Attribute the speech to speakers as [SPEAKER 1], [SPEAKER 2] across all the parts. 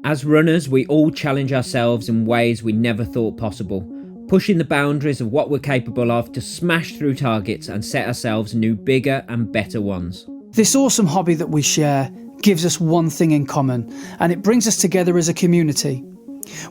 [SPEAKER 1] As runners, we all challenge ourselves in ways we never thought possible, pushing the boundaries of what we're capable of to smash through targets and set ourselves new, bigger and better ones.
[SPEAKER 2] This awesome hobby that we share gives us one thing in common, and it brings us together as a community.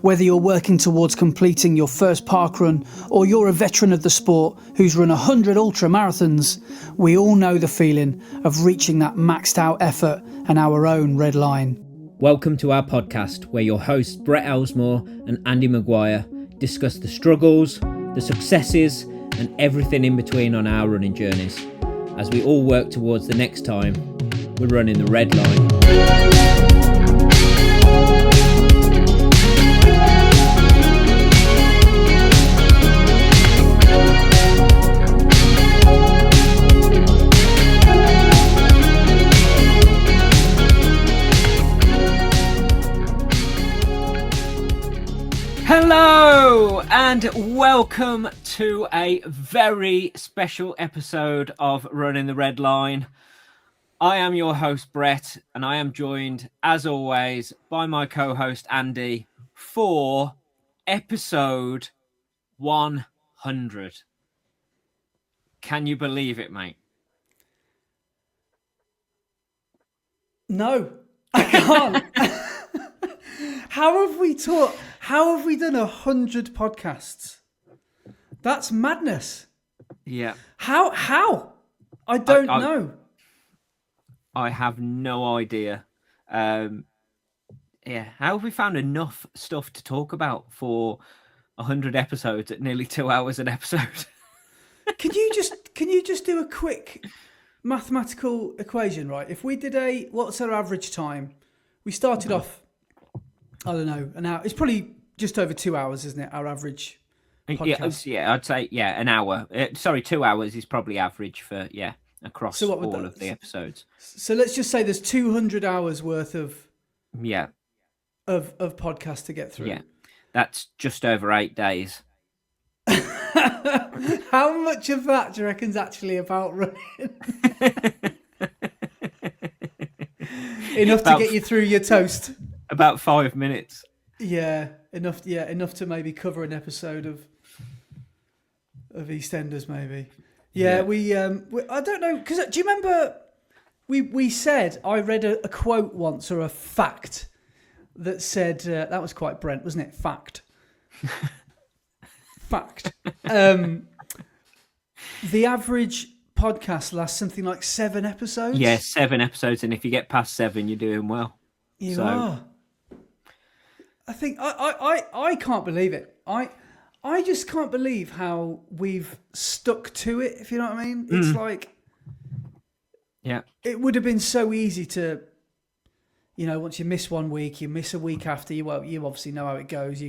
[SPEAKER 2] Whether you're working towards completing your first parkrun or you're a veteran of the sport who's run 100 ultra marathons, we all know the feeling of reaching that maxed out effort and our own red line.
[SPEAKER 1] Welcome to our podcast, where your hosts Brett Elesmore and Andy Maguire discuss the struggles, the successes and everything in between on our running journeys, as we all work towards the next time we're running the red line. Hello and welcome to a very special episode of Running the Red Line. I am your host Brett, and I am joined as always by my co-host Andy for episode 100. Can you believe it, mate?
[SPEAKER 2] No, I can't. How have we done 100 podcasts? That's madness.
[SPEAKER 1] Yeah.
[SPEAKER 2] How? I don't know.
[SPEAKER 1] I have no idea. How have we found enough stuff to talk about for 100 episodes at nearly 2 hours an episode?
[SPEAKER 2] Can you just do a quick mathematical equation, right? If we did what's our average time? We started off, I don't know, an hour. It's probably just over 2 hours, isn't it? Our average podcast.
[SPEAKER 1] Yeah, I'd say, an hour. 2 hours is probably average for, across all of the episodes.
[SPEAKER 2] So let's just say there's 200 hours worth of podcast to get through.
[SPEAKER 1] Yeah, that's just over 8 days.
[SPEAKER 2] How much of that do you reckon is actually about running? Enough to get you through your toast.
[SPEAKER 1] About 5 minutes.
[SPEAKER 2] Yeah, enough to maybe cover an episode of EastEnders, maybe. Yeah, we I don't know, because do you remember we said, I read a quote once, or a fact that said that was quite Brent, wasn't it? Fact. The average podcast lasts something like 7 episodes.
[SPEAKER 1] Yeah, 7 episodes, and if you get past 7, you're doing well.
[SPEAKER 2] You are. I think I can't believe it. I just can't believe how we've stuck to it, if you know what I mean. It's like,
[SPEAKER 1] yeah,
[SPEAKER 2] it would have been so easy to, once you miss 1 week, you miss a week after. You obviously know how it goes.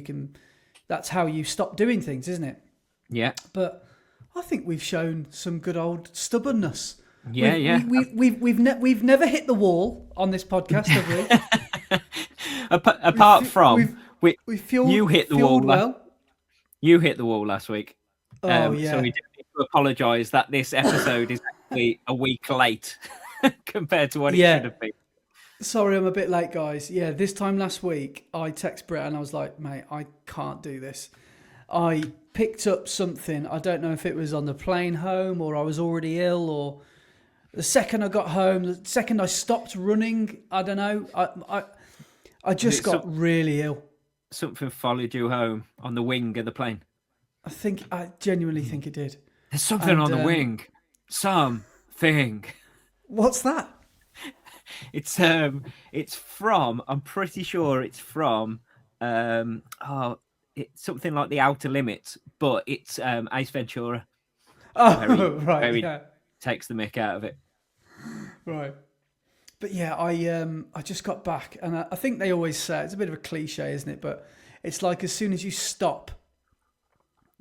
[SPEAKER 2] That's how you stop doing things, isn't it?
[SPEAKER 1] Yeah.
[SPEAKER 2] But I think we've shown some good old stubbornness.
[SPEAKER 1] Yeah,
[SPEAKER 2] We've never hit the wall on this podcast, have we?
[SPEAKER 1] Apart from you hit the wall.
[SPEAKER 2] Well.
[SPEAKER 1] You hit the wall last week.
[SPEAKER 2] Oh, yeah.
[SPEAKER 1] So we do need to apologise that this episode is actually a week late compared to what it should have been.
[SPEAKER 2] Sorry, I'm a bit late, guys. Yeah, this time last week, I text Brett and I was like, mate, I can't do this. I picked up something. I don't know if it was on the plane home or I was already ill, or the second I got home, the second I stopped running, I don't know. I just got really ill.
[SPEAKER 1] Something followed you home on the wing of the plane.
[SPEAKER 2] I genuinely think it did.
[SPEAKER 1] There's something on the wing. Something.
[SPEAKER 2] What's that?
[SPEAKER 1] It's from, I'm pretty sure it's from, it's something like The Outer Limits, but it's Ace Ventura.
[SPEAKER 2] Oh, right.
[SPEAKER 1] He takes the mick out of it.
[SPEAKER 2] Right. But yeah, I just got back, and I think they always say, it's a bit of a cliche, isn't it? But it's like, as soon as you stop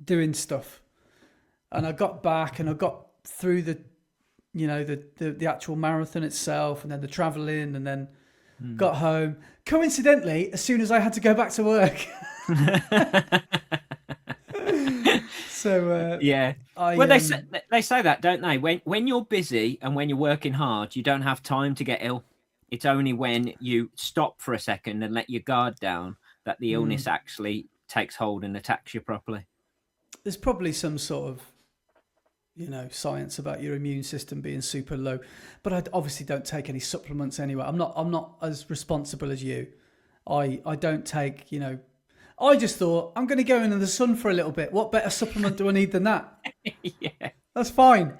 [SPEAKER 2] doing stuff, and I got back and I got through the actual marathon itself, and then the travelling, and then got home. Coincidentally, as soon as I had to go back to work. So
[SPEAKER 1] they say that, don't they? When you're busy and when you're working hard, you don't have time to get ill. it's only when you stop for a second and let your guard down that the illness actually takes hold and attacks you properly.
[SPEAKER 2] There's probably some sort of, science about your immune system being super low, but I obviously don't take any supplements anyway. I'm not as responsible as you. I don't take, I just thought I'm going to go into the sun for a little bit. What better supplement do I need than that?
[SPEAKER 1] Yeah.
[SPEAKER 2] That's fine.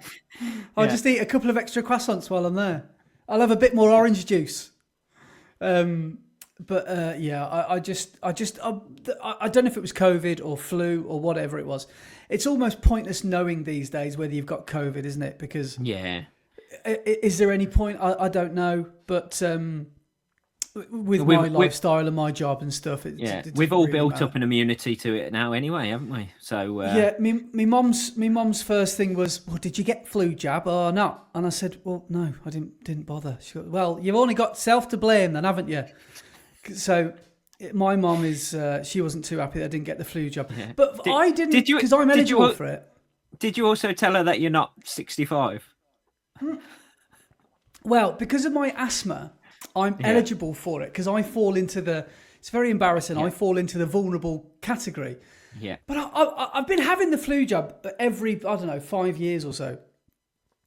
[SPEAKER 2] I'll just eat a couple of extra croissants while I'm there. I'll have a bit more orange juice. I don't know if it was COVID or flu or whatever it was. It's almost pointless knowing these days whether you've got COVID, isn't it? Because is there any point? I don't know. But with my lifestyle and my job and stuff,
[SPEAKER 1] we've all built up an immunity to it now anyway, haven't we? So
[SPEAKER 2] my mum's first thing was, well, did you get flu jab or not? And I said, well, no, I didn't bother. She goes, well, you've only got self to blame then, haven't you? So my mum she wasn't too happy that I didn't get the flu jab, but I didn't because I'm eligible for it.
[SPEAKER 1] Did you also tell her that you're not 65?
[SPEAKER 2] Well, because of my asthma, I'm eligible for it because I fall into it's very embarrassing. I fall into the vulnerable category. Yeah. But I've been having the flu jab every, 5 years or so.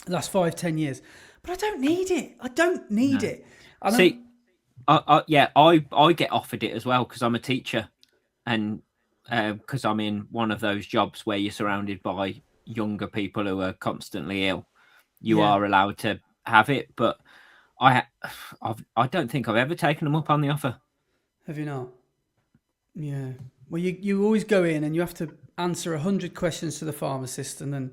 [SPEAKER 2] The last 5-10 years. But I don't need it. I don't need it.
[SPEAKER 1] See, I get offered it as well because I'm a teacher and because I'm in one of those jobs where you're surrounded by younger people who are constantly ill. You are allowed to have it, but I don't think I've ever taken them up on the offer. Have
[SPEAKER 2] you not? Yeah. Well, you always go in and you have to answer 100 questions to the pharmacist, and then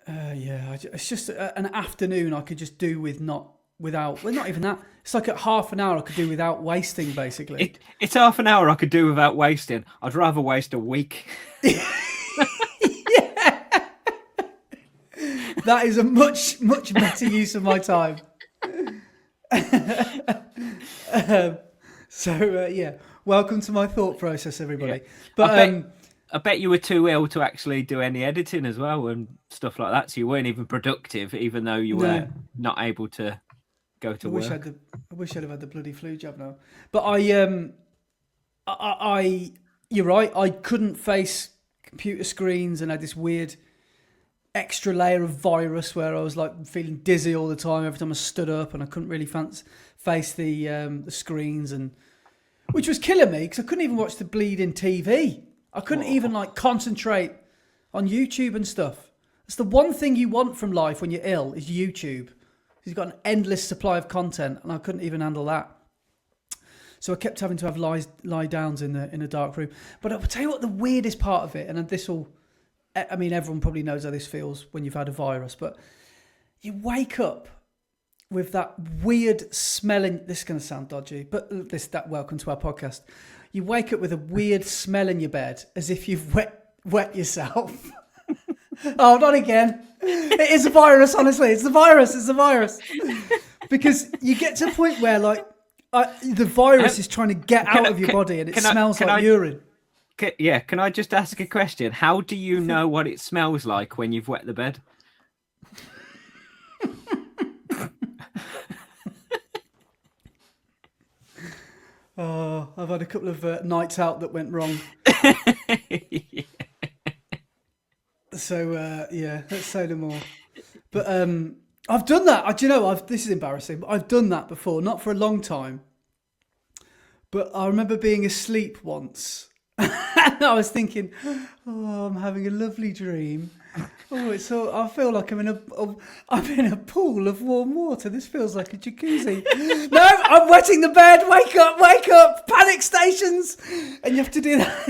[SPEAKER 2] it's just an afternoon I could just do without. Well, not even that. It's like at half an hour I could do without wasting, basically.
[SPEAKER 1] It's half an hour I could do without wasting. I'd rather waste a week.
[SPEAKER 2] That is a much, much better use of my time. Welcome to my thought process, everybody. Yeah. But
[SPEAKER 1] I bet you were too ill to actually do any editing as well and stuff like that. So you weren't even productive, even though you were not able to go to work.
[SPEAKER 2] I wish I'd have had the bloody flu jab now. But I you're right. I couldn't face computer screens and had this weird extra layer of virus where I was like feeling dizzy all the time every time I stood up, and I couldn't really face the screens, and which was killing me because I couldn't even watch the bleeding TV. I couldn't even concentrate on YouTube and stuff. It's the one thing you want from life when you're ill is YouTube. You've got an endless supply of content, and I couldn't even handle that. So I kept having to have lie downs in a dark room. But I'll tell you what the weirdest part of it, and everyone probably knows how this feels when you've had a virus, but you wake up with that weird smelling. This is going to sound dodgy, but welcome to our podcast. You wake up with a weird smell in your bed, as if you've wet yourself. Oh, not again! It is a virus. Honestly, it's the virus. It's the virus. Because you get to a point where the virus is trying to get out of your body, and it smells like urine.
[SPEAKER 1] Can I just ask a question? How do you know what it smells like when you've wet the bed?
[SPEAKER 2] I've had a couple of nights out that went wrong.
[SPEAKER 1] Yeah.
[SPEAKER 2] So, let's say no more. But I've done that. This is embarrassing, but I've done that before, not for a long time. But I remember being asleep once. And I was thinking, I'm having a lovely dream. I feel like I'm in a pool of warm water. This feels like a jacuzzi. No, I'm wetting the bed. Wake up, panic stations. And you have to do that.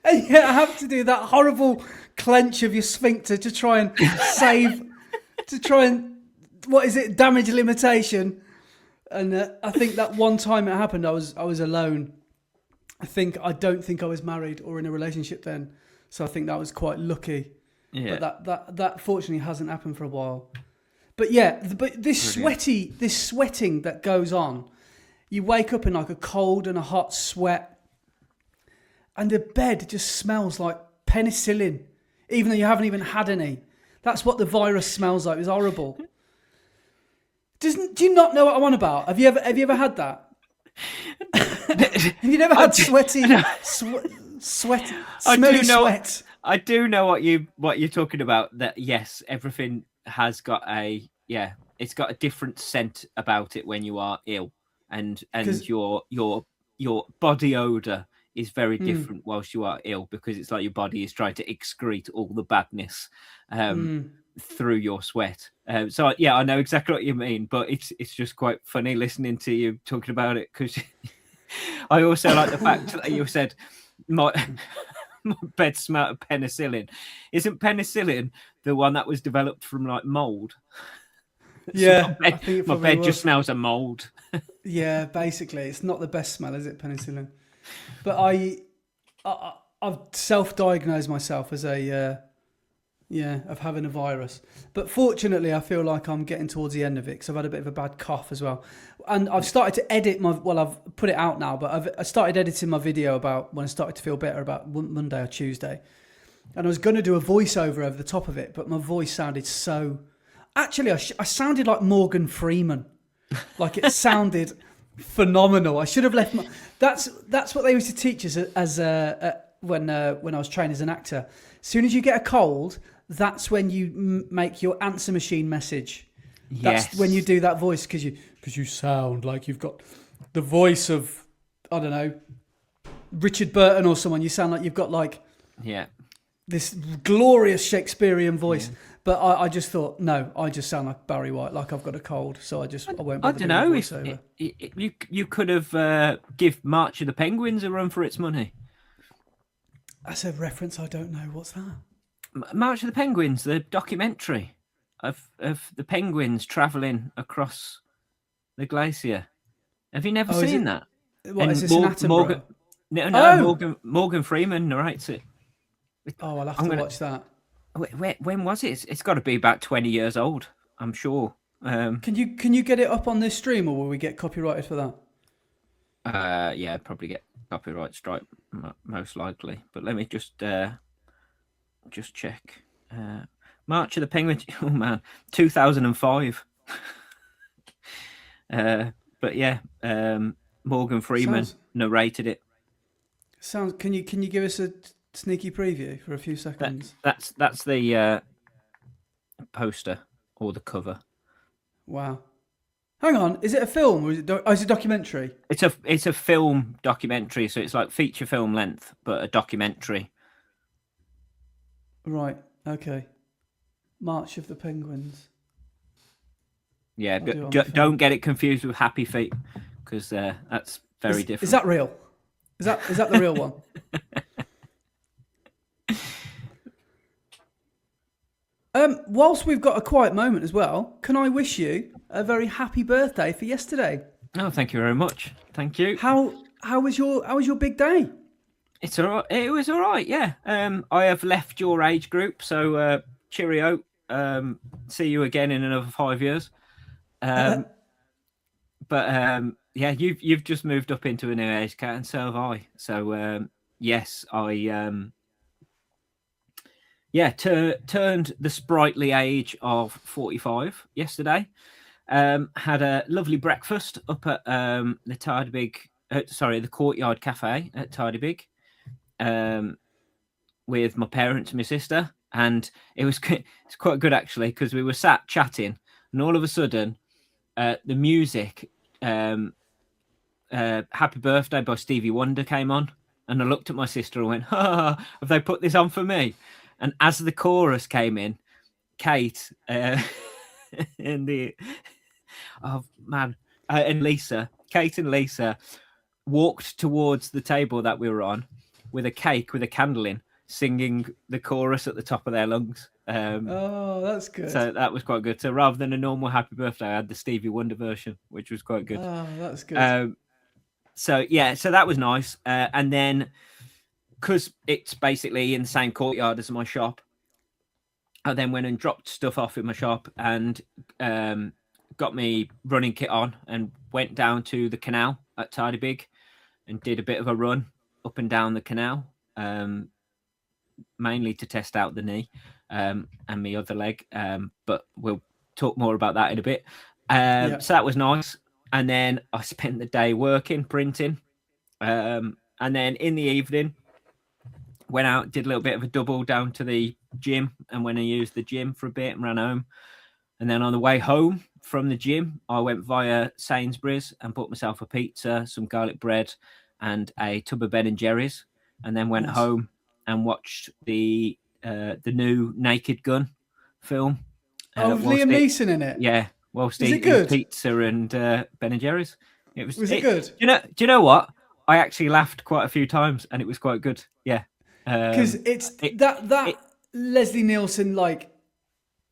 [SPEAKER 2] And you have to do that horrible clench of your sphincter to try and damage limitation. And I think that one time it happened, I was alone. I don't think I was married or in a relationship then, so I think that was quite lucky. Yeah. But that fortunately hasn't happened for a while. But this sweating that goes on, you wake up in like a cold and a hot sweat, and the bed just smells like penicillin, even though you haven't even had any. That's what the virus smells like. It's horrible. Do you not know what I'm on about? Have you ever had that? Have you never had sweaty, sweat, smelly sweat?
[SPEAKER 1] I do know what you're talking about. That yes, everything has got it's got a different scent about it when you are ill, and your body odor is very different whilst you are ill, because it's like your body is trying to excrete all the badness through your sweat. So yeah, I know exactly what you mean, but it's just quite funny listening to you talking about it, because I also like the fact that you said my bed smelled of penicillin. Isn't penicillin the one that was developed from like mold?
[SPEAKER 2] Yeah,
[SPEAKER 1] so my bed just smells of mold.
[SPEAKER 2] Yeah, basically, it's not the best smell, is it, penicillin? But I've self-diagnosed myself as of having a virus. But fortunately, I feel like I'm getting towards the end of it, because I've had a bit of a bad cough as well. And I've started to edit I've put it out now, but I started editing my video about when I started to feel better about Monday or Tuesday. And I was going to do a voiceover over the top of it, but my voice sounded so... Actually, I sounded like Morgan Freeman. Like, it sounded phenomenal. I should have left my... That's what they used to teach us when I was trained as an actor. As soon as you get a cold, that's when you make your answer machine message. That's when you do that voice, because you sound like you've got the voice of, I don't know, Richard Burton or someone. You sound like you've got like this glorious Shakespearean voice. Yeah. But I just thought, no, I just sound like Barry White, like I've got a cold. So I won't bother. I don't know.
[SPEAKER 1] You could have give March of the Penguins a run for its money.
[SPEAKER 2] That's a reference I don't know. What's that?
[SPEAKER 1] March of the Penguins, the documentary of the penguins travelling across the glacier. Have you never seen that?
[SPEAKER 2] What, is this in Attenborough?
[SPEAKER 1] Morgan Freeman narrates it.
[SPEAKER 2] Oh, I'll have to watch that.
[SPEAKER 1] When was it? It's got to be about 20 years old, I'm sure.
[SPEAKER 2] Can you get it up on this stream, or will we get copyrighted for that?
[SPEAKER 1] Yeah, probably get copyright strike, most likely. But let me just check. March of the Penguins. Oh man, 2005. But yeah, Morgan Freeman narrated it.
[SPEAKER 2] Can you give us a sneaky preview for a few seconds?
[SPEAKER 1] That's the poster or the cover.
[SPEAKER 2] Wow. Hang on, is it a film or is it a documentary?
[SPEAKER 1] It's a film documentary, so it's like feature film length, but a documentary.
[SPEAKER 2] Right. Okay. March of the Penguins.
[SPEAKER 1] Yeah, don't get it confused with Happy Feet, because that's very different.
[SPEAKER 2] Is that real? Is that the real one? Whilst we've got a quiet moment as well, can I wish you a very happy birthday for yesterday?
[SPEAKER 1] Oh, thank you very much. Thank you.
[SPEAKER 2] How was your big day?
[SPEAKER 1] It's all right. It was all right. Yeah. I have left your age group, so cheerio. See you again in another 5 years. But yeah, you've just moved up into a new age, Kat, and so have I. So yes, I turned the sprightly age of 45 yesterday. Had a lovely breakfast up at the Courtyard Cafe at Tidybig, with my parents and my sister, and it's quite good actually, because we were sat chatting, and all of a sudden, the music, "Happy Birthday" by Stevie Wonder came on, and I looked at my sister and went, "Ha, have they put this on for me?" And as the chorus came in, Kate and Lisa walked towards the table that we were on with a cake with a candle in, singing the chorus at the top of their lungs.
[SPEAKER 2] Oh, that's good.
[SPEAKER 1] So that was quite good. So rather than a normal Happy Birthday, I had the Stevie Wonder version, which was quite good.
[SPEAKER 2] Oh, that's good.
[SPEAKER 1] So that was nice. And then, because it's basically in the same courtyard as my shop, I then went and dropped stuff off in my shop and got me running kit on and went down to the canal at Tidybig and did a bit of a run up and down the canal, mainly to test out the knee and my other leg. But we'll talk more about that in a bit.
[SPEAKER 2] Yeah.
[SPEAKER 1] So that was nice. And then I spent the day working, printing. And then in the evening, went out, did a little bit of a double down to the gym, and when I used the gym for a bit and ran home. And then on the way home from the gym, I went via Sainsbury's and bought myself a pizza, some garlic bread, and a tub of Ben and Jerry's. And then went
[SPEAKER 2] Nice.
[SPEAKER 1] home and watched the new Naked Gun film.
[SPEAKER 2] Oh, Liam Neeson in it.
[SPEAKER 1] Yeah, whilst
[SPEAKER 2] Is it
[SPEAKER 1] eating
[SPEAKER 2] good?
[SPEAKER 1] pizza and Ben and Jerry's.
[SPEAKER 2] Was it good?
[SPEAKER 1] Do you know what? I actually laughed quite a few times, and it was quite good. Yeah,
[SPEAKER 2] Because that Leslie Nielsen like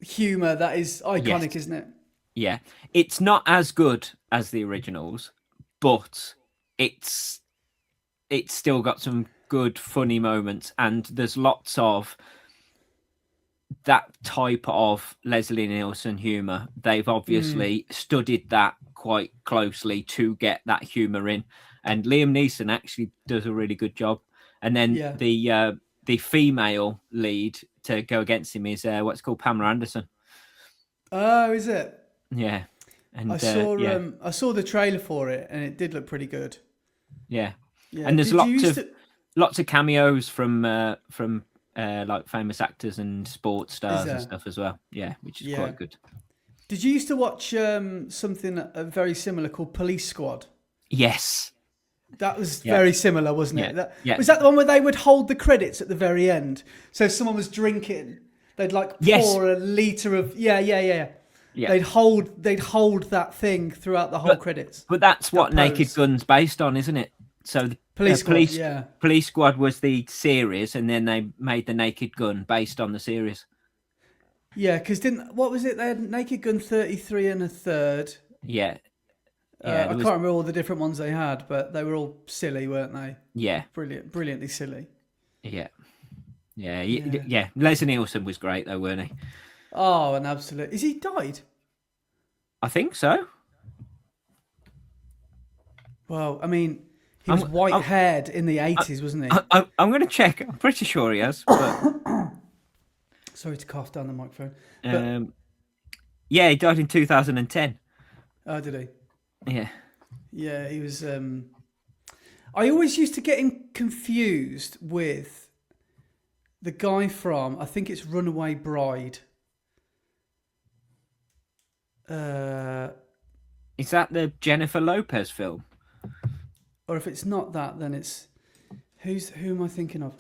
[SPEAKER 2] humor that is iconic,
[SPEAKER 1] Yes.
[SPEAKER 2] isn't it?
[SPEAKER 1] Yeah, it's not as good as the originals, but it's still got some good funny moments, and there's lots of that type of Leslie Nielsen humor. They've obviously studied that quite closely to get that humor in, and Liam Neeson actually does a really good job. And then
[SPEAKER 2] Yeah.
[SPEAKER 1] the female lead to go against him is what's called Pamela Anderson.
[SPEAKER 2] Oh, is it?
[SPEAKER 1] Yeah, and
[SPEAKER 2] I saw the trailer for it, and it did look pretty good.
[SPEAKER 1] yeah.
[SPEAKER 2] Yeah.
[SPEAKER 1] And there's
[SPEAKER 2] Did you used
[SPEAKER 1] lots of cameos from like famous actors and sports stars and stuff as well. Yeah, which is quite good.
[SPEAKER 2] Did you used to watch something very similar called Police Squad?
[SPEAKER 1] Yes.
[SPEAKER 2] That was very similar, wasn't
[SPEAKER 1] Yeah.
[SPEAKER 2] it?
[SPEAKER 1] Yeah.
[SPEAKER 2] Was that the one where they would hold the credits at the very end? So if someone was drinking, they'd like pour a litre of yeah. They'd hold that thing throughout the whole credits.
[SPEAKER 1] But that's what Naked Gun's based on, isn't it? So the Police Squad was the series, and then they made the Naked Gun based on the series.
[SPEAKER 2] Yeah, because what was it? They had Naked Gun 33 and a third.
[SPEAKER 1] Yeah.
[SPEAKER 2] I can't remember all the different ones they had, but they were all silly, weren't they?
[SPEAKER 1] Yeah.
[SPEAKER 2] Brilliantly silly.
[SPEAKER 1] Yeah. Yeah. Leslie Nielsen was great though, weren't he?
[SPEAKER 2] Oh, an absolute. Is he died?
[SPEAKER 1] I think so.
[SPEAKER 2] Well, I mean, he was white-haired in the 80s, wasn't he?
[SPEAKER 1] I'm going to check. I'm pretty sure he has. But...
[SPEAKER 2] Sorry to cough down the microphone.
[SPEAKER 1] Yeah, he died in 2010.
[SPEAKER 2] Oh, did he?
[SPEAKER 1] Yeah.
[SPEAKER 2] Yeah, he was... I always used to get him confused with the guy from, I think it's Runaway Bride.
[SPEAKER 1] Is that the Jennifer Lopez film?
[SPEAKER 2] Or if it's not that, then it's... Who am I thinking of?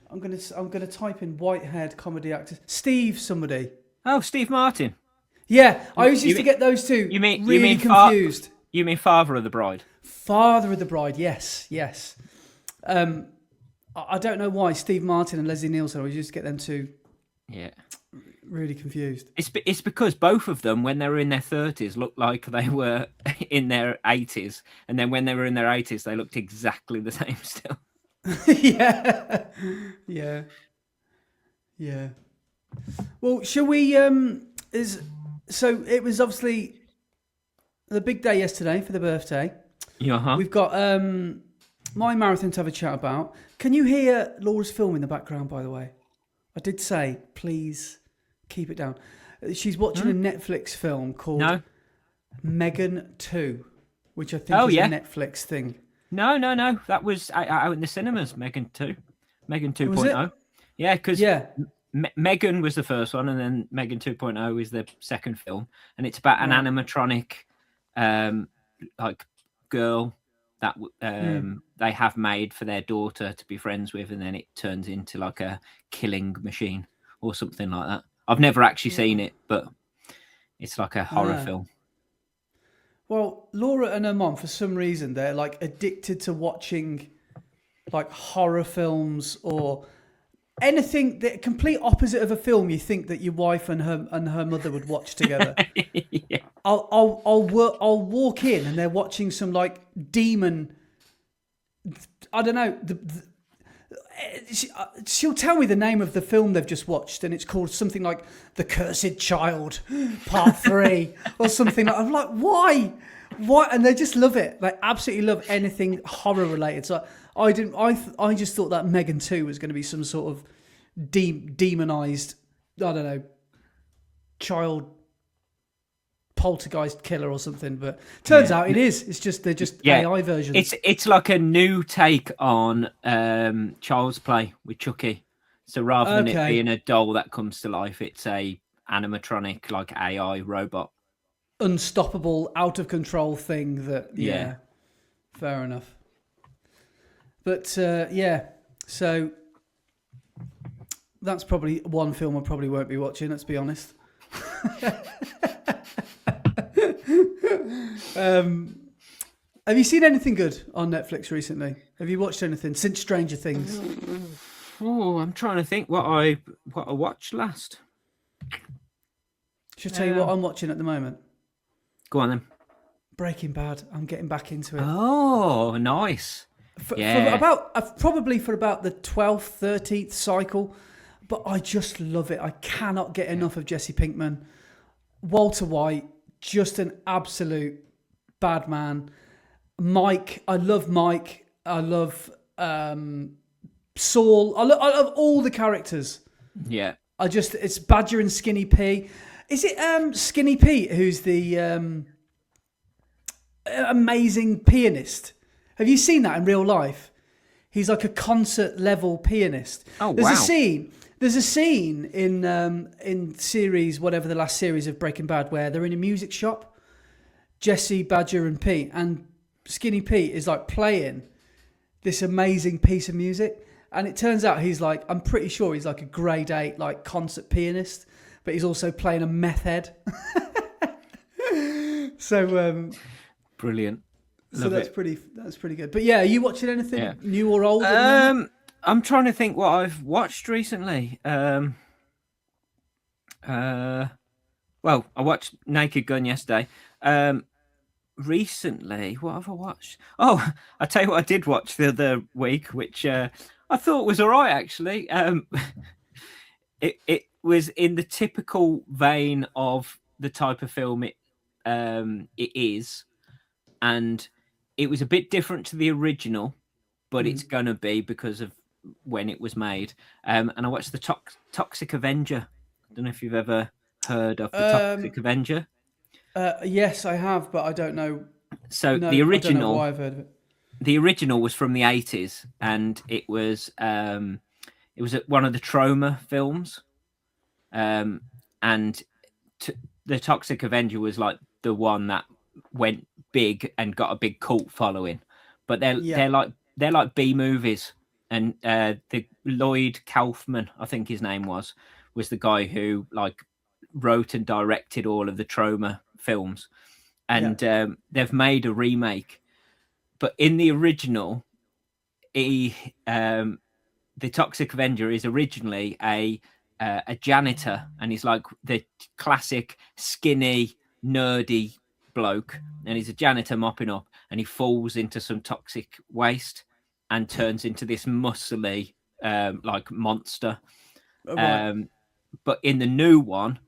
[SPEAKER 2] I'm gonna type in white-haired comedy actor. Steve somebody.
[SPEAKER 1] Oh, Steve Martin.
[SPEAKER 2] Yeah, I always used to get those two really confused.
[SPEAKER 1] You mean Father of the Bride?
[SPEAKER 2] Father of the Bride, yes. I don't know why Steve Martin and Leslie Nielsen, I always used to get them two really confused.
[SPEAKER 1] It's because both of them, when they were in their 30s, looked like they were in their 80s. And then when they were in their 80s, they looked exactly the same still.
[SPEAKER 2] Yeah. Well, shall we... So it was obviously the big day yesterday for the birthday.
[SPEAKER 1] Uh-huh.
[SPEAKER 2] We've got my marathon to have a chat about. Can you hear Laura's film in the background, by the way? I did say, please keep it down. She's watching a Netflix film called Megan 2, which I think is a Netflix thing.
[SPEAKER 1] No. That was out in the cinemas, Megan 2. Megan 2.0. Yeah, because Megan was the first one, and then Megan 2.0 is the second film. And it's about an animatronic like girl that they have made for their daughter to be friends with, and then it turns into like a killing machine or something like that. I've never actually seen it, but it's like a horror film.
[SPEAKER 2] Well, Laura and her mom, for some reason, they're like addicted to watching like horror films or anything the complete opposite of a film you think that your wife and her mother would watch together.
[SPEAKER 1] Yeah.
[SPEAKER 2] I'll walk in and they're watching some like demon. I don't know. She'll tell me the name of the film they've just watched, and it's called something like The Cursed Child, Part 3, or something. I'm like, why? And they just love it. They absolutely love anything horror related. So I just thought that Megan 2 was going to be some sort of demonized, I don't know, child poltergeist killer or something. But turns out it is. It's just they're just AI versions.
[SPEAKER 1] It's like a new take on Child's Play with Chucky. So rather than it being a doll that comes to life, it's a animatronic like AI robot.
[SPEAKER 2] Unstoppable, out of control thing that fair enough. But so that's probably one film I probably won't be watching, let's be honest. Have you seen anything good on Netflix recently? Have you watched anything since Stranger Things?
[SPEAKER 1] Oh, I'm trying to think what I watched last.
[SPEAKER 2] Should I tell you what I'm watching at the moment?
[SPEAKER 1] Go on then.
[SPEAKER 2] Breaking Bad. I'm getting back into it.
[SPEAKER 1] Oh, nice.
[SPEAKER 2] For about the 12th, 13th cycle, but I just love it. I cannot get enough of Jesse Pinkman. Walter White, just an absolute bad man. Mike, I love Mike. I love Saul. I love all the characters.
[SPEAKER 1] Yeah.
[SPEAKER 2] It's Badger and Skinny P. Is it Skinny Pete who's the amazing pianist? Have you seen that in real life? He's like a concert level pianist.
[SPEAKER 1] Oh,
[SPEAKER 2] There's
[SPEAKER 1] wow.
[SPEAKER 2] There's a scene in series, whatever the last series of Breaking Bad, where they're in a music shop, Jesse, Badger and Pete, and Skinny Pete is like playing this amazing piece of music. And it turns out I'm pretty sure he's like a grade 8 like concert pianist, but he's also playing a meth head. So
[SPEAKER 1] brilliant.
[SPEAKER 2] So that's pretty good. But yeah, are you watching anything new or old?
[SPEAKER 1] I'm trying to think what I've watched recently. Well, I watched Naked Gun yesterday. Recently, what have I watched? Oh, I tell you what I did watch the other week, which I thought was all right actually. It was in the typical vein of the type of film it is, and it was a bit different to the original, but it's gonna be because of when it was made. And I watched the Toxic Avenger. I don't know if you've ever heard of the Toxic Avenger.
[SPEAKER 2] Yes, I have, but I don't know.
[SPEAKER 1] So the original,
[SPEAKER 2] I don't know why I've heard of it.
[SPEAKER 1] The original was from the 80s, and it was one of the Trauma films. And the Toxic Avenger was like the one that went big and got a big cult following. But they're like B movies, and the Lloyd Kaufman, I think his name was the guy who like wrote and directed all of the Trauma films, and they've made a remake. But in the original, the Toxic Avenger is originally a janitor, and he's like the classic skinny, nerdy bloke, and he's a janitor mopping up, and he falls into some toxic waste and turns into this muscly like monster. Right. But in the new one,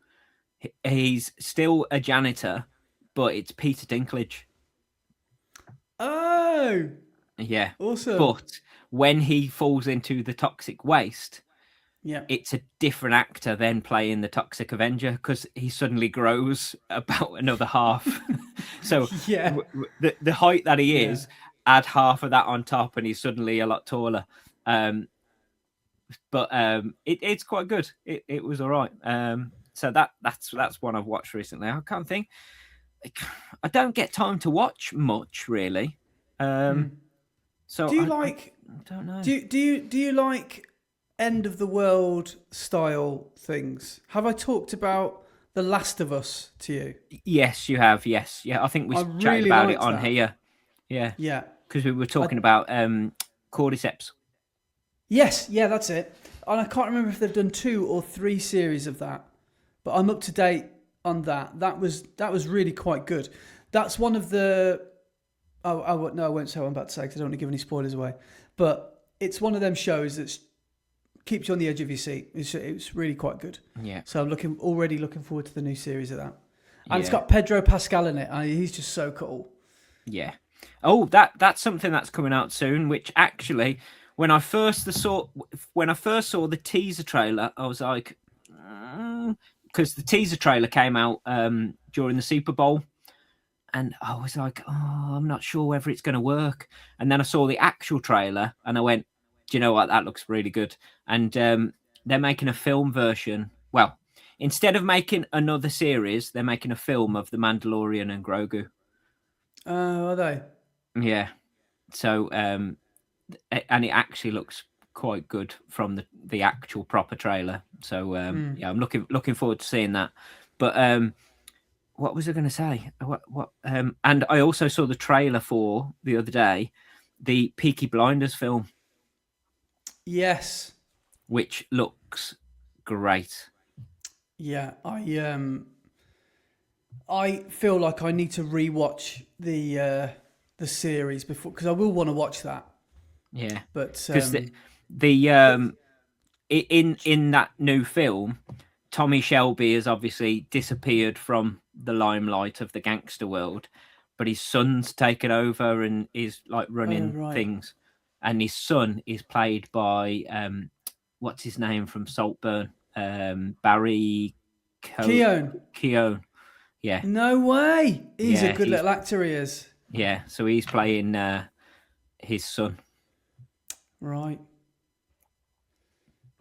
[SPEAKER 1] he's still a janitor, but it's Peter Dinklage.
[SPEAKER 2] Oh,
[SPEAKER 1] yeah,
[SPEAKER 2] awesome!
[SPEAKER 1] But when he falls into the toxic waste, it's a different actor then playing the Toxic Avenger, because he suddenly grows about another half. So the height that he is, add half of that on top, and he's suddenly a lot taller. But it's quite good. It was all right. So that's one I've watched recently. I can't think. I don't get time to watch much really. So
[SPEAKER 2] do you
[SPEAKER 1] I don't know.
[SPEAKER 2] Do you like end of the world style things? Have I talked about The Last of Us to you?
[SPEAKER 1] Yes, you have. Yes, yeah. I think we chatted about it on here. Yeah, because we were talking about cordyceps.
[SPEAKER 2] Yes, yeah, that's it. And I can't remember if they've done 2 or 3 series of that, but I'm up to date on that. That was really quite good. That's one of the. No, I won't say what I'm about to say because I don't want to give any spoilers away. But it's one of them shows that keeps you on the edge of your seat. It's really quite good.
[SPEAKER 1] Yeah.
[SPEAKER 2] So I'm already looking forward to the new series of that. And it's got Pedro Pascal in it. He's just so cool.
[SPEAKER 1] Yeah. Oh, that's something that's coming out soon. Which actually, when I first saw the teaser trailer, I was like, because the teaser trailer came out during the Super Bowl, and I was like, oh, I'm not sure whether it's going to work. And then I saw the actual trailer, and I went, do you know what? That looks really good. And they're making a film version. Well, instead of making another series, they're making a film of the Mandalorian and Grogu.
[SPEAKER 2] Oh, are they?
[SPEAKER 1] Yeah. So, and it actually looks quite good from the actual proper trailer. So, yeah, I'm looking forward to seeing that. But what was I going to say? What? And I also saw the trailer for the other day, the Peaky Blinders film,
[SPEAKER 2] Yes.
[SPEAKER 1] which looks great.
[SPEAKER 2] Yeah, I feel like I need to rewatch the series before, because I will want to watch that.
[SPEAKER 1] Yeah,
[SPEAKER 2] But
[SPEAKER 1] because in that new film, Tommy Shelby has obviously disappeared from the limelight of the gangster world, but his son's taken over and is like running
[SPEAKER 2] right.
[SPEAKER 1] things. And his son is played by what's his name from Saltburn? Barry Keoghan. Yeah.
[SPEAKER 2] No way. He's a
[SPEAKER 1] Yeah,
[SPEAKER 2] good little actor, he is.
[SPEAKER 1] yeah. So he's playing his son.
[SPEAKER 2] Right.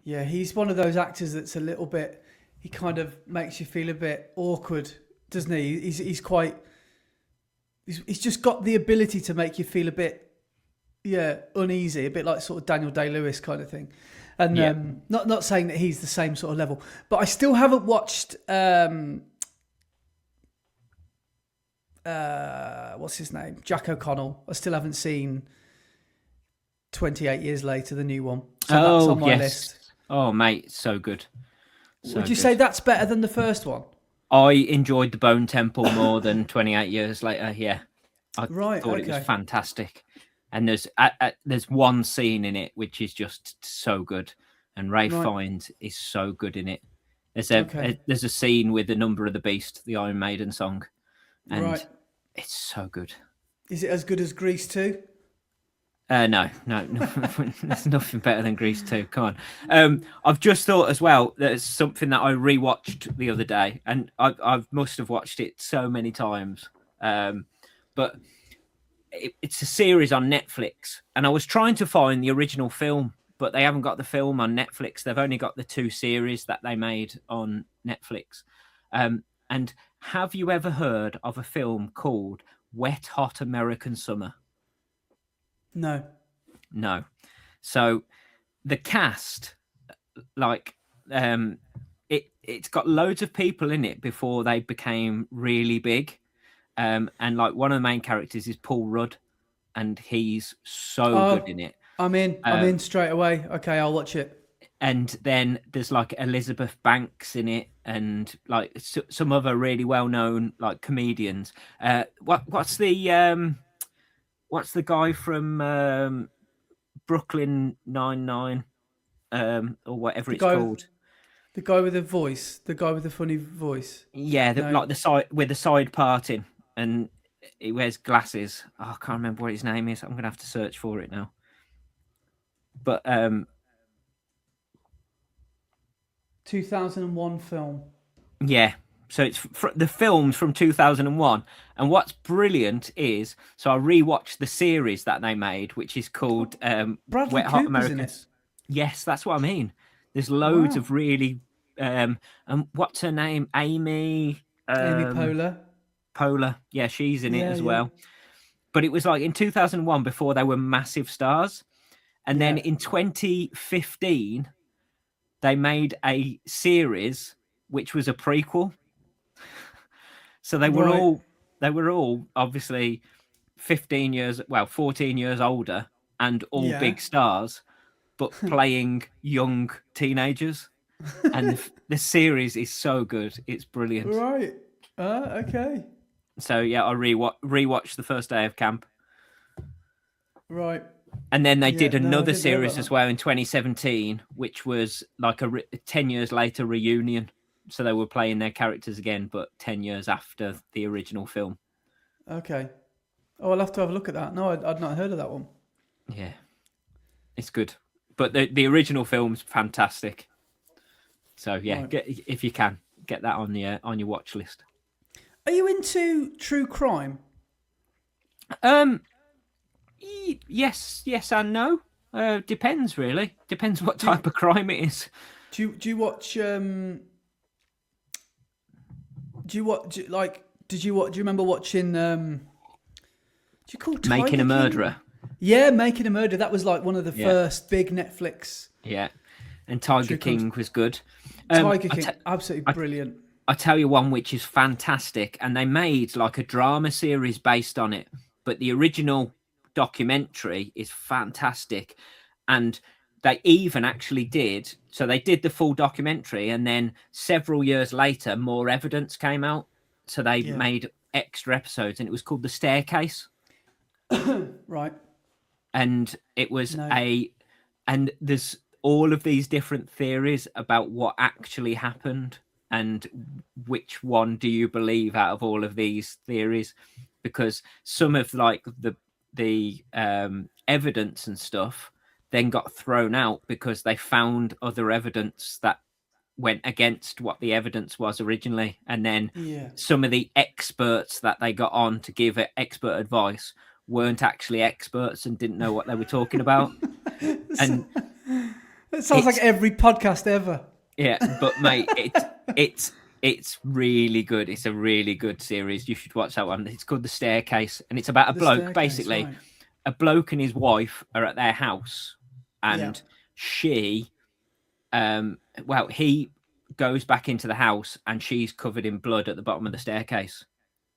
[SPEAKER 2] Yeah, he's one of those actors that's a little bit, he kind of makes you feel a bit awkward, doesn't he? He's quite, he's just got the ability to make you feel a bit, uneasy, a bit like sort of Daniel Day-Lewis kind of thing. And not saying that he's the same sort of level, but I still haven't watched, what's his name? Jack O'Connell. I still haven't seen 28 Years Later, the new one. So that's on my list.
[SPEAKER 1] Oh, mate, so good.
[SPEAKER 2] Would you say that's better than the first one?
[SPEAKER 1] I enjoyed the Bone Temple more than 28 Years Later. Yeah, I thought it was fantastic. And there's one scene in it which is just so good, and Ray Fiennes is so good in it. There's a scene with the Number of the Beast, the Iron Maiden song, and it's so good.
[SPEAKER 2] Is it as good as Grease 2?
[SPEAKER 1] No, there's nothing better than Grease 2. Come on. I've just thought as well, there's something that I rewatched the other day, and I must have watched it so many times. But it's a series on Netflix, and I was trying to find the original film, but they haven't got the film on Netflix. They've only got the 2 series that they made on Netflix. And have you ever heard of a film called Wet Hot American Summer? No. So the cast, like, it's got loads of people in it before they became really big. And like one of the main characters is Paul Rudd, and he's so good in it.
[SPEAKER 2] I'm in straight away. Okay, I'll watch it.
[SPEAKER 1] And then there's like Elizabeth Banks in it, and like some other really well-known like comedians. What's the guy from Brooklyn Nine-Nine, or whatever it's called?
[SPEAKER 2] The guy with the voice, the guy with the funny voice.
[SPEAKER 1] Yeah, like the side with the side parting, and he wears glasses. Oh, I can't remember what his name is. I'm gonna have to search for it now. But
[SPEAKER 2] 2001 film.
[SPEAKER 1] Yeah. So it's the film's from 2001, and what's brilliant is, so I rewatched the series that they made, which is called
[SPEAKER 2] Bradley
[SPEAKER 1] Wet Hot
[SPEAKER 2] Cooper's
[SPEAKER 1] American.
[SPEAKER 2] in it.
[SPEAKER 1] Yes, that's what I mean. There's loads of really, and what's her name? Amy
[SPEAKER 2] Poehler.
[SPEAKER 1] Poehler. Yeah, she's in it as well. But it was like in 2001 before they were massive stars, and then in 2015 they made a series which was a prequel. So they were all obviously 14 years older, and all big stars, but playing young teenagers. And the series is so good. It's brilliant.
[SPEAKER 2] Right. Okay.
[SPEAKER 1] So yeah, I rewatched the first day of camp.
[SPEAKER 2] Right.
[SPEAKER 1] And then they did another series as well in 2017, which was like a 10 years later reunion. So they were playing their characters again, but 10 years after the original film.
[SPEAKER 2] Okay. Oh, I'll have to have a look at that. No, I'd not heard of that one.
[SPEAKER 1] Yeah. It's good. But the original film's fantastic. So, yeah, if you can, get that on your watch list.
[SPEAKER 2] Are you into true crime?
[SPEAKER 1] Yes and no. Depends really. Depends what type of crime it is.
[SPEAKER 2] Do you watch? Do you watch like? Do you remember watching? Do you call Tiger
[SPEAKER 1] Making a
[SPEAKER 2] King?
[SPEAKER 1] Murderer?
[SPEAKER 2] Yeah, Making a Murderer. That was like one of the first big Netflix.
[SPEAKER 1] Yeah, and Tiger King was good.
[SPEAKER 2] Tiger King, absolutely brilliant.
[SPEAKER 1] I tell you one which is fantastic, and they made like a drama series based on it, but the original documentary is fantastic. And they even actually did, so they did the full documentary, and then several years later more evidence came out, so they made extra episodes, and it was called The Staircase.
[SPEAKER 2] Right.
[SPEAKER 1] And it was and there's all of these different theories about what actually happened, and which one do you believe out of all of these theories, because some of like the evidence and stuff then got thrown out because they found other evidence that went against what the evidence was originally, and then some of the experts that they got on to give expert advice weren't actually experts and didn't know what they were talking about. And
[SPEAKER 2] it sounds like every podcast ever.
[SPEAKER 1] Yeah, but mate, it's really good. It's a really good series. You should watch that one. It's called The Staircase, and it's about a bloke. Basically, right. A bloke and his wife are at their house, and she, he goes back into the house, and she's covered in blood at the bottom of the staircase,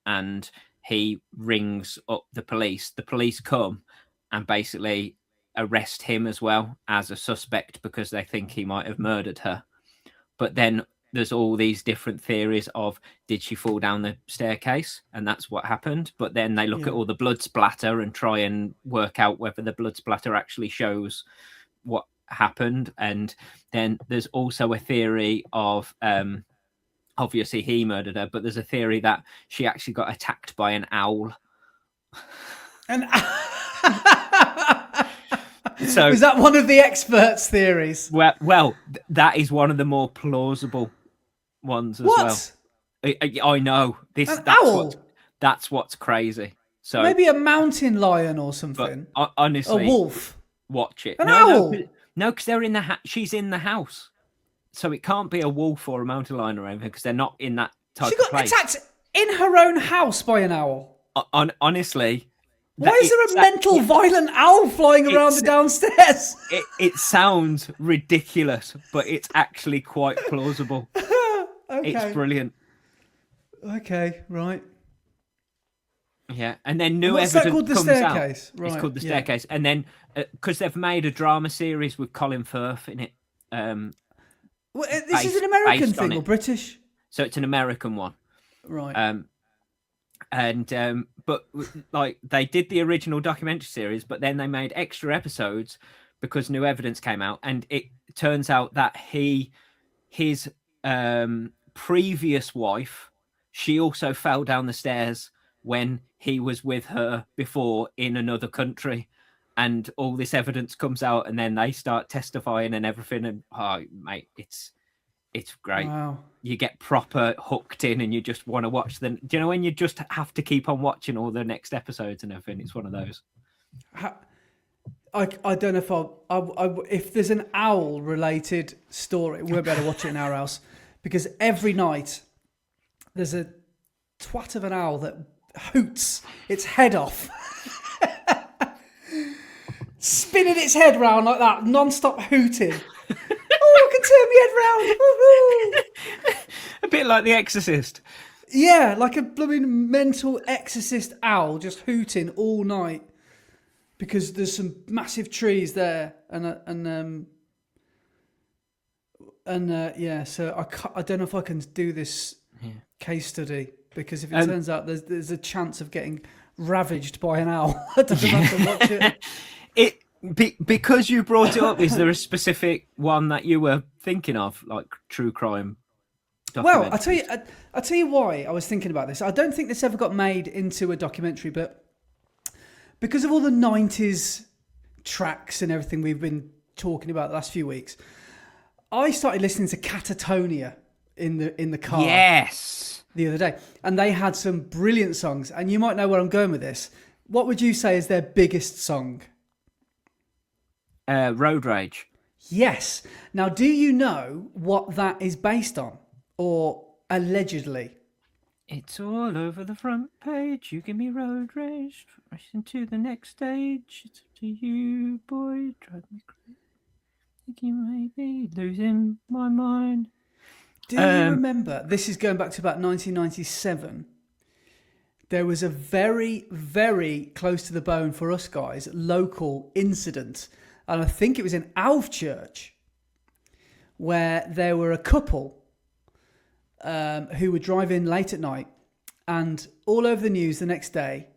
[SPEAKER 1] and he rings up the police. The police come and basically arrest him as well as a suspect because they think he might have murdered her. But then there's all these different theories of, did she fall down the staircase? And that's what happened. But then they look at all the blood splatter and try and work out whether the blood splatter actually shows what happened. And then there's also a theory of, obviously he murdered her, but there's a theory that she actually got attacked by an owl. So
[SPEAKER 2] is that one of the experts' theories?
[SPEAKER 1] Well, that is one of the more plausible ones as well. I know this. That's what's crazy. So
[SPEAKER 2] maybe a mountain lion or something.
[SPEAKER 1] But honestly,
[SPEAKER 2] a wolf.
[SPEAKER 1] Watch it.
[SPEAKER 2] An owl.
[SPEAKER 1] No, because they're in the. She's in the house, so it can't be a wolf or a mountain lion or anything because they're not in that type of place.
[SPEAKER 2] She got attacked in her own house by an owl.
[SPEAKER 1] Honestly.
[SPEAKER 2] Why is there a mental, violent owl flying around the downstairs?
[SPEAKER 1] It sounds ridiculous, but it's actually quite plausible.
[SPEAKER 2] Okay.
[SPEAKER 1] It's brilliant.
[SPEAKER 2] Okay, right.
[SPEAKER 1] Yeah, and then new
[SPEAKER 2] evidence
[SPEAKER 1] evidence
[SPEAKER 2] called The
[SPEAKER 1] comes
[SPEAKER 2] Staircase?
[SPEAKER 1] out.
[SPEAKER 2] Right.
[SPEAKER 1] It's called The Staircase, and then because they've made a drama series with Colin Firth in it.
[SPEAKER 2] This is an American thing or British?
[SPEAKER 1] So it's an American one,
[SPEAKER 2] right?
[SPEAKER 1] But like they did the original documentary series, but then they made extra episodes because new evidence came out, and it turns out that his previous wife, she also fell down the stairs when he was with her before in another country, and all this evidence comes out, and then they start testifying and everything, and mate, it's great.
[SPEAKER 2] Wow.
[SPEAKER 1] You get proper hooked in and you just want to watch them. Do you know when you just have to keep on watching all the next episodes and everything? It's one of those.
[SPEAKER 2] I don't know if there's an owl related story, we're better watch it in our house, because every night there's a twat of an owl that hoots its head off. Spinning its head round like that, non-stop hooting. I can turn my head round.
[SPEAKER 1] A bit like The Exorcist.
[SPEAKER 2] Yeah, like a blooming mental exorcist owl just hooting all night because there's some massive trees there, so I don't know if I can do this case study because if it turns out there's a chance of getting ravaged by an owl, I don't have to watch it.
[SPEAKER 1] Because you brought it up, is there a specific one that you were thinking of, like true crime?
[SPEAKER 2] Well, I'll tell you why I was thinking about this. I don't think this ever got made into a documentary, but because of all the 90s tracks and everything we've been talking about the last few weeks, I started listening to Catatonia. in the car
[SPEAKER 1] Yes.
[SPEAKER 2] the other day, and they had some brilliant songs. And you might know where I'm going with this. What would you say is their biggest song?
[SPEAKER 1] Road Rage.
[SPEAKER 2] Yes. Now, do you know what that is based on, or allegedly?
[SPEAKER 1] It's all over the front page. You give me road rage. Racing to the next stage. It's up to you, boy. Drive me crazy. Think you may be losing my mind.
[SPEAKER 2] Do you remember? This is going back to about 1997. There was a very, very close to the bone for us guys local incident, and I think it was in Alvechurch, where there were a couple who were driving late at night, and all over the news the next day.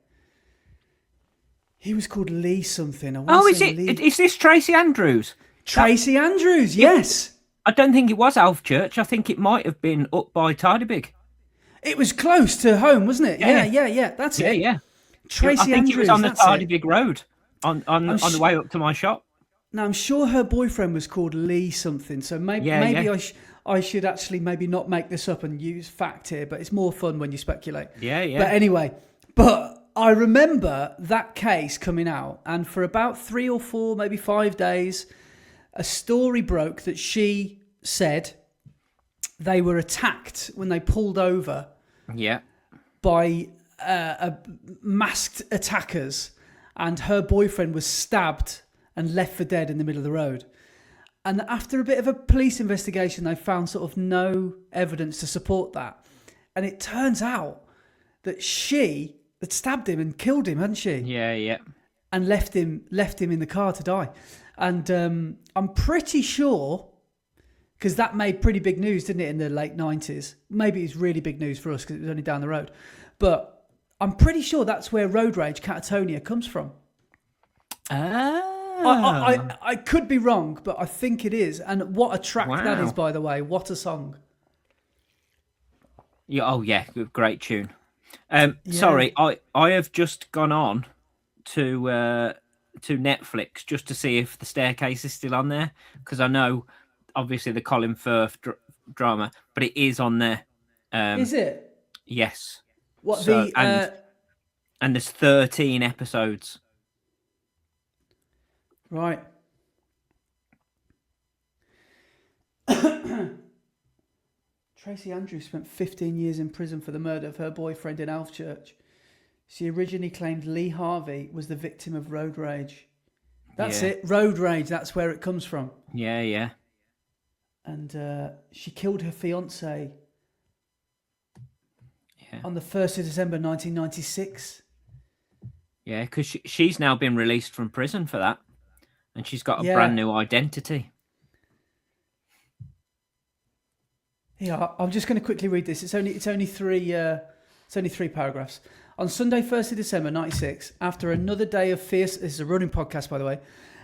[SPEAKER 2] He was called Lee something.
[SPEAKER 1] Is it? Lee. Is this Tracy Andrews?
[SPEAKER 2] Tracy Andrews, yes.
[SPEAKER 1] I don't think it was Alvechurch. I think it might have been up by Tidybig.
[SPEAKER 2] It was close to home, wasn't it? Yeah. That's it.
[SPEAKER 1] Yeah.
[SPEAKER 2] Tracy
[SPEAKER 1] I think
[SPEAKER 2] Andrews,
[SPEAKER 1] it was on the Tidybig Road on the way up to my shop.
[SPEAKER 2] Now, I'm sure her boyfriend was called Lee something, so maybe I should actually maybe not make this up and use fact here, but it's more fun when you speculate.
[SPEAKER 1] Yeah.
[SPEAKER 2] But anyway, I remember that case coming out, and for about 3 or 4, maybe 5 days, a story broke that she said they were attacked when they pulled over by masked attackers, and her boyfriend was stabbed and left for dead in the middle of the road. And after a bit of a police investigation, they found sort of no evidence to support that. And it turns out that she had stabbed him and killed him, hadn't she?
[SPEAKER 1] Yeah.
[SPEAKER 2] And left him in the car to die. And I'm pretty sure, because that made pretty big news, didn't it, in the late 90s? Maybe it's really big news for us because it was only down the road. But I'm pretty sure that's where road rage, catatonia, comes from. I could be wrong, but I think it is. And what a track that is, by the way. What a song.
[SPEAKER 1] Yeah, great tune. Sorry, I have just gone on to Netflix just to see if The Staircase is still on there, because I know obviously the Colin Firth drama, but it is on there.
[SPEAKER 2] Is it?
[SPEAKER 1] Yes. And there's 13 episodes.
[SPEAKER 2] Right. Tracy Andrews spent 15 years in prison for the murder of her boyfriend in Alvechurch. She originally claimed Lee Harvey was the victim of road rage. That's it, road rage, that's where it comes from.
[SPEAKER 1] Yeah.
[SPEAKER 2] And she killed her fiancé on the 1st of December 1996.
[SPEAKER 1] Yeah, because she's now been released from prison for that. And she's got a brand new identity. Yeah, I'm just going to quickly read this. It's only three paragraphs. On Sunday, 1st of December 96, after another day of fierce... This is a running podcast, by the way.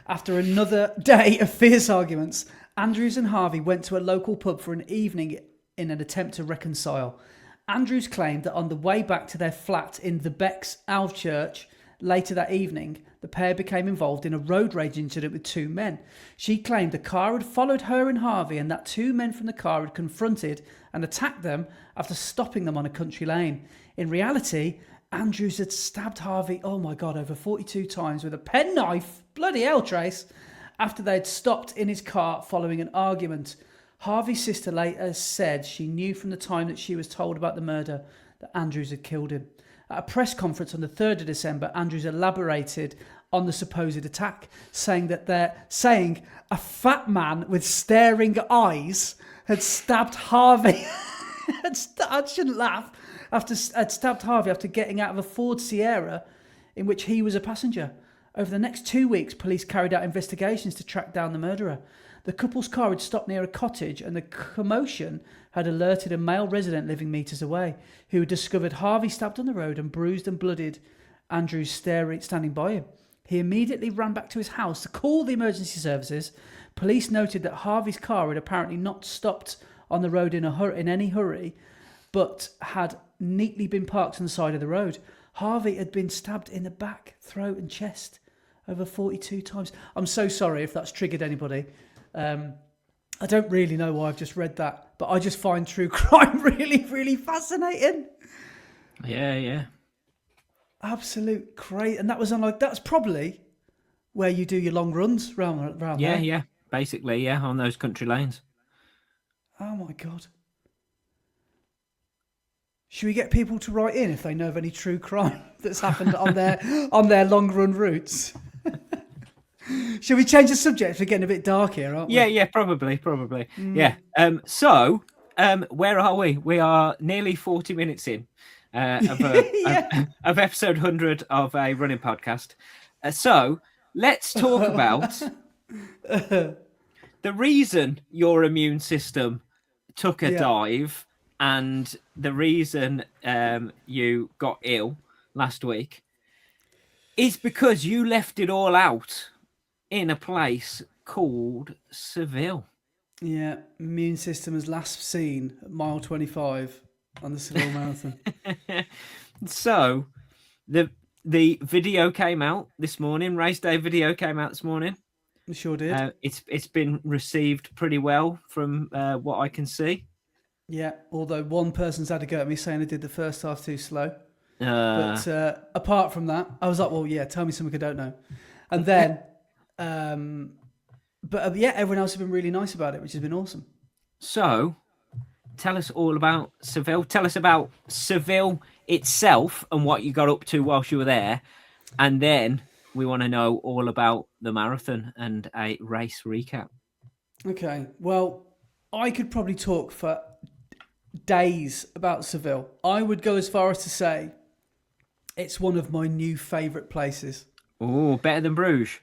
[SPEAKER 1] After another day of fierce arguments, Andrews and Harvey went to a local pub for an evening in an attempt to reconcile. Andrews claimed that on the way back to their flat in the Becks, Alvechurch, later that evening, the pair became involved in a road rage incident with 2 men. She claimed the car had followed her and Harvey, and that 2 men from the car had confronted and attacked them after stopping them on a country lane. In reality, Andrews had stabbed Harvey, over 42 times with a penknife, bloody hell, Trace, after they had stopped in his car following an argument. Harvey's sister later said she knew from the time that she was told about the murder that Andrews had killed him. At a press conference on the 3rd of December, Andrews elaborated on the supposed attack, saying a fat man with staring eyes had stabbed Harvey. I shouldn't laugh. Had stabbed Harvey after getting out of a Ford Sierra in which he was a passenger. Over the next 2 weeks, police carried out investigations to track down the murderer. The couple's car had stopped near a cottage, and the commotion had alerted a male resident living metres away, who had discovered Harvey stabbed on the road and bruised and bloodied Andrews standing by him. He immediately ran back to his house to call the emergency services. Police noted that Harvey's car had apparently not stopped on the road in any hurry, but had neatly been parked on the side of the road. Harvey had been stabbed in the back, throat and chest over 42 times. I'm so sorry if that's triggered anybody.
[SPEAKER 2] I don't really know why I've just read that, but I just find true crime really, really fascinating.
[SPEAKER 1] Yeah, yeah.
[SPEAKER 2] Absolute crazy. And that was on that's probably where you do your long runs round
[SPEAKER 1] Yeah,
[SPEAKER 2] there.
[SPEAKER 1] yeah. Basically, yeah, on those country lanes.
[SPEAKER 2] Oh my God. Should we get people to write in if they know of any true crime that's happened on their long run routes? Should we change the subject? We're getting a bit dark here, aren't we?
[SPEAKER 1] Yeah, yeah, probably. Yeah. So, where are we? We are nearly 40 minutes in
[SPEAKER 2] Yeah.
[SPEAKER 1] of episode 100 of a running podcast. So, let's talk about the reason your immune system took a
[SPEAKER 2] Yeah.
[SPEAKER 1] dive and the reason you got ill last week is because you left it all out in a place called Seville.
[SPEAKER 2] Yeah. Immune system is last seen at mile 25 on the Seville Marathon.
[SPEAKER 1] So the video came out this morning. Race day video came out this morning.
[SPEAKER 2] We sure did.
[SPEAKER 1] It's been received pretty well from what I can see.
[SPEAKER 2] Yeah. Although one person's had a go at me saying I did the first half too slow.
[SPEAKER 1] Uh,
[SPEAKER 2] But apart from that, I was like, well, yeah, tell me something I don't know. And then, yeah, everyone else has been really nice about it, which has been awesome.
[SPEAKER 1] so tell us all about Seville. Tell us about Seville itself and what you got up to whilst you were there. And then we want to know all about the marathon and a race recap.
[SPEAKER 2] Okay. Well, I could probably talk for days about Seville. I would go as far as to say it's one of my new favourite places.
[SPEAKER 1] Oh, better than Bruges.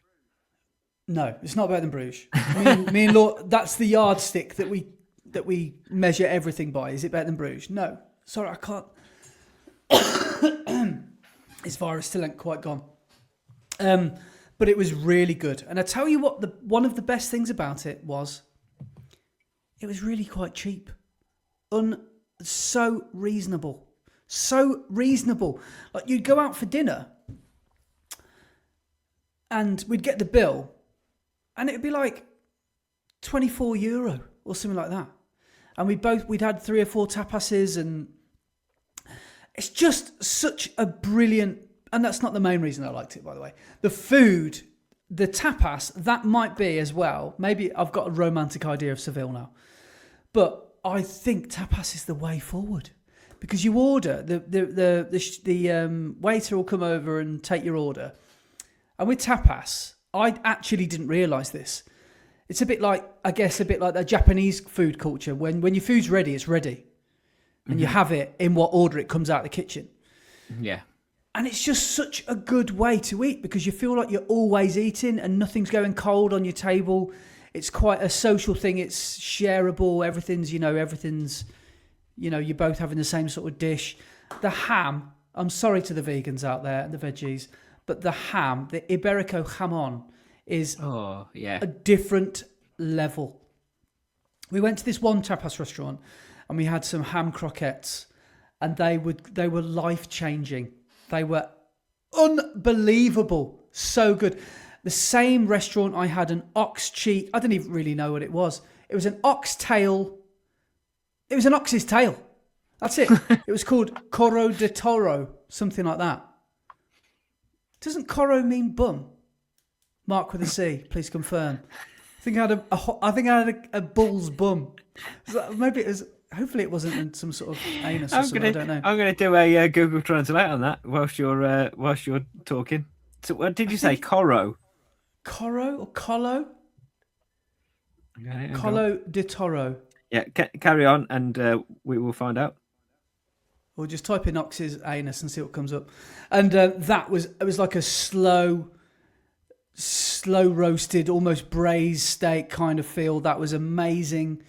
[SPEAKER 2] No, it's not better than Bruges. Me and Law, that's the yardstick that we measure everything by. Is it better than Bruges? No. Sorry, I can't. This virus still ain't quite gone. But it was really good. And I tell you what, one of the best things about it was really quite cheap. So reasonable. So reasonable. Like you'd go out for dinner and we'd get the bill and it'd be like €24 or something like that. And we'd had 3 or 4 tapases, and it's just such a brilliant, and that's not the main reason I liked it, by the way. The food, the tapas, that might be as well. Maybe I've got a romantic idea of Seville now. But I think tapas is the way forward. Because you order, the waiter will come over and take your order. And with tapas, I actually didn't realise this. It's a bit like the Japanese food culture. When your food's ready, it's ready. And you have it in what order it comes out of the kitchen.
[SPEAKER 1] Yeah.
[SPEAKER 2] And it's just such a good way to eat because you feel like you're always eating and nothing's going cold on your table. It's quite a social thing. It's shareable. Everything's, you're both having the same sort of dish. The ham, I'm sorry to the vegans out there and the veggies, but the ham, the Iberico jamon, is a different level. We went to this one tapas restaurant and we had some ham croquettes, and they were life-changing. They were unbelievable. So good. The same restaurant, I had an ox cheek. I didn't even really know what it was. It was an ox tail. It was an ox's tail. That's it. It was called Coro de Toro, something like that. Doesn't Coro mean bum? Mark with a C, please confirm. I think I had a bull's bum. Maybe it was. Hopefully, it wasn't some sort of anus or something. I don't know.
[SPEAKER 1] I'm going to do a Google Translate on that whilst you're talking. So, what did you say? Coro?
[SPEAKER 2] Coro or Colo?
[SPEAKER 1] Okay,
[SPEAKER 2] Colo de Toro.
[SPEAKER 1] Yeah, carry on, and we will find out.
[SPEAKER 2] Or just type in Ox's anus and see what comes up. And it was like a slow roasted, almost braised steak kind of feel. That was amazing.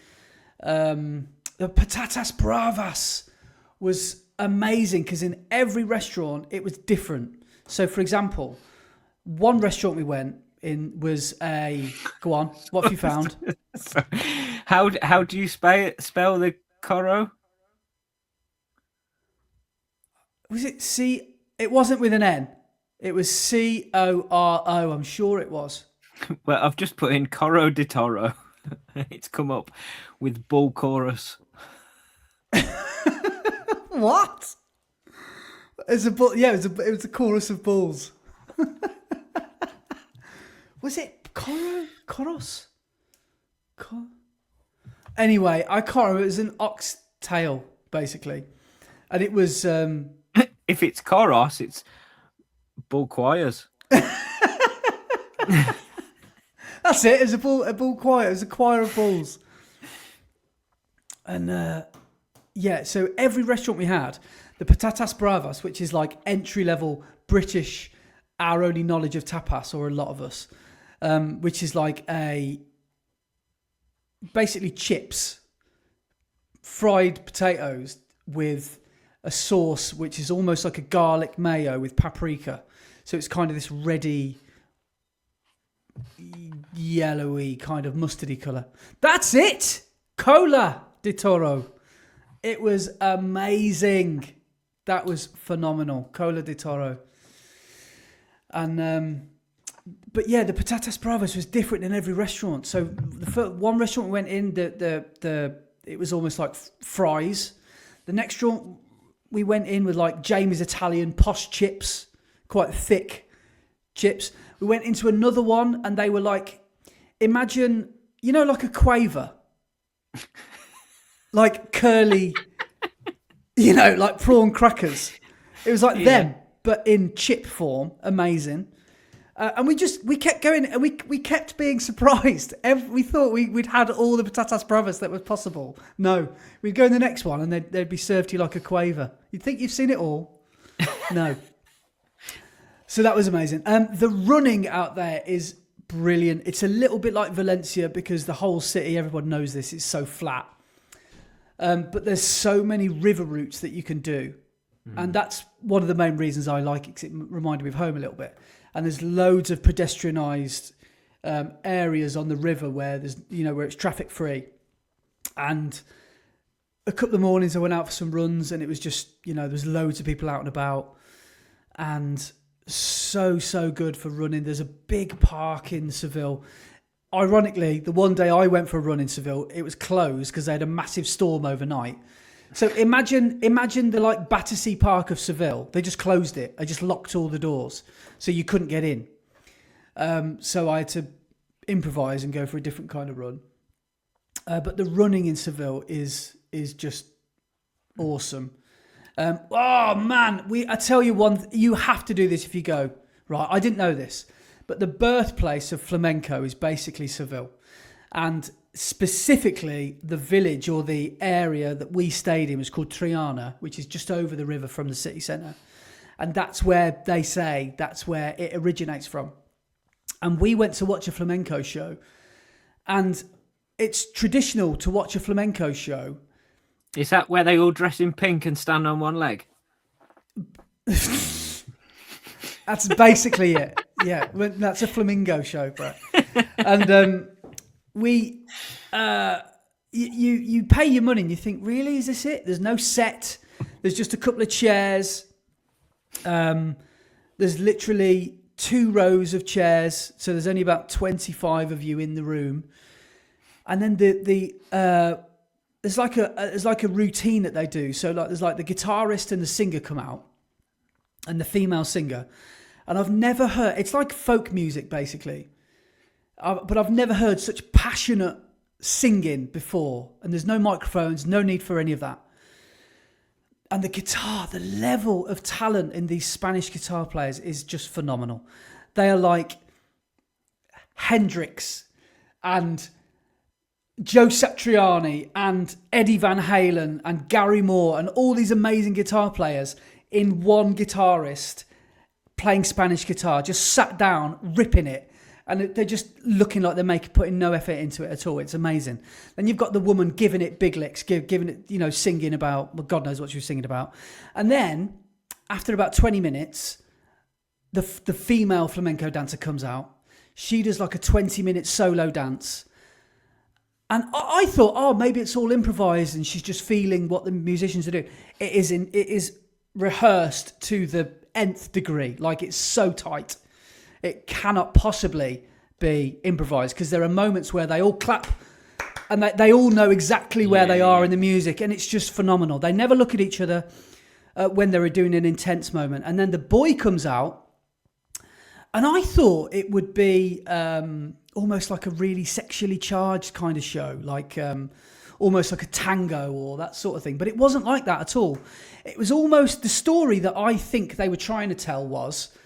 [SPEAKER 2] The patatas bravas was amazing because in every restaurant it was different. So, for example, one restaurant we went in was go on, what have you found?
[SPEAKER 1] How do you spell the Coro?
[SPEAKER 2] Was it C? It wasn't with an N. It was Coro. I'm sure it was.
[SPEAKER 1] Well, I've just put in Coro de Toro. It's come up with bull chorus.
[SPEAKER 2] What? It's a bull. Yeah, it was a chorus of bulls. Was it Koros? Anyway, I can't remember. It was an ox tail, basically, and it was.
[SPEAKER 1] If it's chorus, it's bull choirs.
[SPEAKER 2] That's it. It was a bull choir. It was a choir of bulls. And yeah, so every restaurant we had, the Patatas Bravas, which is like entry level British, our only knowledge of tapas, or a lot of us, which is like basically chips, fried potatoes with a sauce which is almost like a garlic mayo with paprika. So it's kind of this reddy, yellowy, kind of mustardy colour. That's it! Cola de Toro. It was amazing. That was phenomenal. Cola de Toro. And but yeah, the Patatas Bravas was different in every restaurant. So the first, one restaurant we went in, it was almost like fries. The next restaurant we went in with like Jamie's Italian posh chips, quite thick chips. We went into another one and they were like, imagine, you know, like a quaver, like curly, you know, like prawn crackers. It was like them, but in chip form. Amazing. And we kept going, and we kept being surprised. We thought we'd had all the patatas bravas that was possible. No, we'd go in the next one, and they'd be served to you like a quaver. You'd think you've seen it all. No. So that was amazing. The running out there is brilliant. It's a little bit like Valencia because the whole city, everyone knows this, it's so flat. But there's so many river routes that you can do. And that's one of the main reasons I like it, because it reminded me of home a little bit. And there's loads of pedestrianised areas on the river where there's, you know, where it's traffic free. And a couple of mornings I went out for some runs, and it was just, you know, there's loads of people out and about, and so good for running. There's a big park in Seville. Ironically, the one day I went for a run in Seville, it was closed because they had a massive storm overnight. So imagine the like Battersea Park of Seville. They just closed it. They just locked all the doors, so you couldn't get in. So I had to improvise and go for a different kind of run. But the running in Seville is just awesome. Oh man, I tell you one, you have to do this if you go. Right, I didn't know this, but the birthplace of flamenco is basically Seville, and specifically the village or the area that we stayed in was called Triana, which is just over the river from the city centre. And that's where they say that's where it originates from. And we went to watch a flamenco show, and it's traditional to watch a flamenco show.
[SPEAKER 1] Is that where they all dress in pink and stand on one leg?
[SPEAKER 2] That's basically it. Yeah, that's a flamingo show, Brett. And you pay your money and you think, really, is this it? There's no set. There's just a couple of chairs. There's literally 2 rows of chairs, so there's only about 25 of you in the room. And then there's like a routine that they do. So like there's like the guitarist and the singer come out, and the female singer. And I've never heard, it's like folk music basically. But I've never heard such passionate singing before. And there's no microphones, no need for any of that. And the guitar, the level of talent in these Spanish guitar players is just phenomenal. They are like Hendrix and Joe Satriani and Eddie Van Halen and Gary Moore and all these amazing guitar players in one guitarist playing Spanish guitar, just sat down, ripping it. And they're just looking like they're putting no effort into it at all. It's amazing. Then you've got the woman giving it big licks, giving it, you know, singing about, well, God knows what she was singing about. And then, after about 20 minutes, the female flamenco dancer comes out. She does like a 20-minute solo dance. And I thought, oh, maybe it's all improvised and she's just feeling what the musicians are doing. It is rehearsed to the nth degree. Like, it's so tight. It cannot possibly be improvised, because there are moments where they all clap And they all know exactly where they are
[SPEAKER 1] yeah.
[SPEAKER 2] in the music, and it's just phenomenal. They never look at each other when they're doing an intense moment. And then the boy comes out, and I thought it would be almost like a really sexually charged kind of show, like almost like a tango or that sort of thing. But it wasn't like that at all. It was almost the story that I think they were trying to tell was,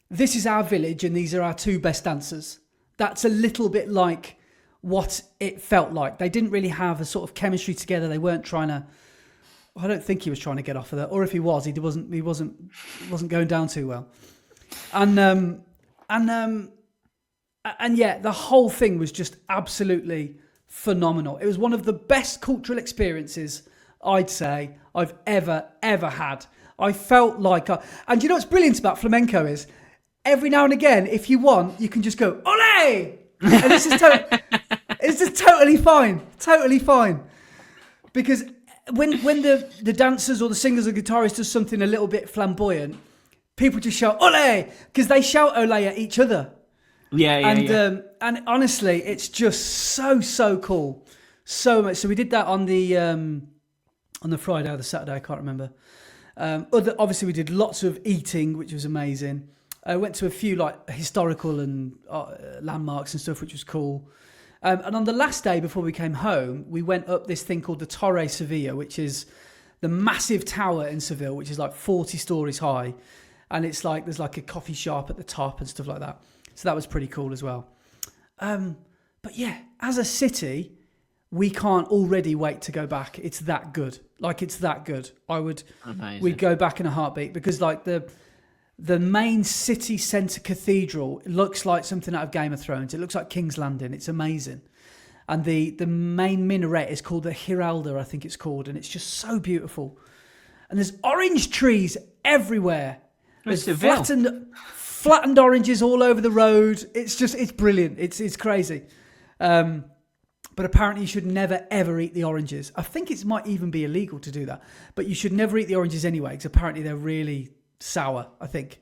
[SPEAKER 2] this is our village and these are our two best dancers. That's a little bit like what it felt like. They didn't really have a sort of chemistry together. They weren't trying to. I don't think he was trying to get off of that, or if he was, he wasn't going down too well. And yeah, the whole thing was just absolutely phenomenal. It was one of the best cultural experiences I'd say I've ever had. I felt like, and you know what's brilliant about flamenco is, every now and again, if you want, you can just go ole. And it's just totally fine. Because when the dancers or the singers or guitarists does something a little bit flamboyant, people just shout ole, because they shout ole at each other.
[SPEAKER 1] Yeah.
[SPEAKER 2] And honestly, it's just so cool, so much. So we did that on the Friday or the Saturday, I can't remember. Obviously, we did lots of eating, which was amazing. I went to a few like historical and landmarks and stuff, which was cool. And on the last day before we came home, we went up this thing called the Torre Sevilla, which is the massive tower in Seville, which is like 40 stories high. And it's like, there's like a coffee shop at the top and stuff like that. So that was pretty cool as well. But yeah, as a city, we can't already wait to go back. It's that good. Like, it's that good. We'd go back in a heartbeat, because like the main city centre cathedral, it looks like something out of Game of Thrones. It looks like King's Landing. It's amazing. And the main minaret is called the Giralda, I think it's called. And it's just so beautiful. And there's orange trees everywhere. There's flattened oranges all over the road. It's brilliant. It's crazy. But apparently you should never, ever eat the oranges. I think it might even be illegal to do that. But you should never eat the oranges anyway, because apparently they're really sour, I think.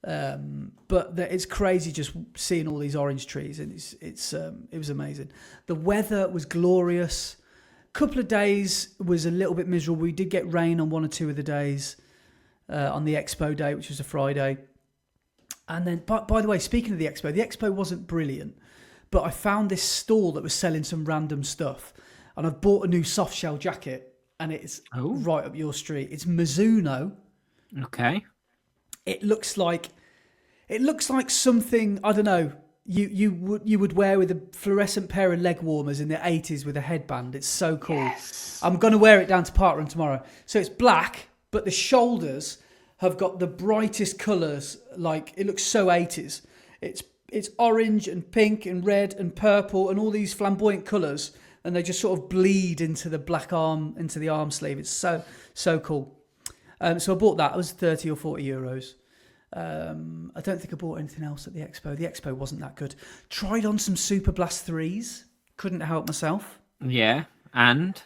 [SPEAKER 2] But it's crazy just seeing all these orange trees, and it was amazing. The weather was glorious. Couple of days was a little bit miserable. We did get rain on one or two of the days, on the expo day, which was a Friday. And then, by the way, speaking of the expo wasn't brilliant, but I found this stall that was selling some random stuff, and I've bought a new soft shell jacket, and it's right up your street. It's Mizuno.
[SPEAKER 1] Okay.
[SPEAKER 2] It looks like something, I don't know, you would wear with a fluorescent pair of leg warmers in the 80s with a headband. It's so cool. Yes. I'm going to wear it down to Parkrun tomorrow. So it's black, but the shoulders have got the brightest colours. Like, it looks so 80s. It's orange and pink and red and purple and all these flamboyant colours, and they just sort of bleed into the black arm, into the arm sleeve. It's so cool. So I bought that. It was 30 or 40 euros. I don't think I bought anything else at the expo. The expo wasn't that good. Tried on some Super Blast 3s. Couldn't help myself.
[SPEAKER 1] Yeah, and?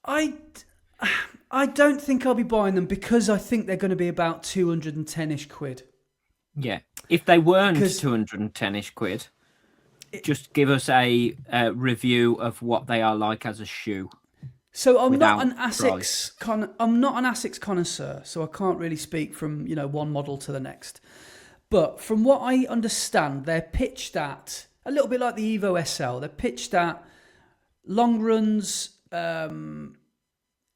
[SPEAKER 2] I don't think I'll be buying them, because I think they're going to be about 210-ish quid.
[SPEAKER 1] Yeah. If they weren't 210-ish quid, just give us a review of what they are like as a shoe.
[SPEAKER 2] So I'm not an Asics connoisseur, so I can't really speak from one model to the next. But from what I understand, they're pitched at a little bit like the Evo SL. They're pitched at long runs.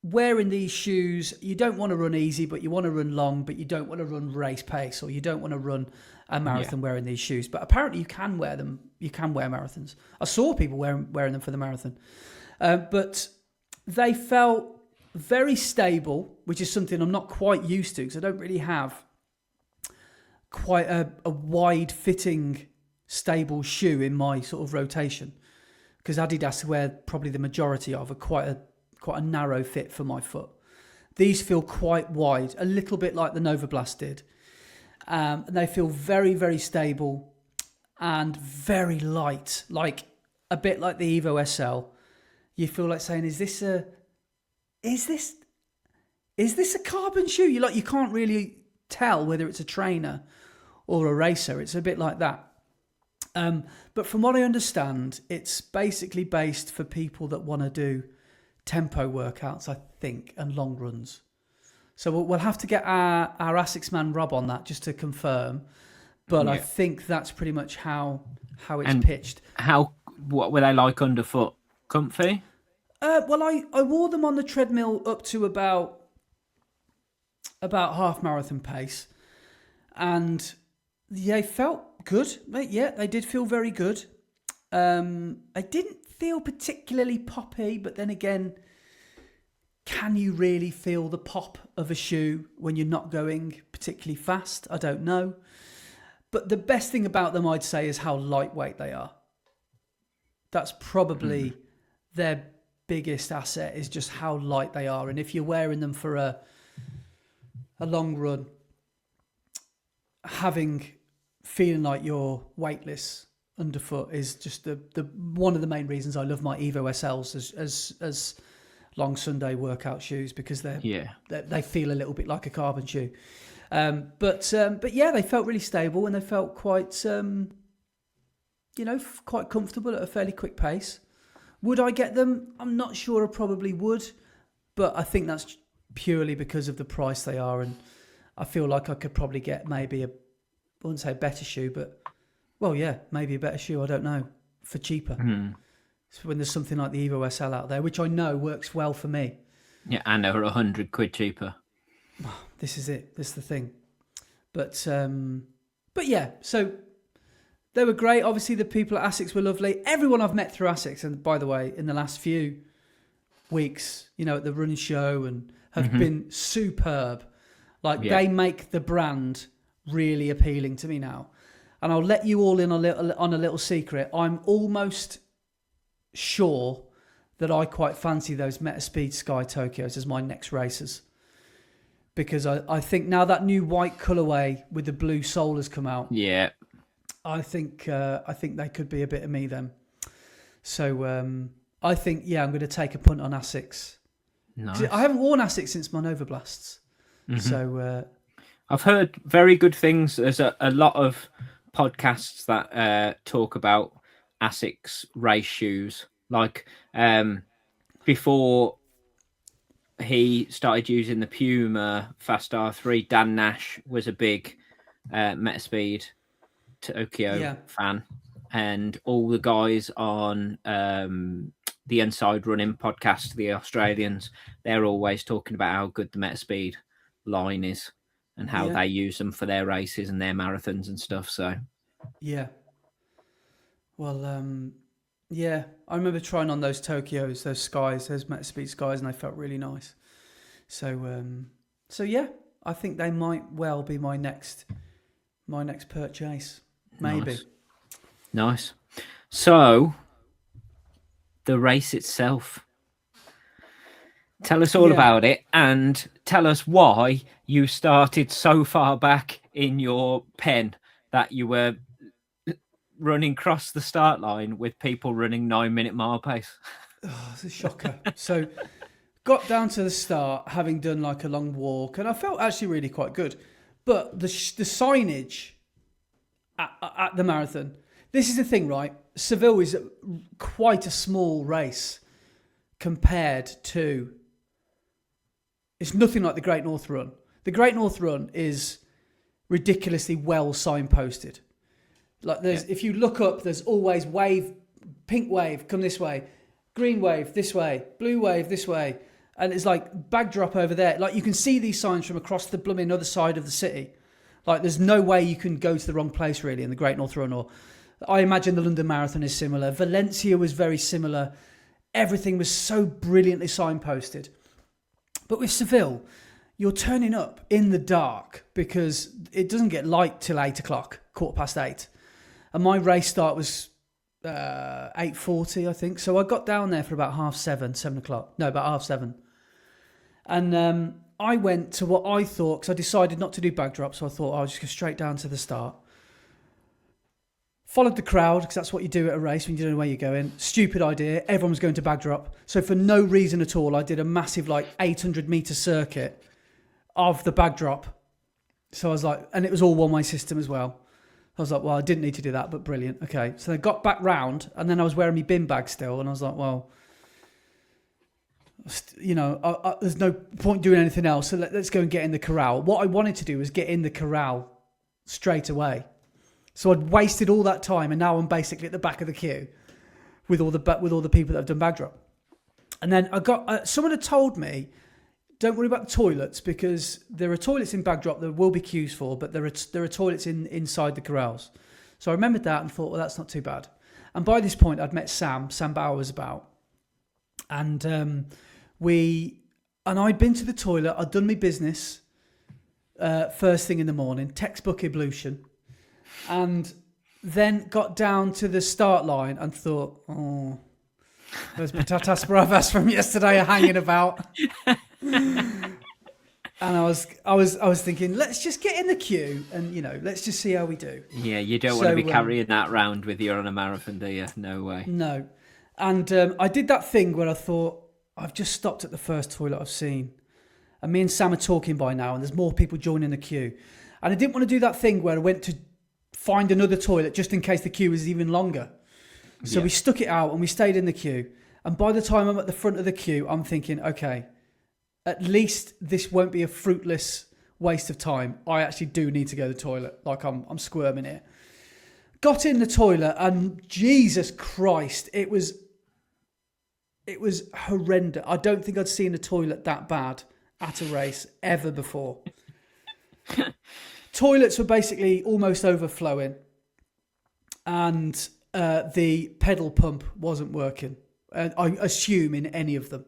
[SPEAKER 2] Wearing these shoes, you don't want to run easy, but you want to run long, but you don't want to run race pace, or you don't want to run a marathon wearing these shoes. But apparently you can wear them. You can wear marathons. I saw people wearing them for the marathon. But they felt very stable, which is something I'm not quite used to, because I don't really have quite a wide-fitting, stable shoe in my sort of rotation, because Adidas wear probably the majority of quite a narrow fit for my foot. These feel quite wide, a little bit like the Nova Blast did. And they feel very, very stable and very light, like a bit like the Evo SL. You feel like saying, is this a carbon shoe? You can't really tell whether it's a trainer or a racer. It's a bit like that. But from what I understand, it's basically based for people that want to do tempo workouts, I think, and long runs. So we'll have to get our ASICS man Rob on that just to confirm. But I think that's pretty much how it's pitched.
[SPEAKER 1] What were they like underfoot? Comfy?
[SPEAKER 2] Well, I wore them on the treadmill up to about half marathon pace, and they felt good. Yeah, they did feel very good. I didn't feel particularly poppy, but then again, can you really feel the pop of a shoe when you're not going particularly fast? I don't know. But the best thing about them, I'd say, is how lightweight they are. That's probably their biggest asset, is just how light they are. And if you're wearing them for a long run, feeling like you're weightless underfoot is just the one of the main reasons I love my Evo SLs as long Sunday workout shoes, because they feel a little bit like a carbon shoe. But yeah, they felt really stable, and they felt quite quite comfortable at a fairly quick pace. Would I get them? I'm not sure. I probably would, but I think that's purely because of the price they are, and I feel like I could probably get maybe I wouldn't say a better shoe, but maybe a better shoe. I don't know, for cheaper. So when there's something like the Evo SL out there, which I know works well for me.
[SPEAKER 1] Yeah, and they're £100 cheaper.
[SPEAKER 2] This is it. This is the thing. But yeah, so they were great. Obviously, the people at ASICS were lovely. Everyone I've met through ASICS, and by the way, in the last few weeks, at the running show, and have been superb. They make the brand really appealing to me now. And I'll let you all in on a little secret. I'm almost sure that I quite fancy those Metaspeed Sky Tokyos as my next races. Because I think now that new white colourway with the blue sole has come out.
[SPEAKER 1] Yeah.
[SPEAKER 2] I think they could be a bit of me then. So I think, I'm going to take a punt on ASICS.
[SPEAKER 1] Nice.
[SPEAKER 2] I haven't worn ASICS since my Nova Blasts. So
[SPEAKER 1] I've heard very good things. There's a lot of podcasts that talk about ASICS race shoes. Like before he started using the Puma Fast R3, Dan Nash was a big Metaspeed Tokyo fan, and all the guys on the Inside Running podcast, the Australians, they're always talking about how good the Metaspeed line is and how they use them for their races and their marathons and stuff. So
[SPEAKER 2] well, I remember trying on those Tokyos, those Skies, those Metaspeed Skies, and they felt really nice. So I think they might well be my next purchase. Maybe.
[SPEAKER 1] Nice. So the race itself. Tell us all about it, and tell us why you started so far back in your pen that you were running across the start line with people running 9-minute mile pace.
[SPEAKER 2] Oh, it's a shocker. So got down to the start, having done like a long walk, and I felt actually really quite good. But the signage at the marathon, this is the thing, right? Seville is quite a small race compared to... It's nothing like the Great North Run. The Great North Run is ridiculously well signposted. Like if you look up, there's always wave, pink wave, come this way, green wave this way, blue wave this way, and it's like bag drop over there. Like you can see these signs from across the blooming other side of the city. Like there's no way you can go to the wrong place really in the Great North Run. Or I imagine the London Marathon is similar. Valencia was very similar. Everything was so brilliantly signposted. But with Seville, you're turning up in the dark because it doesn't get light till 8 o'clock, 8:15. And my race start was 8:40, I think. So I got down there for about 7:30. No, about 7:30. And I went to what I thought, because I decided not to do bag drop, so I thought I'll just go straight down to the start. Followed the crowd, because that's what you do at a race when you don't know where you're going. Stupid idea. Everyone was going to bag drop. So for no reason at all, I did a massive 800-metre circuit of the bag drop. So I was like, and it was all one-way system as well. I was like, well, I didn't need to do that, but brilliant. Okay. So they got back round, and then I was wearing my bin bag still, and I was like, well, there's no point doing anything else, so let's go and get in the corral. What I wanted to do was get in the corral straight away. So I'd wasted all that time, and now I'm basically at the back of the queue with all the people that have done bag drop. And then I got someone had told me, don't worry about the toilets, because there are toilets in bag drop there will be queues for, but there are toilets inside the corrals. So I remembered that and thought, well, that's not too bad. And by this point, I'd met Sam Bauer was about, and I'd been to the toilet. I'd done my business first thing in the morning, textbook ablution, and then got down to the start line and thought, oh, those patatas bravas from yesterday are hanging about. And I was thinking, let's just get in the queue and let's just see how we do.
[SPEAKER 1] Yeah, you don't want to be carrying that round with you on a marathon, do you? No way. No,
[SPEAKER 2] and I did that thing where I thought, I've just stopped at the first toilet I've seen, and me and Sam are talking by now, and there's more people joining the queue, and I didn't want to do that thing where I went to find another toilet just in case the queue was even longer. So we stuck it out and we stayed in the queue. And by the time I'm at the front of the queue, I'm thinking, okay, at least this won't be a fruitless waste of time. I actually do need to go to the toilet. Like I'm squirming here. Got in the toilet and Jesus Christ, it was horrendous. I don't think I'd seen a toilet that bad at a race ever before. Toilets were basically almost overflowing, and the pedal pump wasn't working. I assume in any of them.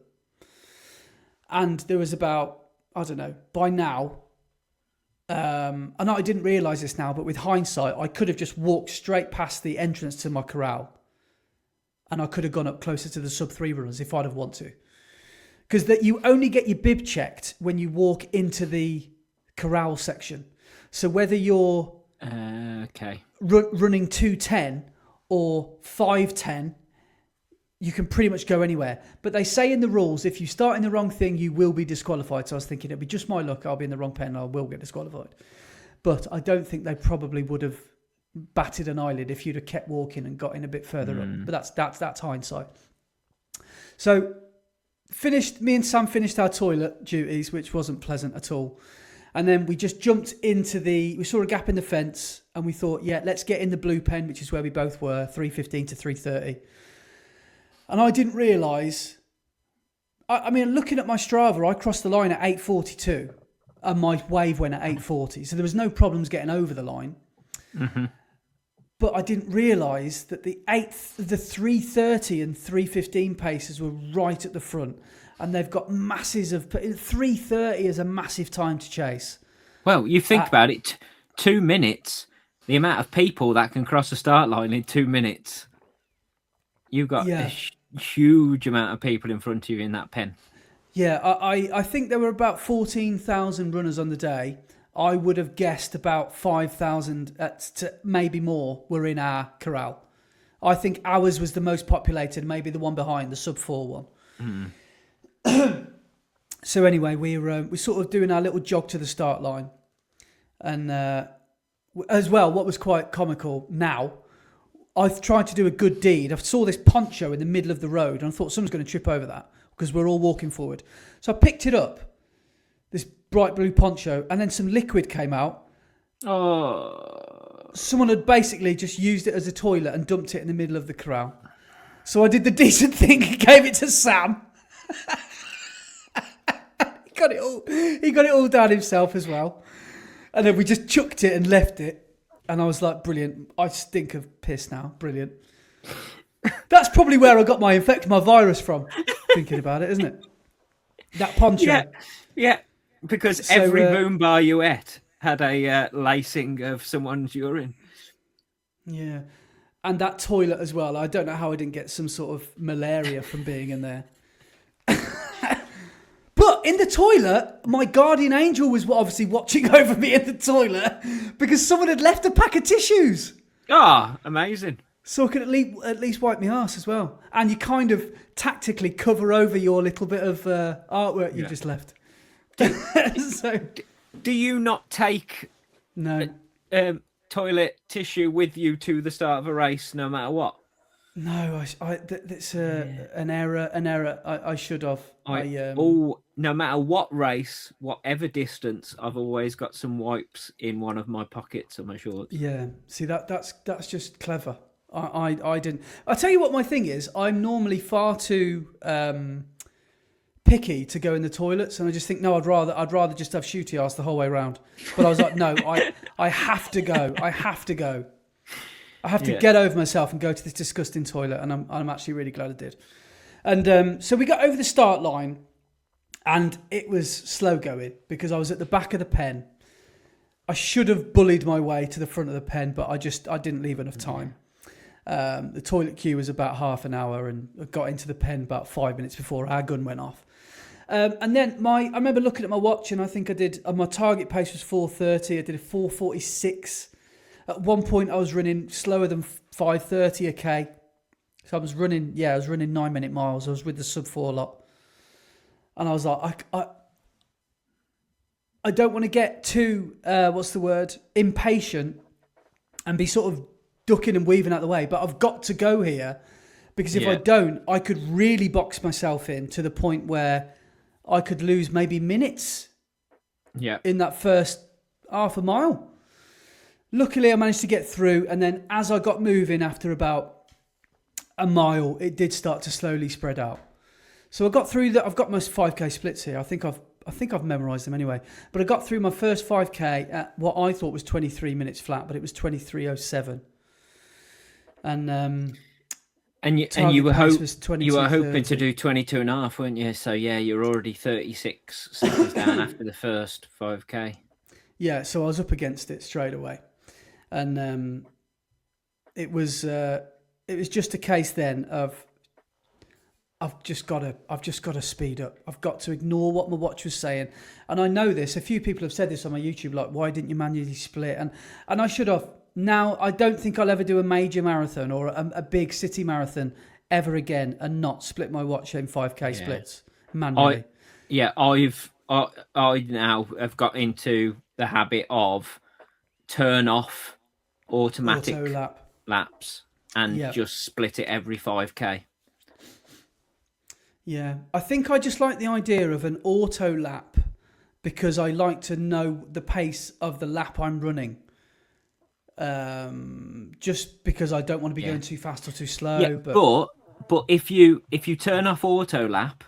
[SPEAKER 2] And there was about, I don't know, by now, and I didn't realise this now, but with hindsight, I could have just walked straight past the entrance to my corral, and I could have gone up closer to the sub-3 runners if I'd have wanted to. Because that you only get your bib checked when you walk into the corral section. So whether you're running 2:10 or 5:10, you can pretty much go anywhere. But they say in the rules, if you start in the wrong thing, you will be disqualified. So I was thinking it'd be just my luck. I'll be in the wrong pen and I will get disqualified. But I don't think they probably would have batted an eyelid if you'd have kept walking and got in a bit further up. But that's hindsight. So me and Sam finished our toilet duties, which wasn't pleasant at all. And then we just jumped into we saw a gap in the fence and we thought, yeah, let's get in the blue pen, which is where we both were, 3:15 to 3:30. And I didn't realise, I mean, looking at my Strava, I crossed the line at 8:42 and my wave went at 8:40. So there was no problems getting over the line. Mm-hmm. But I didn't realise that the 3:30 and 3:15 paces were right at the front. And they've got masses of... 3:30 is a massive time to chase.
[SPEAKER 1] Well, you think about it, 2 minutes, the amount of people that can cross the start line in 2 minutes. You've got a huge amount of people in front of you in that pen.
[SPEAKER 2] Yeah, I think there were about 14,000 runners on the day. I would have guessed about 5,000, maybe more, were in our corral. I think ours was the most populated, maybe the one behind, the sub-4 one. Mm. So anyway, we're sort of doing our little jog to the start line. And as well, what was quite comical now, I've tried to do a good deed. I saw this poncho in the middle of the road and I thought someone's going to trip over that because we're all walking forward. So I picked it up, this bright blue poncho, and then some liquid came out. Oh. Someone had basically just used it as a toilet and dumped it in the middle of the corral. So I did the decent thing and gave it to Sam. He got it all down himself as well. And then we just chucked it and left it. And I was like, brilliant. I stink of piss now. Brilliant. That's probably where I got my virus from. Thinking about it, isn't it? That poncho.
[SPEAKER 1] Yeah. Because every boom bar you ate had a lacing of someone's urine.
[SPEAKER 2] Yeah. And that toilet as well. I don't know how I didn't get some sort of malaria from being in there. But in the toilet, my guardian angel was obviously watching over me in the toilet because someone had left a pack of tissues.
[SPEAKER 1] Ah, amazing.
[SPEAKER 2] So I could at least wipe my arse as well. And you kind of tactically cover over your little bit of artwork you just left.
[SPEAKER 1] So, do you not take toilet tissue with you to the start of a race, no matter what?
[SPEAKER 2] No, that's an error. An error. I should have.
[SPEAKER 1] No matter what race, whatever distance, I've always got some wipes in one of my pockets of my shorts.
[SPEAKER 2] Yeah. See, that's just clever. I didn't. I'll tell you what my thing is. I'm normally far too picky to go in the toilets, and I just think no. I'd rather just have shooty ass the whole way around. But I was like, no, I have to go. I have to go. I have to get over myself and go to this disgusting toilet, and I'm actually really glad I did. And so we got over the start line, and it was slow going because I was at the back of the pen. I should have bullied my way to the front of the pen, but I didn't leave enough time. The toilet queue was about half an hour, and I got into the pen about 5 minutes before our gun went off. And then I remember looking at my watch, and I think I did. My target pace was 4:30. I did a 4:46. At one point, I was running slower than 5:30 a k. So I was running 9-minute miles. I was with the sub 4 lot, and I was like, I don't want to get too impatient and be sort of ducking and weaving out the way, but I've got to go here because if I don't, I could really box myself in to the point where I could lose maybe minutes in that first half a mile. Luckily, I managed to get through, and then as I got moving after about a mile, it did start to slowly spread out. So I got through that. I've got most 5k splits here. I think I've memorised them anyway. But I got through my first 5k at what I thought was 23 minutes flat, but it was 23:07. And
[SPEAKER 1] you were hoping to do 22 and a half, weren't you? So yeah, you're already 36 seconds down after the first 5k. Yeah,
[SPEAKER 2] so I was up against it straight away, and it was just a case then of I've just got to speed up. I've got to ignore what my watch was saying, and I know this. A few people have said this on my YouTube, like, why didn't you manually split? And I should have. Now, I don't think I'll ever do a major marathon or a big city marathon ever again and not split my watch in 5k splits manually.
[SPEAKER 1] I now have got into the habit of turn off automatic laps and just split it every 5k.
[SPEAKER 2] Yeah, I think I just like the idea of an auto lap because I like to know the pace of the lap I'm running. Just because I don't want to be going too fast or too slow.
[SPEAKER 1] Yeah, but if you turn off auto lap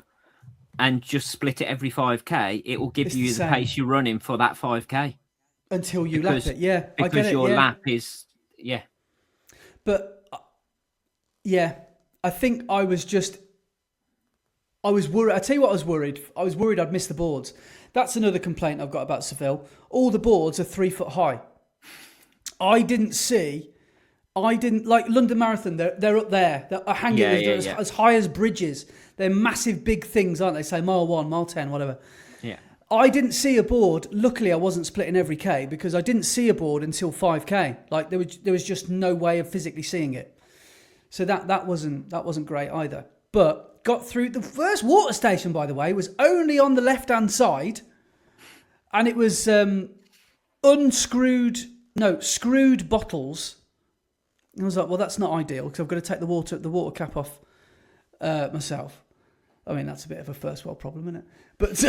[SPEAKER 1] and just split it every 5k, it will give you the pace you're running for that 5k
[SPEAKER 2] until you lap it. Yeah,
[SPEAKER 1] because
[SPEAKER 2] I get
[SPEAKER 1] your
[SPEAKER 2] it,
[SPEAKER 1] lap is
[SPEAKER 2] But I think I was worried. I tell you what, I was worried. I was worried I'd miss the boards. That's another complaint I've got about Seville. All the boards are 3 foot high. I didn't like London Marathon. They're up there. They're hanging as high as bridges. They're massive, big things, aren't they? Say mile 1, mile 10, whatever. Yeah. I didn't see a board. Luckily, I wasn't splitting every k because I didn't see a board until 5k. Like there was just no way of physically seeing it. So that wasn't great either. But got through. The first water station, by the way, was only on the left-hand side, and it was screwed bottles. And I was like, well, that's not ideal because I've got to take the water cap off myself. I mean, that's a bit of a first world problem, isn't it? But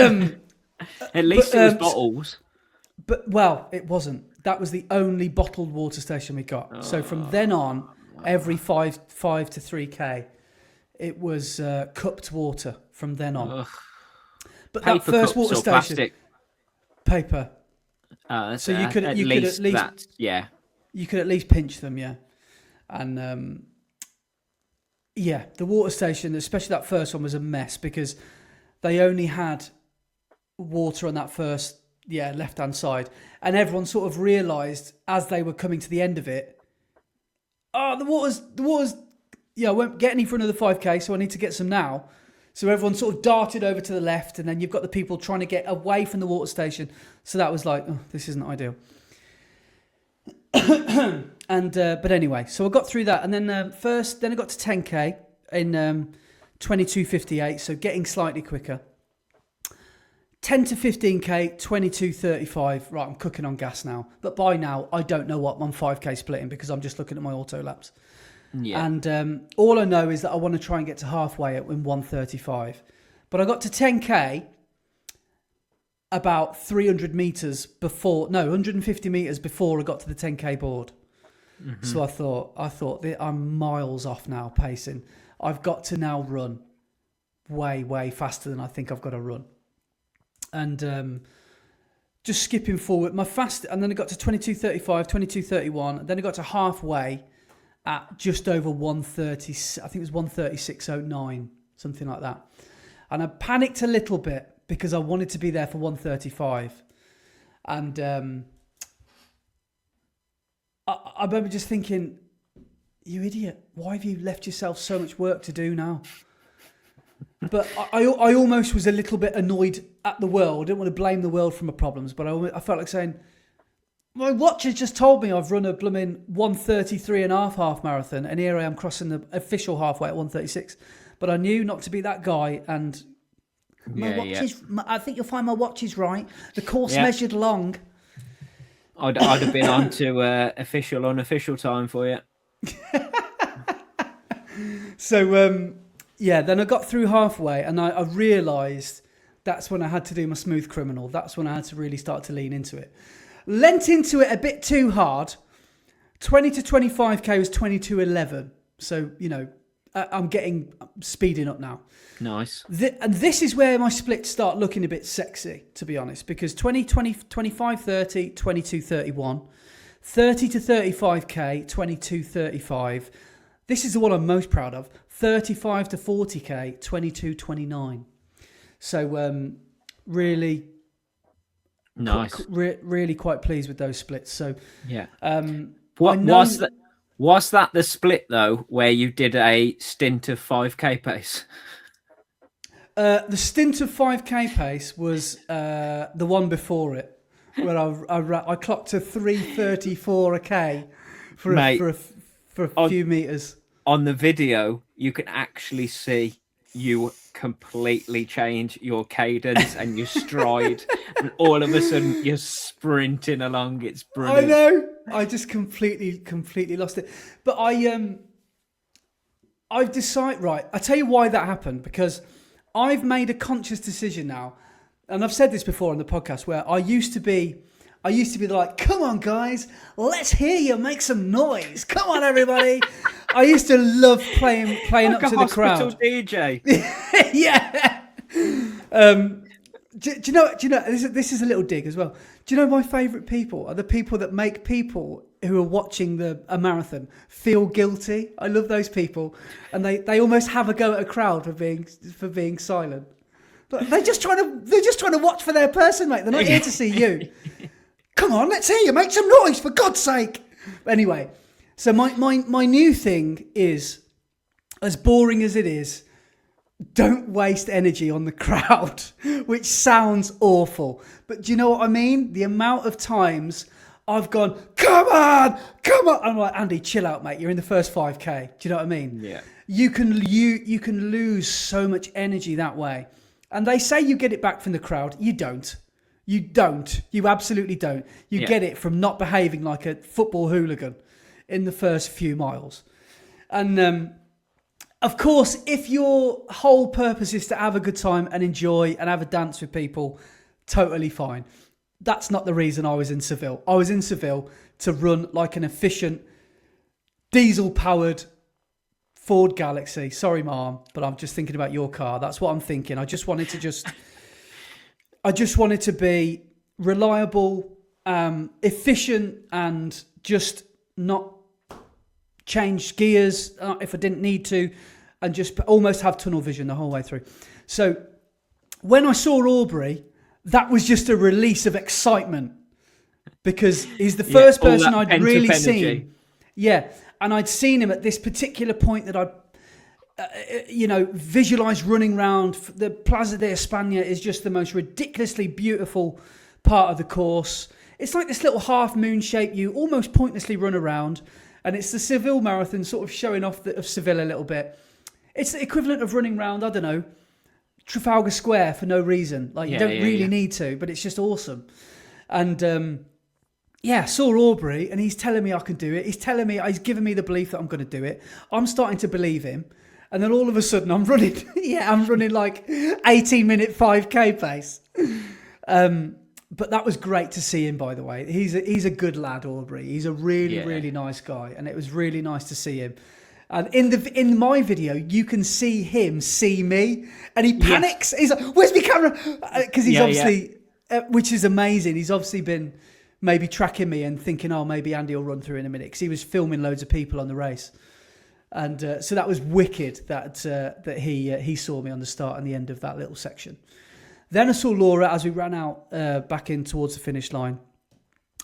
[SPEAKER 1] at least it was bottles.
[SPEAKER 2] But well, it wasn't. That was the only bottled water station we got. So from then on, every 5 to 3k, it was cupped water from then on.
[SPEAKER 1] Ugh.
[SPEAKER 2] But
[SPEAKER 1] paper
[SPEAKER 2] that first water station,
[SPEAKER 1] plastic?
[SPEAKER 2] Paper. So you could at least you could at least pinch them, and the water station, especially that first one, was a mess because they only had water on that first left hand side, and everyone sort of realised as they were coming to the end of it, the water's I won't get any for another 5k, so I need to get some now. So everyone sort of darted over to the left, and then you've got the people trying to get away from the water station. So that was like, this isn't ideal. But anyway, so I got through that, and then then I got to 10k in 22:58, so getting slightly quicker. 10 to 15k, 22:35. Right, I'm cooking on gas now. But by now, I don't know what I'm 5k splitting because I'm just looking at my auto laps.
[SPEAKER 1] Yeah.
[SPEAKER 2] And all I know is that I want to try and get to halfway in 1:35. But I got to 10k about 300 meters before, no, 150 meters before I got to the 10k board. Mm-hmm. So I thought I'm miles off now pacing. I've got to now run way faster than I think I've got to run. And just skipping forward, and then I got to 22:35, 22:31. Then I got to halfway at just over 1:30. I think it was 1:36.09, something like that. And I panicked a little bit because I wanted to be there for 1:35. And I remember just thinking, you idiot, why have you left yourself so much work to do now? But I almost was a little bit annoyed at the world. I didn't want to blame the world for my problems, but I felt like saying, my watch has just told me I've run a blooming 1:33.5 half marathon, and here I am crossing the official halfway at 1:36. But I knew not to be that guy, and my watch is, I think you'll find my watch is right. The course measured long.
[SPEAKER 1] I'd have been on to official, unofficial time for you.
[SPEAKER 2] So, then I got through halfway and I realised that's when I had to do my smooth criminal. That's when I had to really start to lean into it. Lent into it a bit too hard. 20 to 25k was 22:11. So, I'm speeding up now.
[SPEAKER 1] Nice.
[SPEAKER 2] And this is where my splits start looking a bit sexy, to be honest, because 20, 25, 30, 22:31, 30 to 35k, 22:35. This is the one I'm most proud of. 35 to 40k, 22:29. So really
[SPEAKER 1] nice.
[SPEAKER 2] Really quite pleased with those splits. So
[SPEAKER 1] yeah. Was that the split though, where you did a stint of 5k pace?
[SPEAKER 2] The stint of 5k pace was the one before it, where I clocked to 3:34 a k for a few meters.
[SPEAKER 1] On the video, you can actually see you completely change your cadence and your stride, and all of a sudden you're sprinting along. It's brilliant.
[SPEAKER 2] I know. I just completely lost it. But I've decided, right, I tell you why that happened, because I've made a conscious decision now, and I've said this before on the podcast, where I used to be like, come on guys, let's hear you make some noise. Come on everybody. I used to love playing like up to the crowd.
[SPEAKER 1] DJ.
[SPEAKER 2] Yeah. Do you know? This is a little dig as well. Do you know my favourite people are the people that make people who are watching a marathon feel guilty? I love those people, and they almost have a go at a crowd for being silent. But they're just trying to watch for their person, mate. They're not here to see you. Come on, let's hear you make some noise, for God's sake. Anyway, so my new thing is, as boring as it is, don't waste energy on the crowd, which sounds awful. But do you know what I mean? The amount of times I've gone, come on. I'm like, Andy, chill out, mate. You're in the first 5k. Do you know what I mean?
[SPEAKER 1] Yeah.
[SPEAKER 2] You can lose so much energy that way. And they say you get it back from the crowd. You don't. You absolutely don't. You get it from not behaving like a football hooligan in the first few miles. And of course, if your whole purpose is to have a good time and enjoy and have a dance with people, totally fine. That's not the reason I was in Seville. I was in Seville to run like an efficient, diesel-powered Ford Galaxy. Sorry, Mom, but I'm just thinking about your car. That's what I'm thinking. I just wanted to be reliable, efficient, and just not change gears if I didn't need to, and just almost have tunnel vision the whole way through. So when I saw Aubrey, that was just a release of excitement, because he's the first person I'd really seen. Yeah, and I'd seen him at this particular point that I'd visualised running round. The Plaza de España is just the most ridiculously beautiful part of the course. It's like this little half moon shape you almost pointlessly run around, and it's the Seville Marathon sort of showing off of Seville a little bit. It's the equivalent of running round, I don't know, Trafalgar Square for no reason. Like you don't really need to, but it's just awesome. And saw Aubrey, and he's telling me I can do it. He's giving me the belief that I'm going to do it. I'm starting to believe him. And then all of a sudden I'm running, I'm running like 18-minute 5K pace. But that was great to see him, by the way. He's a good lad, Aubrey. He's a really nice guy. And it was really nice to see him. And in my video, you can see him see me, and he panics. He's like, "Where's my camera?" Because he's obviously, which is amazing. He's obviously been maybe tracking me and thinking, "Oh, maybe Andy will run through in a minute," because he was filming loads of people on the race, and so that was wicked that he saw me on the start and the end of that little section. Then I saw Laura as we ran out back in towards the finish line,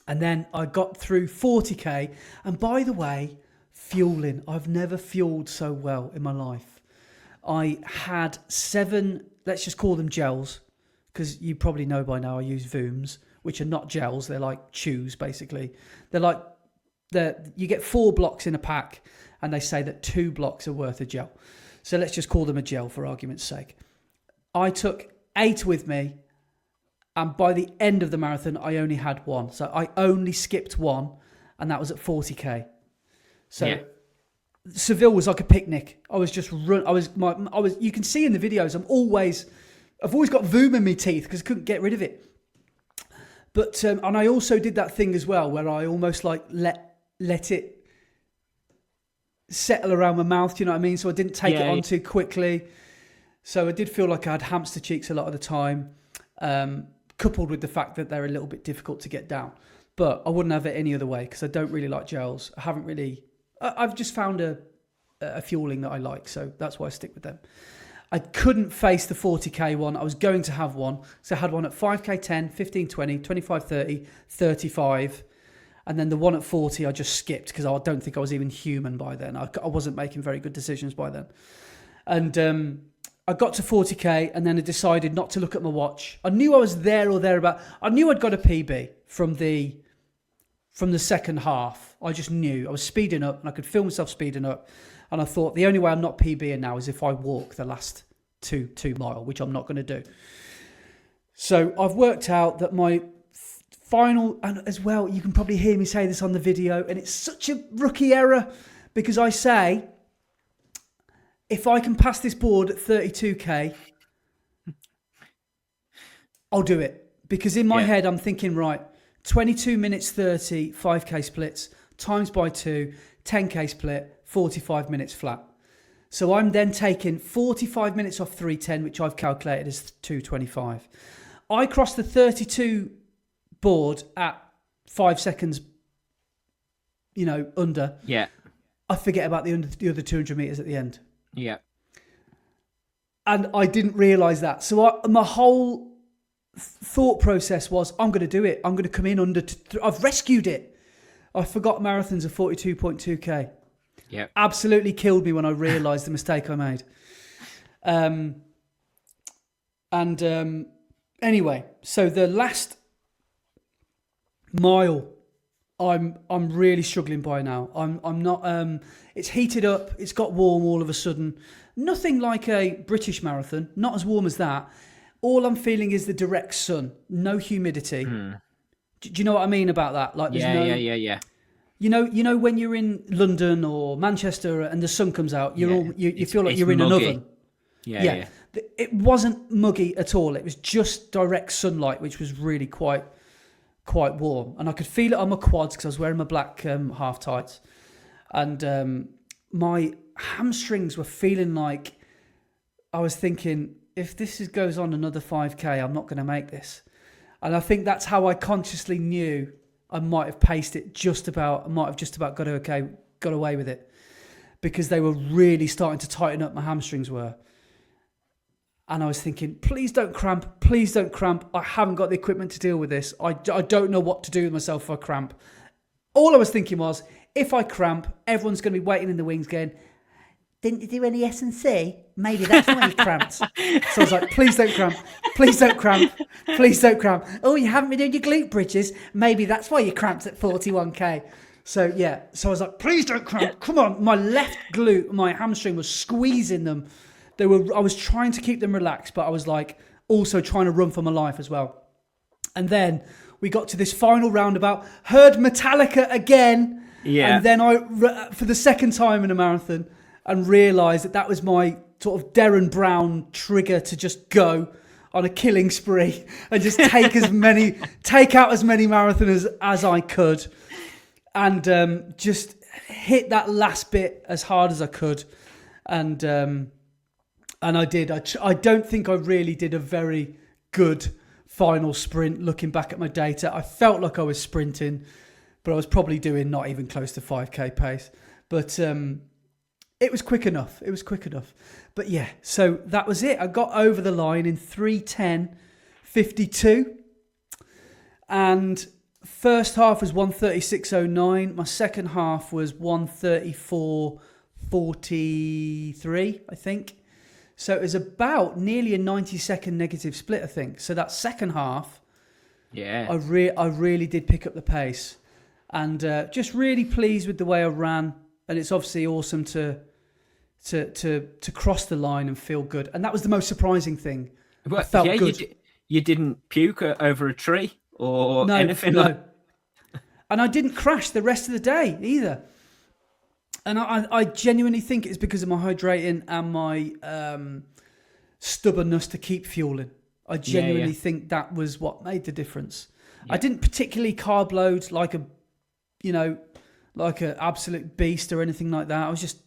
[SPEAKER 2] and then I got through 40k. And by the way, fueling. I've never fueled so well in my life. I had 7, let's just call them gels, because you probably know by now I use Vooms, which are not gels. They're like chews, basically. You get 4 blocks in a pack, and they say that 2 blocks are worth a gel. So let's just call them a gel for argument's sake. I took 8 with me, and by the end of the marathon, I only had 1. So I only skipped 1, and that was at 40k. So Seville was like a picnic. I was just you can see in the videos, I've always got Voom in my teeth because I couldn't get rid of it. But and I also did that thing as well where I almost like let it settle around my mouth, you know what I mean? So I didn't take it on too quickly. So I did feel like I had hamster cheeks a lot of the time, coupled with the fact that they're a little bit difficult to get down. But I wouldn't have it any other way because I don't really like gels. I've just found a fueling that I like, so that's why I stick with them. I couldn't face the 40k one. I was going to have one. So I had one at 5k 10, 15, 20, 25, 30, 35. And then the one at 40 I just skipped because I don't think I was even human by then. I wasn't making very good decisions by then. And I got to 40k and then I decided not to look at my watch. I knew I was there or thereabout. I knew I'd got a PB from the second half. I just knew I was speeding up and I could feel myself speeding up. And I thought the only way I'm not PBing now is if I walk the last 2 mile, which I'm not going to do. So I've worked out that my final, and as well, you can probably hear me say this on the video, and it's such a rookie error because I say, if I can pass this board at 32k, I'll do it. Because in my head, I'm thinking, right, 22 minutes 30, 5k splits, times by 2, 10k split, 45 minutes flat. So I'm then taking 45 minutes off 310, which I've calculated as 225. I crossed the 32 board at 5 seconds, under. Yeah. I forget about the other 200 meters at the end.
[SPEAKER 1] Yeah.
[SPEAKER 2] And I didn't realize that. So my whole thought process was, I'm going to do it. I'm going to come in under. I've rescued it. I forgot marathons are 42.2k. Yeah. Absolutely killed me when I realised the mistake I made. Anyway, so the last mile, I'm really struggling by now. I'm not. It's heated up. It's got warm all of a sudden. Nothing like a British marathon. Not as warm as that. All I'm feeling is the direct sun. No humidity. Do you know what I mean about that? Like, there's
[SPEAKER 1] yeah.
[SPEAKER 2] You know when you're in London or Manchester and the sun comes out, you feel like you're in
[SPEAKER 1] muggy.
[SPEAKER 2] an oven.
[SPEAKER 1] Yeah.
[SPEAKER 2] It wasn't muggy at all. It was just direct sunlight, which was really quite warm, and I could feel it on my quads because I was wearing my black half tights, and my hamstrings were feeling like I was thinking, if this goes on another 5k, I'm not going to make this. And I think that's how I consciously knew I might have paced it just about. I might have just about got away with it, because they were really starting to tighten up. My hamstrings were. And I was thinking, please don't cramp. Please don't cramp. I haven't got the equipment to deal with this. I don't know what to do with myself if I cramp. All I was thinking was, if I cramp, everyone's going to be waiting in the wings going, didn't you do any S&C? Maybe that's why you cramped. So I was like, please don't cramp. Please don't cramp. Please don't cramp. Oh, you haven't been doing your glute bridges? Maybe that's why you cramped at 41k. So I was like, please don't cramp. Come on. My left glute, my hamstring was squeezing them. I was trying to keep them relaxed, but I was like also trying to run for my life as well. And then we got to this final roundabout, heard Metallica again.
[SPEAKER 1] Yeah.
[SPEAKER 2] And then for the second time in a marathon, and realised that was my sort of Darren Brown trigger to just go on a killing spree and just take out as many marathoners as I could, and just hit that last bit as hard as I could, and I did. I don't think I really did a very good final sprint. Looking back at my data, I felt like I was sprinting, but I was probably doing not even close to 5k pace. But it was quick enough. But yeah, so that was it. I got over the line in 3:10:52, and first half was 1:36:09. My second half was 1:34:43, I think. So it was about nearly a 90-second negative split, I think. So that second half,
[SPEAKER 1] yeah,
[SPEAKER 2] I really did pick up the pace, and just really pleased with the way I ran. And it's obviously awesome to cross the line and feel good. And that was the most surprising thing. I felt good.
[SPEAKER 1] You didn't puke over a tree or anything like that?
[SPEAKER 2] And I didn't crash the rest of the day either. And I genuinely think it's because of my hydrating and my stubbornness to keep fueling. I genuinely think that was what made the difference. Yeah. I didn't particularly carb load like an absolute beast or anything like that. I was just,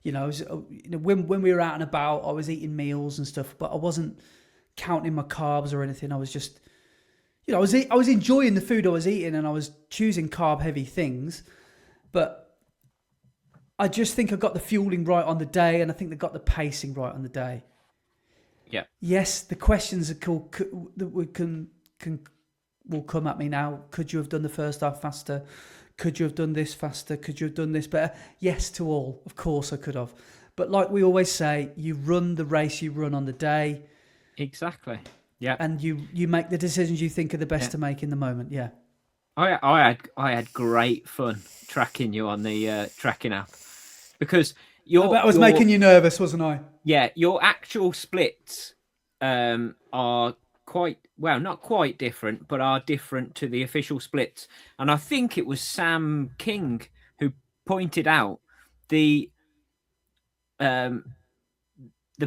[SPEAKER 2] when we were out and about, I was eating meals and stuff, but I wasn't counting my carbs or anything. I was just, I was enjoying the food I was eating, and I was choosing carb heavy things, but I just think I got the fueling right on the day, and I think they got the pacing right on the day.
[SPEAKER 1] Yeah.
[SPEAKER 2] Yes, the questions are cool that will come at me now. Could you have done the first half faster? Could you have done this faster? Could you have done this better? Yes to all. Of course I could have. But like we always say, you run the race you run on the day.
[SPEAKER 1] Exactly. Yeah.
[SPEAKER 2] And you make the decisions you think are the best to make in the moment. Yeah.
[SPEAKER 1] I had great fun tracking you on the tracking app, because
[SPEAKER 2] I was making you nervous, wasn't I?
[SPEAKER 1] Yeah, your actual splits are not quite different, but are different to the official splits. And I think it was Sam King who pointed out the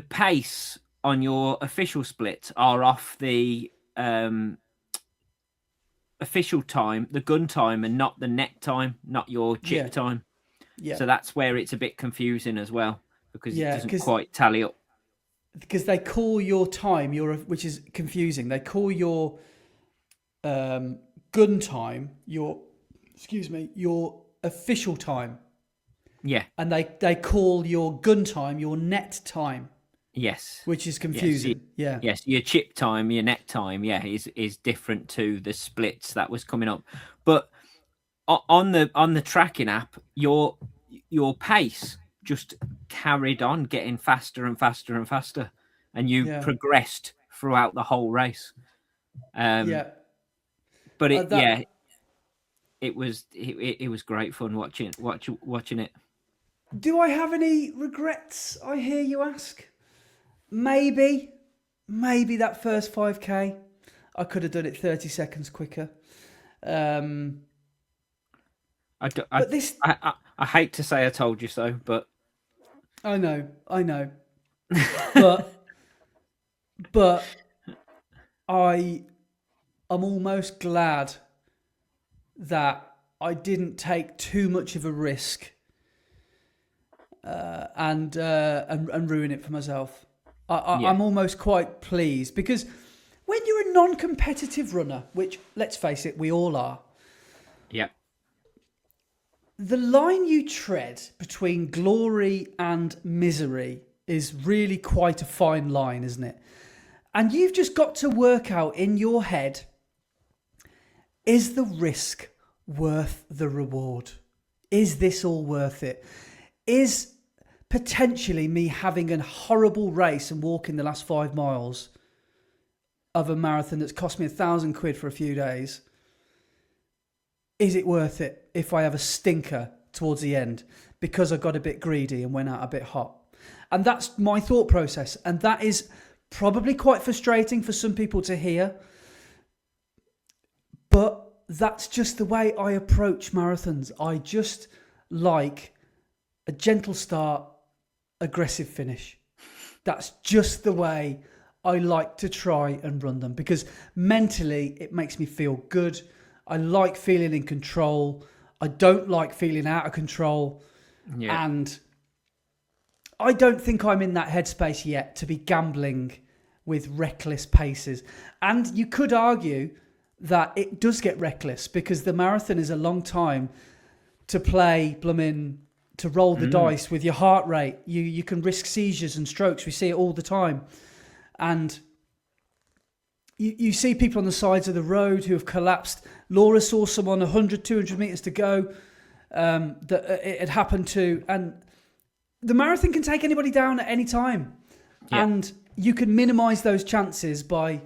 [SPEAKER 1] pace on your official splits are off the official time, the gun time, and not the net time, not your chip time. Yeah. So that's where it's a bit confusing as well, because it doesn't quite tally up.
[SPEAKER 2] Because they call your time, which is confusing. They call your gun time your official time.
[SPEAKER 1] Yeah.
[SPEAKER 2] And they call your gun time your net time.
[SPEAKER 1] Yes.
[SPEAKER 2] Which is confusing.
[SPEAKER 1] Yes, your chip time, your net time, is different to the splits that was coming up. But on the tracking app, your pace just carried on getting faster and faster and faster, and you progressed throughout the whole race. But it was great fun watching it.
[SPEAKER 2] Do I have any regrets, I hear you ask? Maybe that first 5k, I could have done it 30 seconds quicker.
[SPEAKER 1] I hate to say I told you so, but
[SPEAKER 2] I know. but I'm almost glad that I didn't take too much of a risk and ruin it for myself. I'm almost quite pleased, because when you're a non-competitive runner, which, let's face it, we all are.
[SPEAKER 1] Yeah.
[SPEAKER 2] The line you tread between glory and misery is really quite a fine line, isn't it? And you've just got to work out in your head, is the risk worth the reward? Is this all worth it? Is potentially me having a horrible race and walking the last 5 miles of a marathon that's cost me £1,000 for a few days, is it worth it if I have a stinker towards the end because I got a bit greedy and went out a bit hot? And that's my thought process. And that is probably quite frustrating for some people to hear. But that's just the way I approach marathons. I just like a gentle start, aggressive finish. That's just the way I like to try and run them, because mentally it makes me feel good. I like feeling in control. I don't like feeling out of control.
[SPEAKER 1] Yeah.
[SPEAKER 2] And I don't think I'm in that headspace yet to be gambling with reckless paces. And you could argue that it does get reckless, because the marathon is a long time to play to roll the dice with your heart rate. You can risk seizures and strokes. We see it all the time. And you see people on the sides of the road who have collapsed. Laura saw someone 100, 200 metres to go that it had happened to. And the marathon can take anybody down at any time.
[SPEAKER 1] Yeah.
[SPEAKER 2] And you can minimise those chances by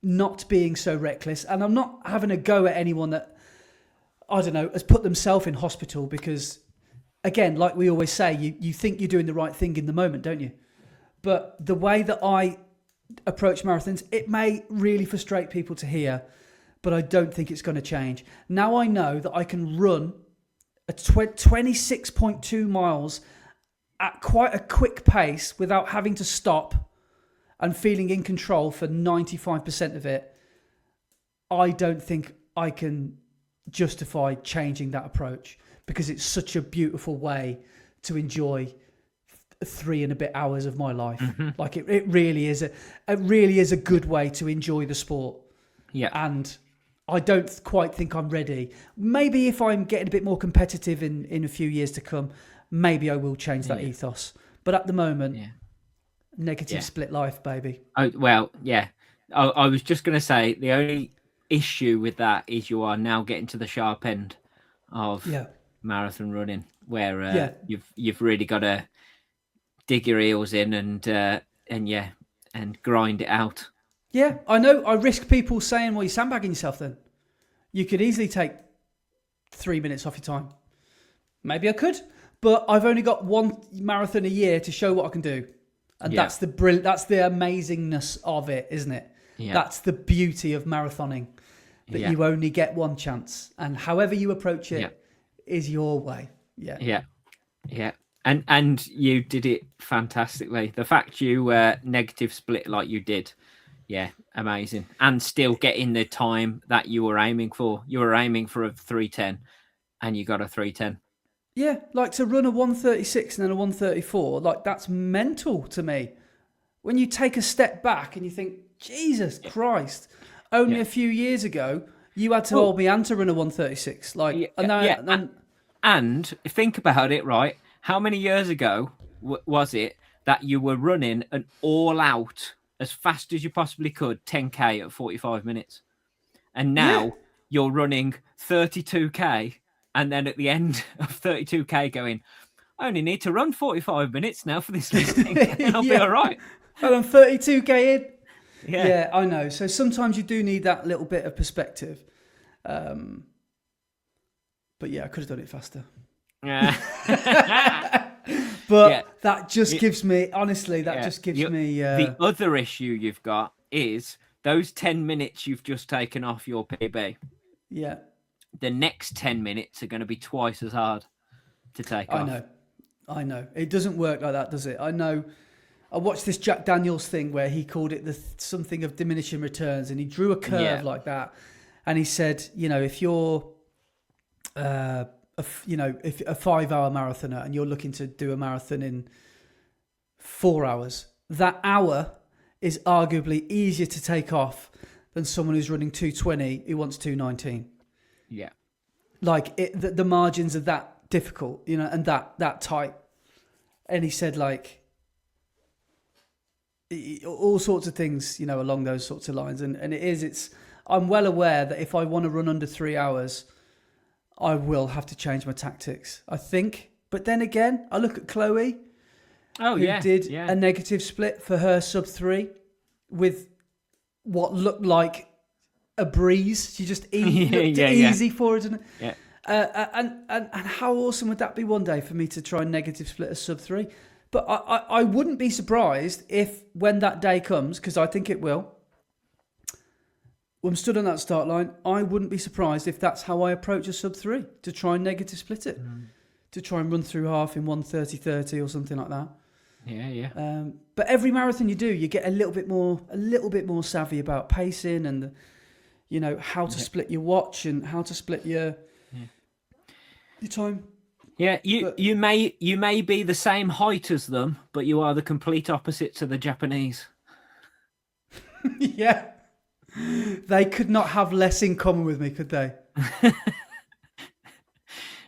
[SPEAKER 2] not being so reckless. And I'm not having a go at anyone that, I don't know, has put themselves in hospital, because, again, like we always say, you think you're doing the right thing in the moment, don't you? But the way that I approach marathons, it may really frustrate people to hear, but I don't think it's going to change. Now I know that I can run a 26.2 miles at quite a quick pace without having to stop and feeling in control for 95% of it. I don't think I can justify changing that approach, because it's such a beautiful way to enjoy 3 and a bit hours of my life. Like it really is a good way to enjoy the sport.
[SPEAKER 1] Yeah.
[SPEAKER 2] And I don't quite think I'm ready. Maybe if I'm getting a bit more competitive in a few years to come, maybe I will change that ethos. But at the moment, negative split life, baby.
[SPEAKER 1] Oh, well, yeah. I was just going to say, the only issue with that is you are now getting to the sharp end of marathon running, where you've really got to dig your heels in and grind it out.
[SPEAKER 2] Yeah, I know. I risk people saying, well, you're sandbagging yourself then. You could easily take 3 minutes off your time. Maybe I could, but I've only got one marathon a year to show what I can do. And that's the amazingness of it, isn't it? Yeah. That's the beauty of marathoning, that you only get one chance. And however you approach it is your way. Yeah.
[SPEAKER 1] Yeah. Yeah. And you did it fantastically. The fact you negative split like you did, amazing. And still getting the time that you were aiming for. You were aiming for a 3:10, and you got a 3:10.
[SPEAKER 2] Yeah, like to run a 1:36 and then a 1:34, like that's mental to me. When you take a step back and you think, Jesus Christ, only a few years ago you had to hold me and to run a 1:36. Like,
[SPEAKER 1] and think about it, right? How many years ago was it that you were running an all-out, as fast as you possibly could, 10K at 45 minutes? And now you're running 32K, and then at the end of 32K going, I only need to run 45 minutes now for this listing, and I'll be all right.
[SPEAKER 2] And I'm 32K in. Yeah, I know. So sometimes you do need that little bit of perspective. But yeah, I could have done it faster. But that just gives me, honestly, just gives me...
[SPEAKER 1] The other issue you've got is those 10 minutes you've just taken off your PB.
[SPEAKER 2] Yeah.
[SPEAKER 1] The next 10 minutes are going to be twice as hard to take off.
[SPEAKER 2] I know. It doesn't work like that, does it? I know. I watched this Jack Daniels thing where he called it something of diminishing returns, and he drew a curve like that. And he said, if you're... if a 5-hour marathoner and you're looking to do a marathon in 4 hours, that hour is arguably easier to take off than someone who's running 2:20 who wants 2:19.
[SPEAKER 1] Yeah.
[SPEAKER 2] Like the margins are that difficult, and that tight. And he said like all sorts of things, along those sorts of lines. And I'm well aware that if I want to run under 3 hours, I will have to change my tactics, I think. But then again, I look at Chloe, who did a negative split for her sub-3 with what looked like a breeze. She just easy for it. And how awesome would that be one day for me to try and negative split a sub-3? But I wouldn't be surprised if when that day comes, because I think it will, when I'm stood on that start line, I wouldn't be surprised if that's how I approach a sub-3, to try and negative split it, to try and run through half in 1:30:30 or something like that.
[SPEAKER 1] Yeah.
[SPEAKER 2] But every marathon you do, you get a little bit more savvy about pacing and how to split your watch and how to split your time.
[SPEAKER 1] Yeah, you may be the same height as them, but you are the complete opposite to the Japanese.
[SPEAKER 2] Yeah. They could not have less in common with me, could they?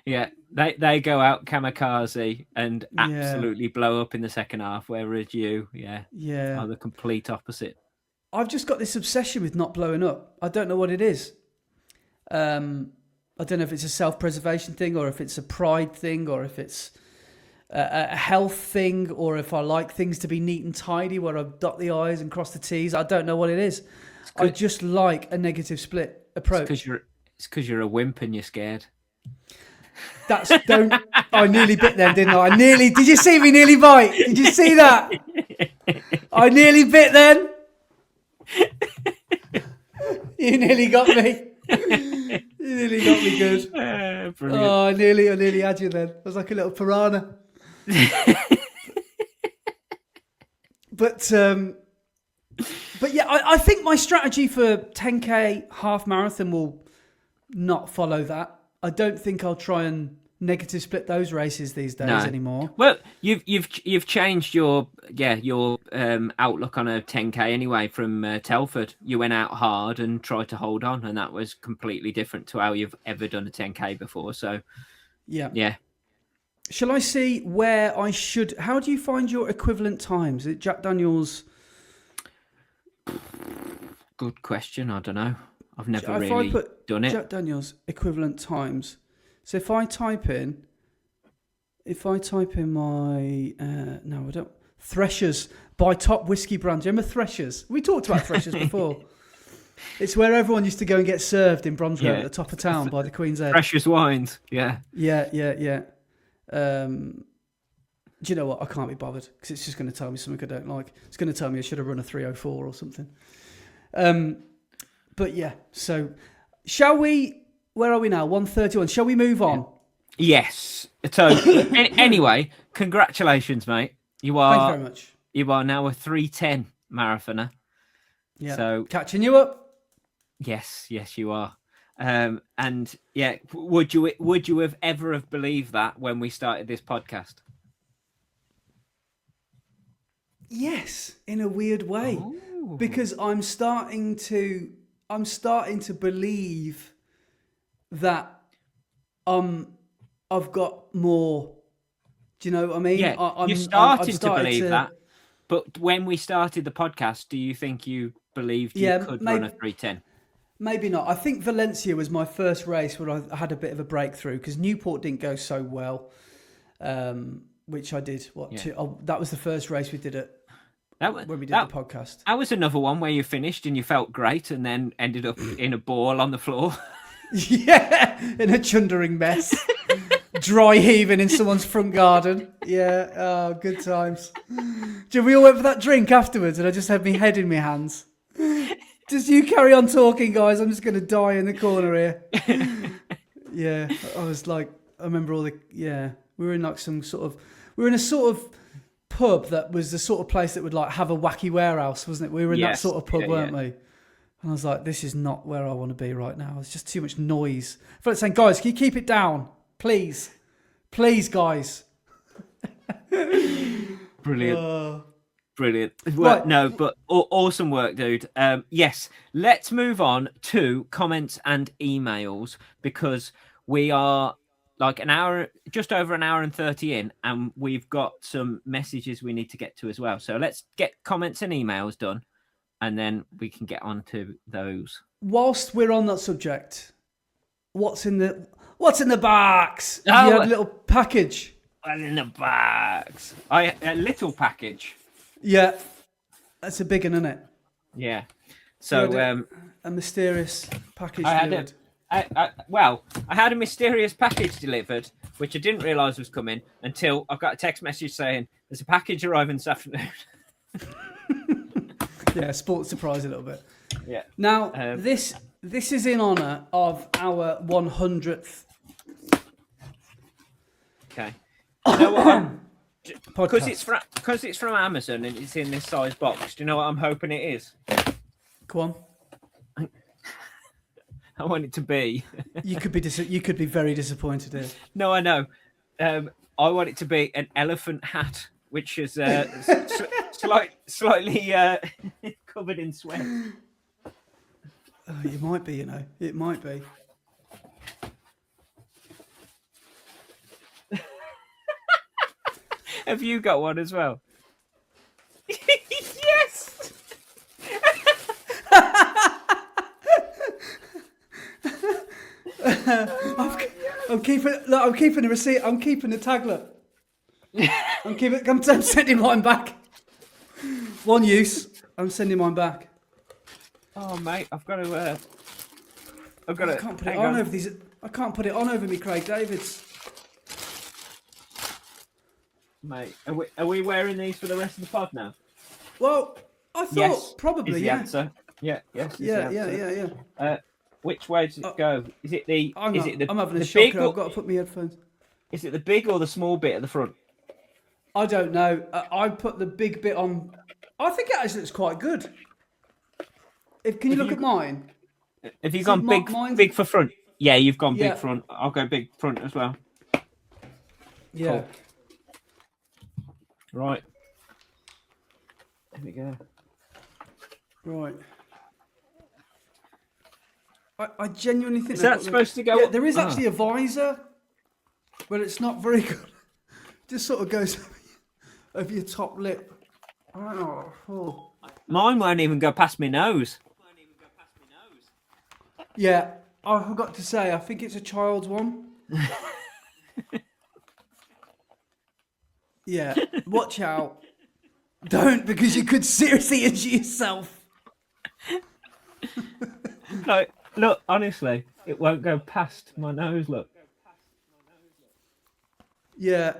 [SPEAKER 1] Yeah, they go out kamikaze and absolutely blow up in the second half, whereas you, are the complete opposite.
[SPEAKER 2] I've just got this obsession with not blowing up. I don't know what it is. I don't know if it's a self-preservation thing or if it's a pride thing or if it's a health thing or if I like things to be neat and tidy where I dot the I's and cross the T's. I don't know what it is. I just like a negative split approach.
[SPEAKER 1] It's because you're a wimp and you're scared.
[SPEAKER 2] I nearly bit them, didn't I? Did you see me nearly bite? Did you see that? I nearly bit then. You nearly got me. You nearly got me good.
[SPEAKER 1] Brilliant.
[SPEAKER 2] Oh, I nearly had you then. I was like a little piranha. But yeah, I think my strategy for 10K half marathon will not follow that. I don't think I'll try and negative split those races these days anymore.
[SPEAKER 1] Well, you've changed your outlook on a 10K anyway from Telford. You went out hard and tried to hold on, and that was completely different to how you've ever done a 10K before. So yeah.
[SPEAKER 2] Shall I see where I should? How do you find your equivalent times? Is it Jack Daniels?
[SPEAKER 1] Good question. I don't know. I've never really done it.
[SPEAKER 2] Jack Daniels equivalent times. So if I type in my no, I don't. Threshers by top whiskey brands. Do you remember Threshers? We talked about Threshers before. It's where everyone used to go and get served in Bromsgrove at the top of town by the Queen's Head.
[SPEAKER 1] Threshers wines. Yeah.
[SPEAKER 2] Yeah. Do you know what? I can't be bothered because it's just going to tell me something I don't like. It's going to tell me I should have run a 3:04 or something. But yeah, so shall we? Where are we now? 1:31. Shall we move on?
[SPEAKER 1] Yes. So anyway, congratulations, mate.
[SPEAKER 2] Thank you very much.
[SPEAKER 1] You are now a 3:10 marathoner.
[SPEAKER 2] Yeah.
[SPEAKER 1] So
[SPEAKER 2] catching you up.
[SPEAKER 1] Yes, you are. And yeah, would you have ever believed that when we started this podcast?
[SPEAKER 2] Yes, in a weird way.
[SPEAKER 1] Ooh.
[SPEAKER 2] Because I'm starting to believe that I've got more. Do you know what I mean?
[SPEAKER 1] Yeah, you started to believe that. But when we started the podcast, do you think you believed you could run a 3:10?
[SPEAKER 2] Maybe not. I think Valencia was my first race where I had a bit of a breakthrough because Newport didn't go so well, which I did. That was the first race we did when we did the podcast.
[SPEAKER 1] That was another one where you finished and you felt great and then ended up in a ball on the floor.
[SPEAKER 2] Yeah, in a chundering mess. Dry heaving in someone's front garden. Yeah, oh, good times. We all went for that drink afterwards and I just had my head in my hands. Just you carry on talking, guys. I'm just going to die in the corner here. Yeah, I was like, I remember we were in like we were in a sort of pub that was the sort of place that would like have a wacky warehouse, wasn't it? We were in that sort of pub, weren't we? And I was like, this is not where I want to be right now. It's just too much noise. I felt like saying, guys, can you keep it down? Please, guys.
[SPEAKER 1] Brilliant. Brilliant. Well, right. No, but awesome work, dude. Yes, let's move on to comments and emails because we are like just over an hour and 30 in, and we've got some messages we need to get to as well. So let's get comments and emails done, and then we can get on to those.
[SPEAKER 2] Whilst we're on that subject, what's in the box?
[SPEAKER 1] Oh,
[SPEAKER 2] you have a little package.
[SPEAKER 1] What's in the box? A little package.
[SPEAKER 2] Yeah, that's a big one, isn't it?
[SPEAKER 1] Yeah. So
[SPEAKER 2] a mysterious package.
[SPEAKER 1] I Well, I had a mysterious package delivered, which I didn't realise was coming until I got a text message saying there's a package arriving this afternoon.
[SPEAKER 2] Yeah, sports surprise a little bit.
[SPEAKER 1] Yeah.
[SPEAKER 2] Now, this is in honour of our 100th.
[SPEAKER 1] Okay. You know what? Because
[SPEAKER 2] Podcast.
[SPEAKER 1] it's from Amazon and it's in this size box. Do you know what I'm hoping it is?
[SPEAKER 2] Go on.
[SPEAKER 1] I want it to be.
[SPEAKER 2] You could be very disappointed here.
[SPEAKER 1] No, I know. I want it to be an elephant hat, which is slightly covered in sweat.
[SPEAKER 2] Oh, it might be, It might be.
[SPEAKER 1] Have you got one as well? Yes!
[SPEAKER 2] I'm keeping the receipt. I'm keeping the tag. Look. I'm sending mine back. One use. I'm sending mine back.
[SPEAKER 1] Oh, mate, I've got to.
[SPEAKER 2] I can't put it on over these. I can't put it on over me, Craig Davids.
[SPEAKER 1] Mate, are we wearing these for the rest of the pod now?
[SPEAKER 2] Well, I thought
[SPEAKER 1] yes,
[SPEAKER 2] probably
[SPEAKER 1] is the
[SPEAKER 2] yeah.
[SPEAKER 1] Answer. Yeah, yes.
[SPEAKER 2] Yeah.
[SPEAKER 1] Which way does it go? Is it the?
[SPEAKER 2] I'm having a
[SPEAKER 1] big
[SPEAKER 2] shocker. I've got to put my headphones.
[SPEAKER 1] Is it the big or the small bit at the front?
[SPEAKER 2] I don't know. I put the big bit on. I think it actually looks quite good. Can you look at mine?
[SPEAKER 1] Have you gone big for front? Yeah, you've gone big front. I'll go big front as well.
[SPEAKER 2] Yeah.
[SPEAKER 1] Cool. Right. There we go.
[SPEAKER 2] Right. I genuinely think...
[SPEAKER 1] Is that supposed to go...
[SPEAKER 2] Yeah, there is actually a visor, but it's not very good. Just sort of goes over your top lip. Oh.
[SPEAKER 1] Mine won't even go past my nose.
[SPEAKER 2] Yeah, I forgot to say, I think it's a child's one. Yeah, watch out. Don't, because you could seriously injure yourself.
[SPEAKER 1] Look, honestly, it won't go past my nose, look.
[SPEAKER 2] Yeah,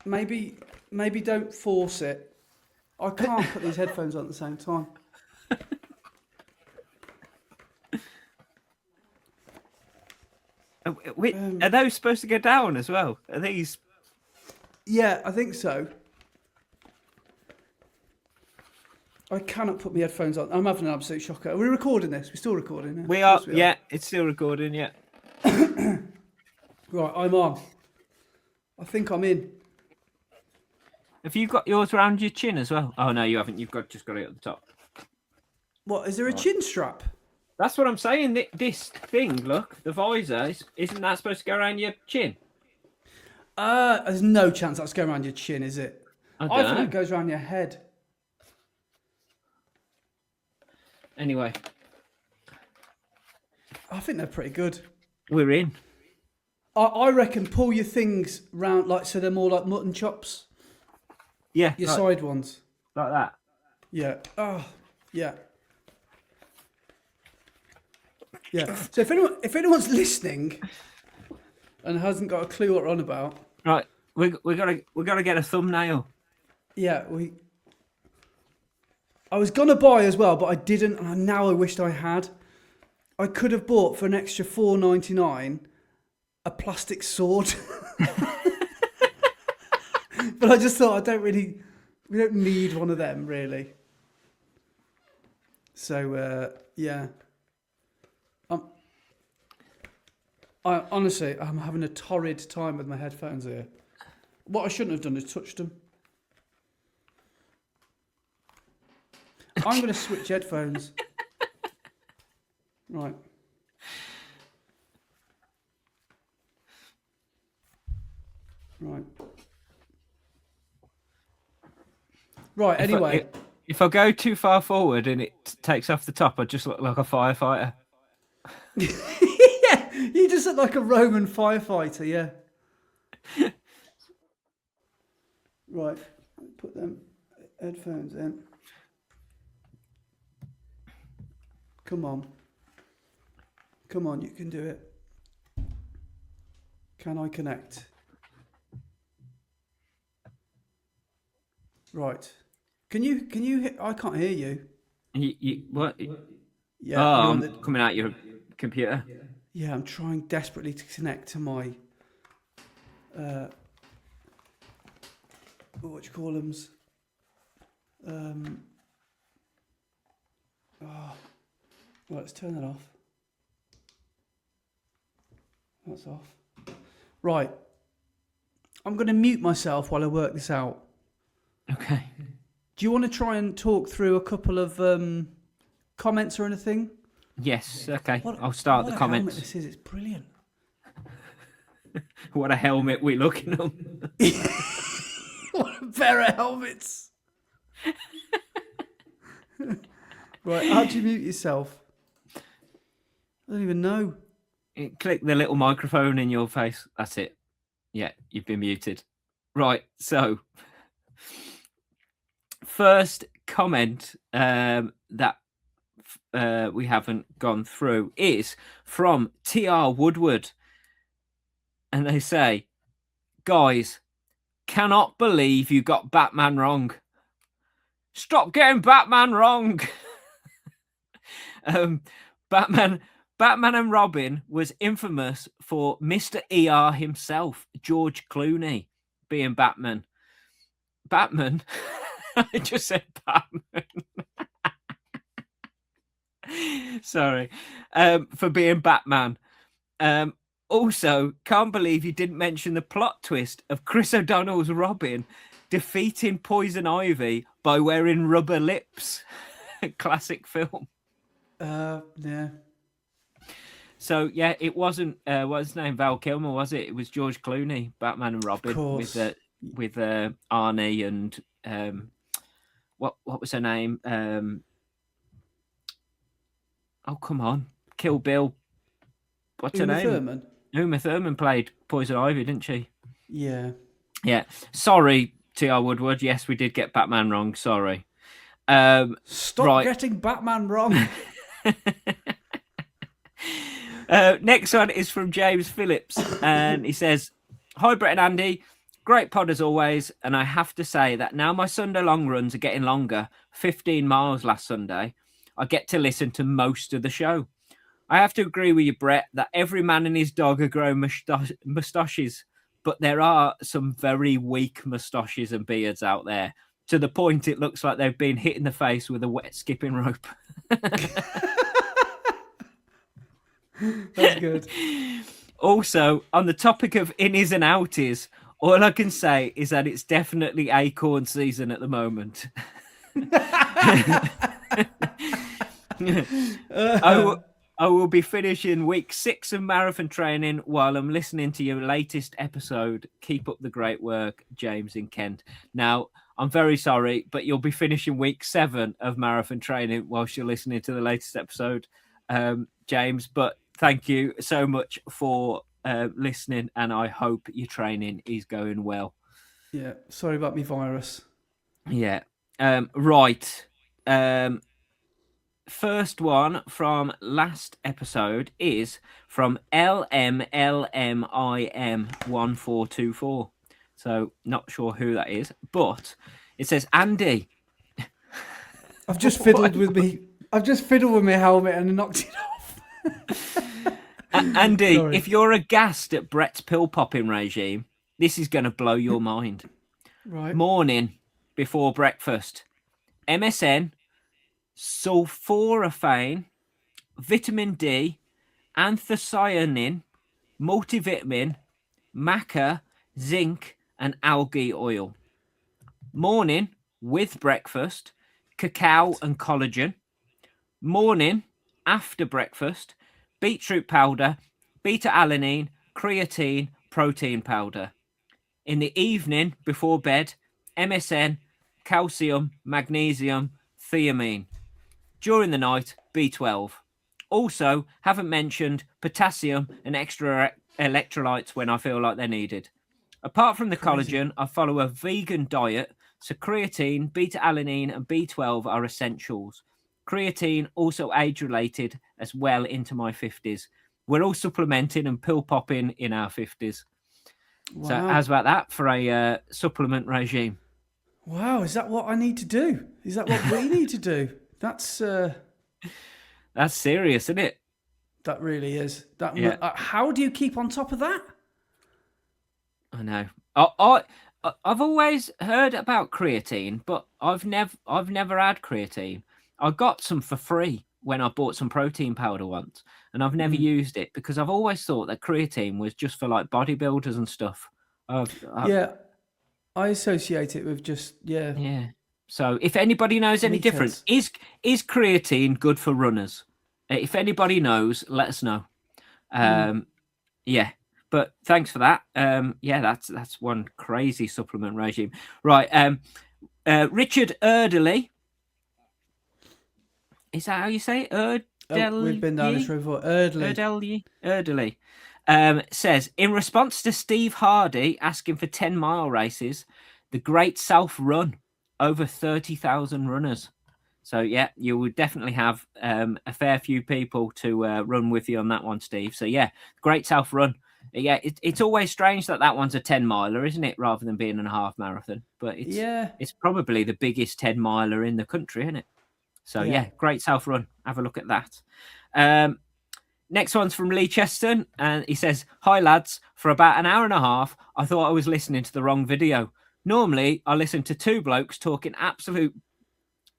[SPEAKER 2] maybe don't force it. I can't put these headphones on at the same time.
[SPEAKER 1] Are those supposed to go down as well? Are these?
[SPEAKER 2] Yeah, I think so. I cannot put my headphones on. I'm having an absolute shocker. Are we recording this? We're still recording. Yeah?
[SPEAKER 1] We are. Yeah, it's still recording. Yeah.
[SPEAKER 2] Right, I'm on. I think I'm in.
[SPEAKER 1] Have you got yours around your chin as well? Oh no, you haven't. You've just got it at the top.
[SPEAKER 2] What, is there a chin strap?
[SPEAKER 1] That's what I'm saying. This thing, look, the visor, isn't that supposed to go around your chin?
[SPEAKER 2] There's no chance that's going around your chin, is it? I think it goes around your head.
[SPEAKER 1] Anyway.
[SPEAKER 2] I think they're pretty good.
[SPEAKER 1] We're in.
[SPEAKER 2] I reckon pull your things round, like, so they're more like mutton chops.
[SPEAKER 1] Yeah.
[SPEAKER 2] Your side ones.
[SPEAKER 1] Like that.
[SPEAKER 2] Yeah. Oh, yeah. Yeah. So if anyone's listening and hasn't got a clue what we're on about,
[SPEAKER 1] right, we gotta get a thumbnail.
[SPEAKER 2] Yeah, I was gonna buy as well, but I didn't, and now I wished I had. I could have bought for an extra $4.99 a plastic sword, but I just thought we don't need one of them really. So yeah. Honestly, I'm having a torrid time with my headphones here. What I shouldn't have done is touched them. I'm going to switch headphones. Right. Right, anyway.
[SPEAKER 1] If I go too far forward and it takes off the top, I just look like a firefighter.
[SPEAKER 2] Yeah, you just look like a Roman firefighter, yeah. Right, put them headphones in. Come on. Come on, you can do it. Can I connect? Right. Can you? I can't hear you.
[SPEAKER 1] What?
[SPEAKER 2] Yeah.
[SPEAKER 1] Oh,
[SPEAKER 2] You're on
[SPEAKER 1] I'm coming out your computer.
[SPEAKER 2] Yeah, I'm trying desperately to connect to my. What do you call them? Right, let's turn that off. That's off. Right. I'm going to mute myself while I work this out.
[SPEAKER 1] Okay.
[SPEAKER 2] Do you want to try and talk through a couple of comments or anything?
[SPEAKER 1] Yes. Okay. I'll start the comments.
[SPEAKER 2] What a helmet this is! It's brilliant.
[SPEAKER 1] What a helmet we're looking at.
[SPEAKER 2] What a pair of helmets! Right, how do you mute yourself? I don't even know.
[SPEAKER 1] Click the little microphone in your face. That's it. Yeah, you've been muted. Right, so first comment that we haven't gone through is from TR Woodward. And they say, guys, cannot believe you got Batman wrong. Stop getting Batman wrong. Batman and Robin was infamous for Mr. ER himself, George Clooney, being Batman. Batman? I just said Batman. Sorry. For being Batman. Also, can't believe you didn't mention the plot twist of Chris O'Donnell's Robin defeating Poison Ivy by wearing rubber lips. Classic film.
[SPEAKER 2] Yeah.
[SPEAKER 1] So yeah, it wasn't what's his name, Val Kilmer, was it? It was George Clooney, Batman and Robin, with Arnie and what was her name? Oh come on, Kill Bill. What's her name?
[SPEAKER 2] Thurman.
[SPEAKER 1] Uma Thurman played Poison Ivy, didn't she?
[SPEAKER 2] Yeah.
[SPEAKER 1] Yeah. Sorry, T.R. Woodward. Yes, we did get Batman wrong. Sorry.
[SPEAKER 2] Stop getting Batman wrong.
[SPEAKER 1] Next one is from James Phillips, and he says, "Hi, Brett and Andy. Great pod as always. And I have to say that now my Sunday long runs are getting longer, 15 miles last Sunday, I get to listen to most of the show. I have to agree with you, Brett, that every man and his dog are growing moustaches, but there are some very weak moustaches and beards out there, to the point it looks like they've been hit in the face with a wet skipping rope."
[SPEAKER 2] That's good.
[SPEAKER 1] Also, on the topic of innies and outies, all I can say is that it's definitely acorn season at the moment. I will be finishing week 6 of marathon training while I'm listening to your latest episode. Keep up the great work, James in Kent. Now, I'm very sorry, but you'll be finishing week 7 of marathon training whilst you're listening to the latest episode, James. But thank you so much for listening, and I hope your training is going well.
[SPEAKER 2] Yeah, sorry about me virus.
[SPEAKER 1] Yeah. Right. First one from last episode is from LMLMIM1424. So not sure who that is, but it says, Andy.
[SPEAKER 2] I've just fiddled with my helmet and knocked it off.
[SPEAKER 1] Andy,
[SPEAKER 2] Sorry.
[SPEAKER 1] if you're aghast at Brett's pill popping regime, this is going to blow your mind.
[SPEAKER 2] Right.
[SPEAKER 1] Morning before breakfast. MSN, sulforaphane, vitamin D, anthocyanin, multivitamin, maca, zinc, and algae oil. Morning with breakfast, cacao and collagen. Morning after breakfast, beetroot powder, beta-alanine, creatine, protein powder. In the evening before bed, MSN, calcium, magnesium, thiamine. During the night, B12. Also, haven't mentioned potassium and extra electrolytes when I feel like they're needed. Apart from the collagen, I follow a vegan diet, so creatine, beta-alanine, and B12 are essentials. Creatine also age-related as well into my 50s. we're all supplementing and pill popping in our 50s.
[SPEAKER 2] Wow.
[SPEAKER 1] So how's about that for a supplement regime?
[SPEAKER 2] Wow, is that what I need to do? Is that what we need to do? That's
[SPEAKER 1] serious, isn't it?
[SPEAKER 2] that really is.
[SPEAKER 1] Yeah.
[SPEAKER 2] How do you keep on top of that?
[SPEAKER 1] I know. I've always heard about creatine, but I've never had creatine. I got some for free when I bought some protein powder once, and I've never used it because I've always thought that creatine was just for like bodybuilders and stuff.
[SPEAKER 2] Yeah, I associate it with just
[SPEAKER 1] Yeah. So if anybody knows any
[SPEAKER 2] Meatheads.
[SPEAKER 1] different, is creatine good for runners? If anybody knows, let us know. Yeah. But thanks for that. Yeah, that's one crazy supplement regime. Right. Richard Erdely. Is that how you say it? Erdely?
[SPEAKER 2] We've been down this road before.
[SPEAKER 1] Erdely. Says, in response to Steve Hardy asking for 10-mile races, the Great South Run, over 30,000 runners. So, yeah, you would definitely have a fair few people to run with you on that one, Steve. So, yeah, Great South Run. Yeah, it's always strange that one's a 10-miler, isn't it, rather than being a half marathon? But it's probably the biggest 10-miler in the country, isn't it? So, yeah, Great South Run. Have a look at that. Next one's from Lee Cheston, and he says, hi, lads. For about an hour and a half, I thought I was listening to the wrong video. Normally, I listen to two blokes talking absolute,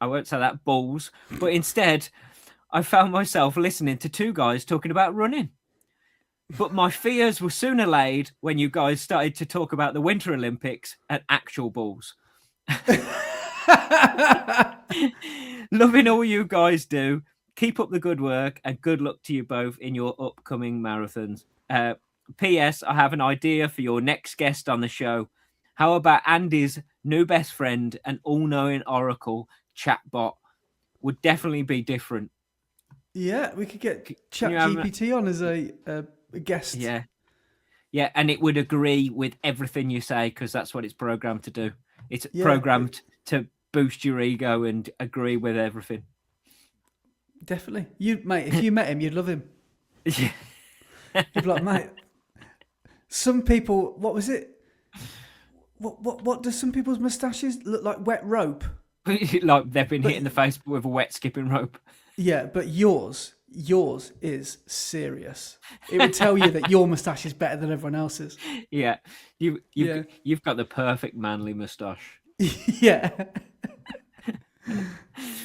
[SPEAKER 1] I won't say that, balls, but instead, I found myself listening to two guys talking about running. But my fears were soon allayed when you guys started to talk about the Winter Olympics and actual balls. Loving all you guys do. Keep up the good work and good luck to you both in your upcoming marathons. P.S. I have an idea for your next guest on the show. How about Andy's new best friend and all-knowing oracle chatbot? Would definitely be different.
[SPEAKER 2] Yeah, we could get ChatGPT on as a guest.
[SPEAKER 1] Yeah, and it would agree with everything you say because that's what it's programmed to do. It's programmed to boost your ego and agree with everything.
[SPEAKER 2] Definitely. If you met him, you'd love him.
[SPEAKER 1] Yeah.
[SPEAKER 2] You'd be like, mate, some people, what was it? What does some people's moustaches look like? Wet rope?
[SPEAKER 1] Like they've been hit in the face with a wet skipping rope.
[SPEAKER 2] Yeah, but yours is serious. It would tell you that your moustache is better than everyone else's.
[SPEAKER 1] Yeah. You've got the perfect manly moustache.
[SPEAKER 2] Yeah.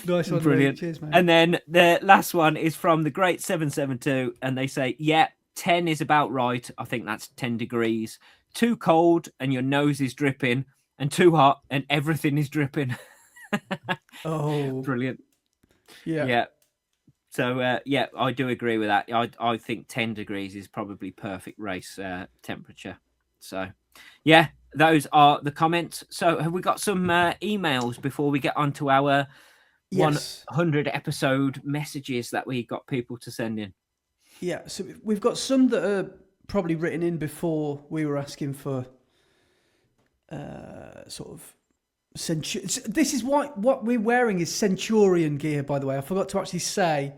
[SPEAKER 2] Nice one.
[SPEAKER 1] Brilliant.
[SPEAKER 2] Cheers, mate.
[SPEAKER 1] And then the last one is from the Great 772, and they say, 10 is about right. I think that's 10 degrees. Too cold and your nose is dripping, and too hot and everything is dripping.
[SPEAKER 2] Oh,
[SPEAKER 1] brilliant.
[SPEAKER 2] Yeah.
[SPEAKER 1] So I do agree with that. I think 10 degrees is probably perfect race temperature. So yeah, those are the comments. So have we got some emails before we get on to our 100 episode messages that we got people to send in?
[SPEAKER 2] Yeah, so we've got some that are probably written in before we were asking for sort of this is what we're wearing is Centurion gear, by the way. I forgot to actually say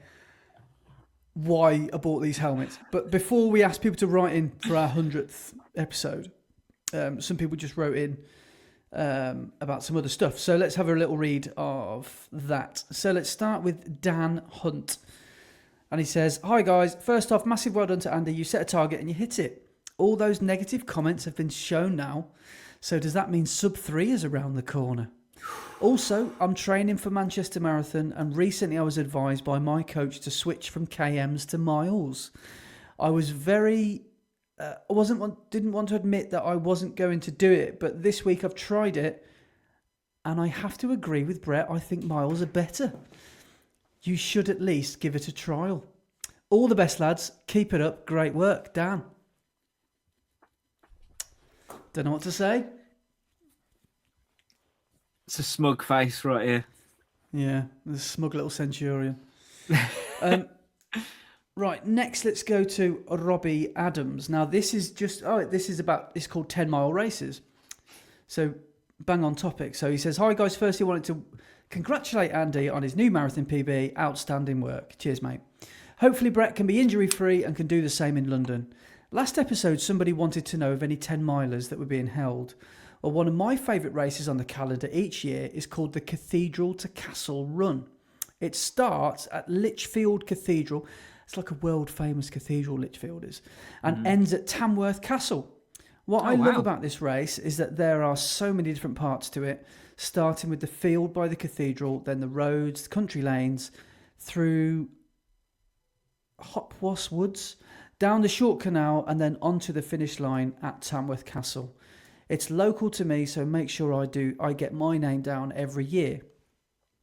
[SPEAKER 2] why I bought these helmets. But before we asked people to write in for our 100th episode, some people just wrote in about some other stuff. So let's have a little read of that. So let's start with Dan Hunt. And he says, hi guys, first off, massive well done to Andy. You set a target and you hit it. All those negative comments have been shown now. So does that mean sub 3 is around the corner? Also, I'm training for Manchester Marathon, and recently I was advised by my coach to switch from KMs to miles. I was didn't want to admit that I wasn't going to do it, but this week I've tried it, and I have to agree with Brett. I think miles are better. You should at least give it a trial. All the best, lads. Keep it up. Great work, Dan. Don't know what to say.
[SPEAKER 1] It's a smug face right here.
[SPEAKER 2] Yeah, the smug little Centurion. Right, next let's go to Robbie Adams. Now this is it's called 10-mile races. So bang on topic. So he says, hi guys, firstly I wanted to congratulate Andy on his new marathon PB. Outstanding work. Cheers, mate. Hopefully Brett can be injury free and can do the same in London. Last episode, somebody wanted to know of any 10 milers that were being held. Well, one of my favourite races on the calendar each year is called the Cathedral to Castle Run. It starts at Lichfield Cathedral. It's like a world famous cathedral, Lichfield is, and ends at Tamworth Castle. What I love about this race is that there are so many different parts to it, starting with the field by the cathedral, then the roads, the country lanes, through Hopwas Woods, down the short canal, and then onto the finish line at Tamworth Castle. It's local to me, so make sure I get my name down every year.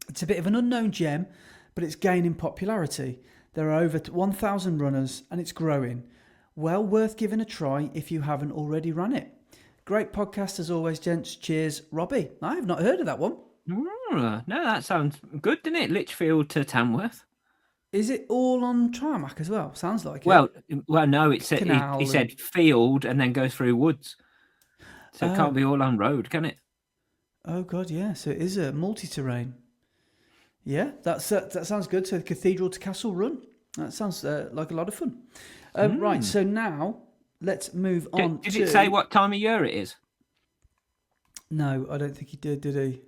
[SPEAKER 2] It's a bit of an unknown gem, but it's gaining popularity. There are over 1,000 runners, and it's growing. Well worth giving a try if you haven't already run it. Great podcast as always, gents. Cheers, Robbie. I have not heard of that one.
[SPEAKER 1] No, that sounds good, doesn't it? Lichfield to Tamworth.
[SPEAKER 2] Is it all on tarmac as well? Sounds like it.
[SPEAKER 1] Well, no. He said field and then go through woods, so it can't be all on road, can it?
[SPEAKER 2] Oh God, yeah. So it is a multi-terrain. Yeah, that sounds good. So Cathedral to Castle Run. That sounds like a lot of fun. Right. So now let's move on.
[SPEAKER 1] Did it say what time of year it is?
[SPEAKER 2] No, I don't think he did he?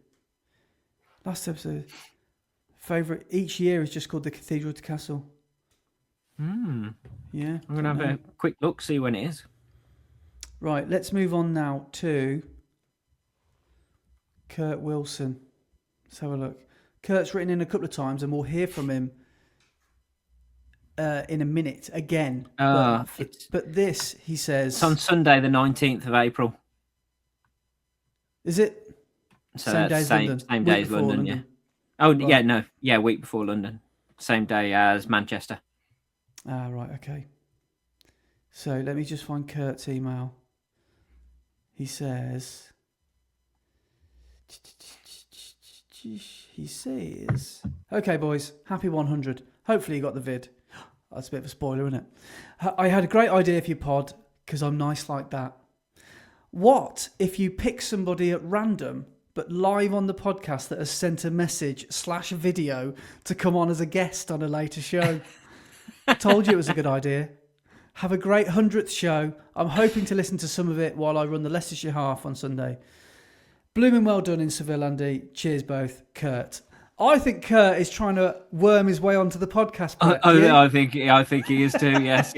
[SPEAKER 2] Last episode. Favourite each year is just called the Cathedral to Castle. Yeah.
[SPEAKER 1] I'm going to have a quick look, see when it is.
[SPEAKER 2] Right, let's move on now to Kurt Wilson. Let's have a look. Kurt's written in a couple of times and we'll hear from him in a minute again. But this, he says...
[SPEAKER 1] It's on Sunday the 19th of April.
[SPEAKER 2] Is it?
[SPEAKER 1] So
[SPEAKER 2] same day as London.
[SPEAKER 1] Same day as London, yeah. Oh, right. Yeah, no. Yeah, week before London. Same day as Manchester.
[SPEAKER 2] Right, okay. So let me just find Kurt's email. He says... He says... Okay, boys. Happy 100. Hopefully you got the vid. That's a bit of a spoiler, isn't it? I had a great idea for your pod, because I'm nice like that. What if you pick somebody at random... but live on the podcast that has sent a message / video to come on as a guest on a later show? Told you it was a good idea. Have a great 100th show. I'm hoping to listen to some of it while I run the Leicestershire half on Sunday. Blooming well done in Seville, Andy. Cheers both, Kurt. I think Kurt is trying to worm his way onto the podcast.
[SPEAKER 1] I think he is too. Yes.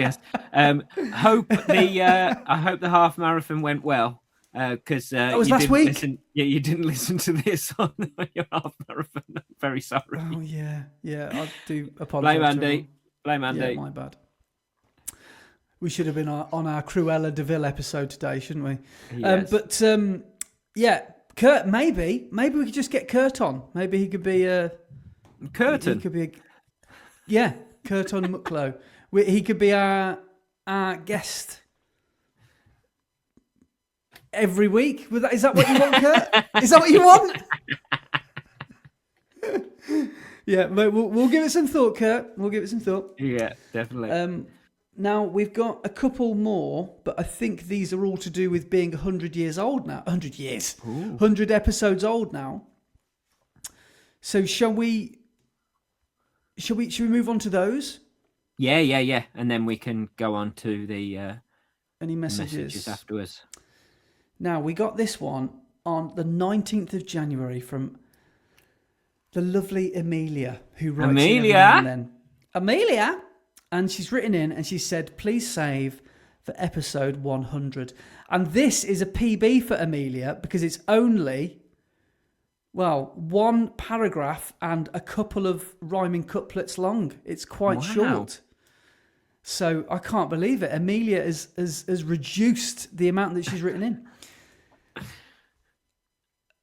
[SPEAKER 1] I hope the half marathon went well. Because
[SPEAKER 2] that was last week.
[SPEAKER 1] You didn't listen to this on your half marathon. I'm very sorry.
[SPEAKER 2] Oh yeah. I do apologise.
[SPEAKER 1] Blame Andy.
[SPEAKER 2] Yeah, my bad. We should have been on our Cruella de Vil episode today, shouldn't we?
[SPEAKER 1] Yes.
[SPEAKER 2] Kurt. Maybe we could just get Kurt on. Maybe he could be
[SPEAKER 1] Curtin.
[SPEAKER 2] He could be Curtin Mucklow. He could be our guest. Every week? Is that what you want, Kurt? Is that what you want? Yeah, but we'll give it some thought, Kurt. We'll give it some thought.
[SPEAKER 1] Yeah, definitely.
[SPEAKER 2] Now, we've got a couple more, but I think these are all to do with being 100 years old now. 100 years. Ooh. 100 episodes old now. So shall we move on to those?
[SPEAKER 1] Yeah. And then we can go on to the
[SPEAKER 2] any messages
[SPEAKER 1] afterwards.
[SPEAKER 2] Now, we got this one on the 19th of January from the lovely Amelia, who writes Amelia! And she's written in and she said, please save for episode 100. And this is a PB for Amelia because it's only, one paragraph and a couple of rhyming couplets long. It's quite short. So I can't believe it. Amelia has reduced the amount that she's written in.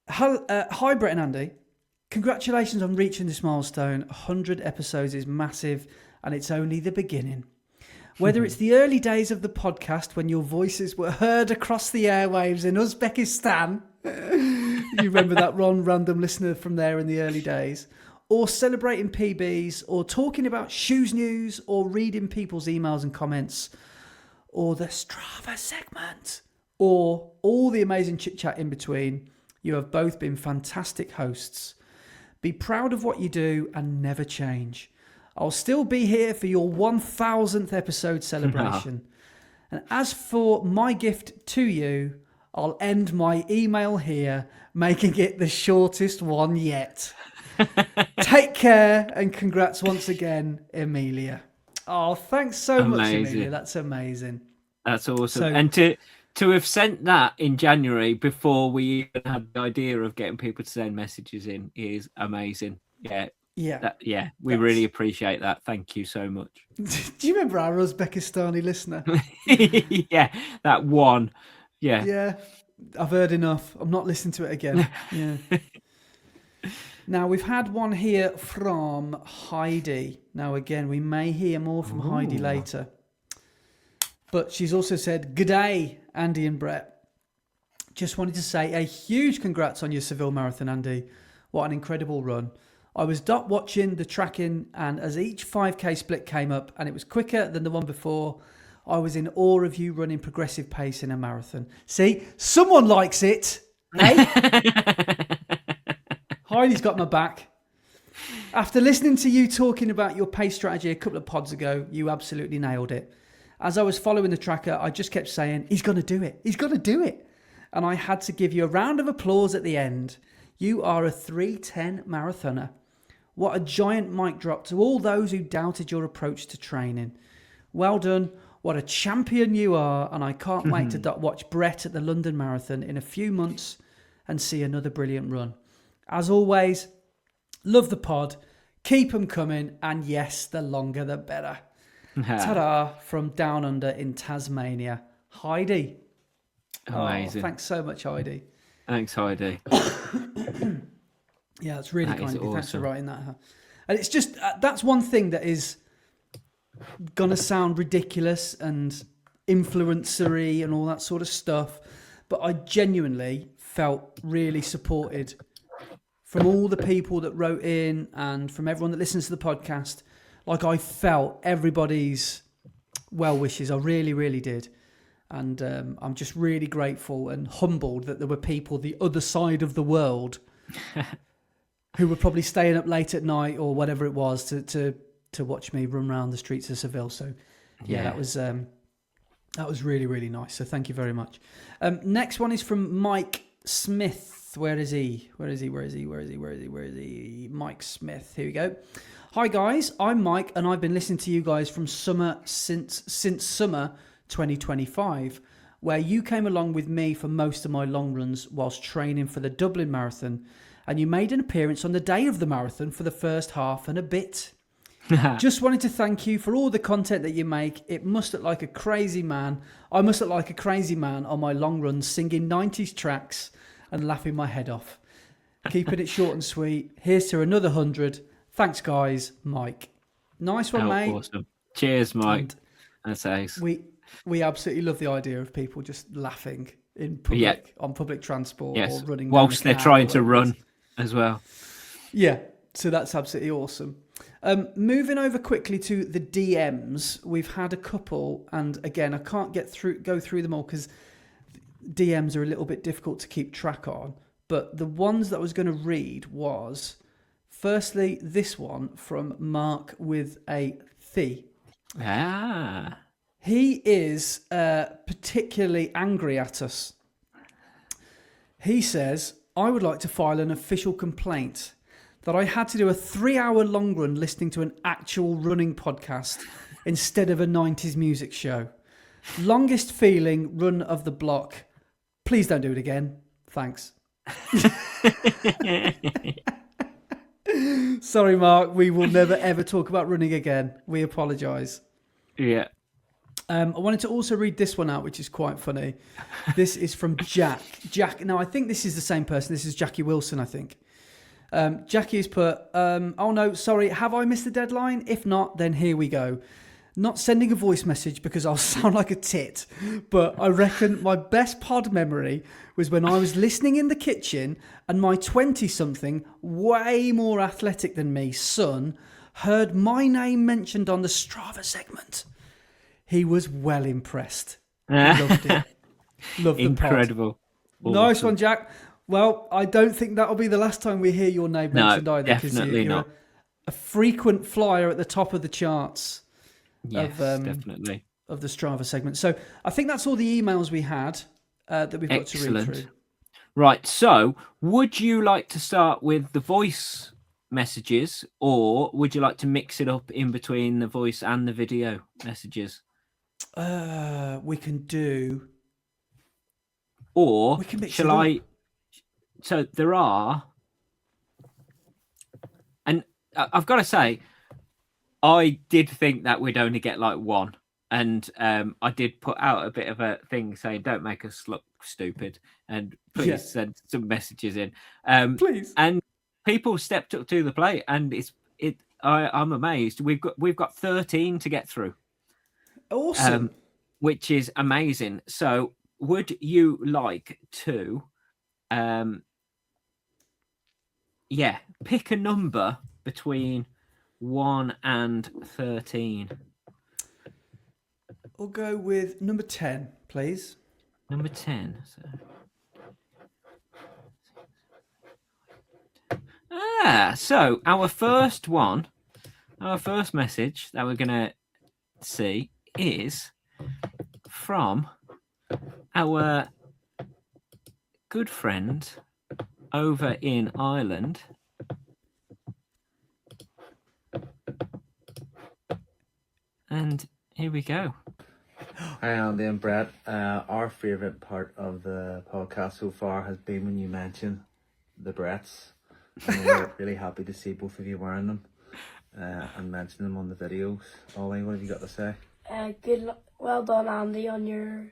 [SPEAKER 2] Hi, Brett and Andy. Congratulations on reaching this milestone. 100 episodes is massive, and it's only the beginning. Whether it's the early days of the podcast when your voices were heard across the airwaves in Uzbekistan, you remember that random listener from there in the early days, or celebrating PBs, or talking about shoes news, or reading people's emails and comments, or the Strava segment, or all the amazing chit-chat in between, you have both been fantastic hosts. Be proud of what you do and never change. I'll still be here for your 1000th episode celebration. And as for my gift to you, I'll end my email here, making it the shortest one yet. Take care and congrats once again, Emilia. Oh, thanks so much, Emilia. That's amazing.
[SPEAKER 1] That's awesome. And to have sent that in January before we even had the idea of getting people to send messages in is amazing. Yeah. We really appreciate that. Thank you so much.
[SPEAKER 2] Do you remember our Uzbekistani listener?
[SPEAKER 1] Yeah, that one. Yeah.
[SPEAKER 2] Yeah, I've heard enough. I'm not listening to it again. Yeah. Now, we've had one here from Heidi. Now, again, we may hear more from Heidi later. But she's also said, "G'day, Andy and Brett. Just wanted to say a huge congrats on your Seville Marathon, Andy. What an incredible run. I was dot watching the tracking, and as each 5K split came up and it was quicker than the one before, I was in awe of you running progressive pace in a marathon." See, someone likes it. Hey? Heidi's got my back. After listening to you talking about your pace strategy a couple of pods ago, you absolutely nailed it. As I was following the tracker, I just kept saying, he's going to do it. He's going to do it. And I had to give you a round of applause at the end. You are a 3:10 marathoner. What a giant mic drop to all those who doubted your approach to training. Well done. What a champion you are. And I can't wait to watch Brett at the London Marathon in a few months and see another brilliant run. As always, love the pod. Keep them coming. And yes, the longer the better. Ta-da from down under in Tasmania. Heidi.
[SPEAKER 1] Amazing.
[SPEAKER 2] Oh, thanks so much, Heidi.
[SPEAKER 1] Thanks, Heidi.
[SPEAKER 2] Yeah, it's really kind of you.
[SPEAKER 1] Awesome.
[SPEAKER 2] Thanks for writing that. And it's just, that's one thing that is going to sound ridiculous and influencery and all that sort of stuff. But I genuinely felt really supported from all the people that wrote in and from everyone that listens to the podcast. Like, I felt everybody's well wishes. I really, really did. And I'm just really grateful and humbled that there were people the other side of the world who were probably staying up late at night or whatever it was to watch me run around the streets of Seville. So, yeah. that was really, really nice. So thank you very much. Next one is from Mike Smith. Where is he? Mike Smith. Here we go. Hi guys, I'm Mike and I've been listening to you guys from since summer 2025, where you came along with me for most of my long runs whilst training for the Dublin Marathon, and you made an appearance on the day of the marathon for the first half and a bit. Just wanted to thank you for all the content that you make. It must look like a crazy man. I must look like a crazy man on my long runs singing 90s tracks and laughing my head off. Keeping it short and sweet. Here's to another 100. Thanks, guys. Mike. Nice one, mate.
[SPEAKER 1] Awesome. Cheers, Mike. That's ace.
[SPEAKER 2] We absolutely love the idea of people just laughing in public, on public transport or running
[SPEAKER 1] whilst they're trying to run as well. Yeah,
[SPEAKER 2] so that's absolutely awesome. Moving over quickly to the DMs, we've had a couple, and again, I can't go through them all because DMs are a little bit difficult to keep track on. But the ones that I was going to read was, firstly, this one from Mark with a Th. He is particularly angry at us. He says, I would like to file an official complaint that I had to do a 3-hour long run listening to an actual running podcast instead of a 90s music show. Longest feeling run of the block. Please don't do it again. Thanks. Sorry, Mark. We will never, ever talk about running again. We apologise.
[SPEAKER 1] Yeah.
[SPEAKER 2] I wanted to also read this one out, which is quite funny. This is from Jack. Now, I think this is the same person. This is Jackie Wilson, I think. Jackie has put, oh no, sorry, have I missed the deadline? If not, then here we go. Not sending a voice message because I'll sound like a tit, but I reckon my best pod memory was when I was listening in the kitchen and my 20-something, way more athletic than me, son, heard my name mentioned on the Strava segment. He was well impressed. He loved it. Loved the
[SPEAKER 1] Incredible.
[SPEAKER 2] pod. Awesome. Nice one, Jack. Well, I don't think that'll be the last time we hear your name mentioned either.
[SPEAKER 1] Definitely not.
[SPEAKER 2] a frequent flyer at the top of the charts.
[SPEAKER 1] Yes, definitely.
[SPEAKER 2] Of the Strava segment. So I think that's all the emails we had that we've got to read through.
[SPEAKER 1] Right, so would you like to start with the voice messages, or would you like to mix it up in between the voice and the video messages?
[SPEAKER 2] We can do...
[SPEAKER 1] Or
[SPEAKER 2] we can mix
[SPEAKER 1] shall I... So there are... And I've got to say, I did think that we'd only get like one. And I did put out a bit of a thing saying, don't make us look stupid. And please send some messages in.
[SPEAKER 2] Please.
[SPEAKER 1] And people stepped up to the plate. And I'm amazed. We've got 13 to get through.
[SPEAKER 2] Awesome.
[SPEAKER 1] Which is amazing. So would you like to pick a number between 1 and 13?
[SPEAKER 2] We'll go with number 10, please.
[SPEAKER 1] Number 10. So our first message that we're going to see is from our good friend over in Ireland. And here we go.
[SPEAKER 3] Hi, Andy and Brett. Our favourite part of the podcast so far has been when you mention the Bretts. And we're really happy to see both of you wearing them and mention them on the videos. Ollie, what have you got to say?
[SPEAKER 4] Good luck. Well done, Andy, on your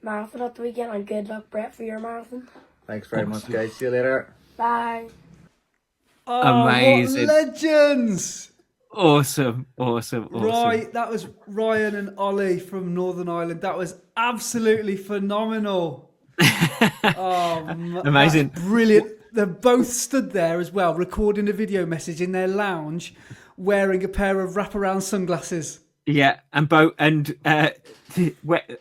[SPEAKER 4] marathon at the weekend, and good luck, Brett, for your marathon.
[SPEAKER 3] Thanks very much, guys. See you later.
[SPEAKER 4] Bye.
[SPEAKER 2] Oh,
[SPEAKER 1] amazing.
[SPEAKER 2] What legends!
[SPEAKER 1] Awesome.
[SPEAKER 2] Right, that was Ryan and Ollie from Northern Ireland. That was absolutely phenomenal.
[SPEAKER 1] Amazing.
[SPEAKER 2] That's brilliant. They both stood there as well, recording a video message in their lounge, wearing a pair of wraparound sunglasses.
[SPEAKER 1] Yeah, and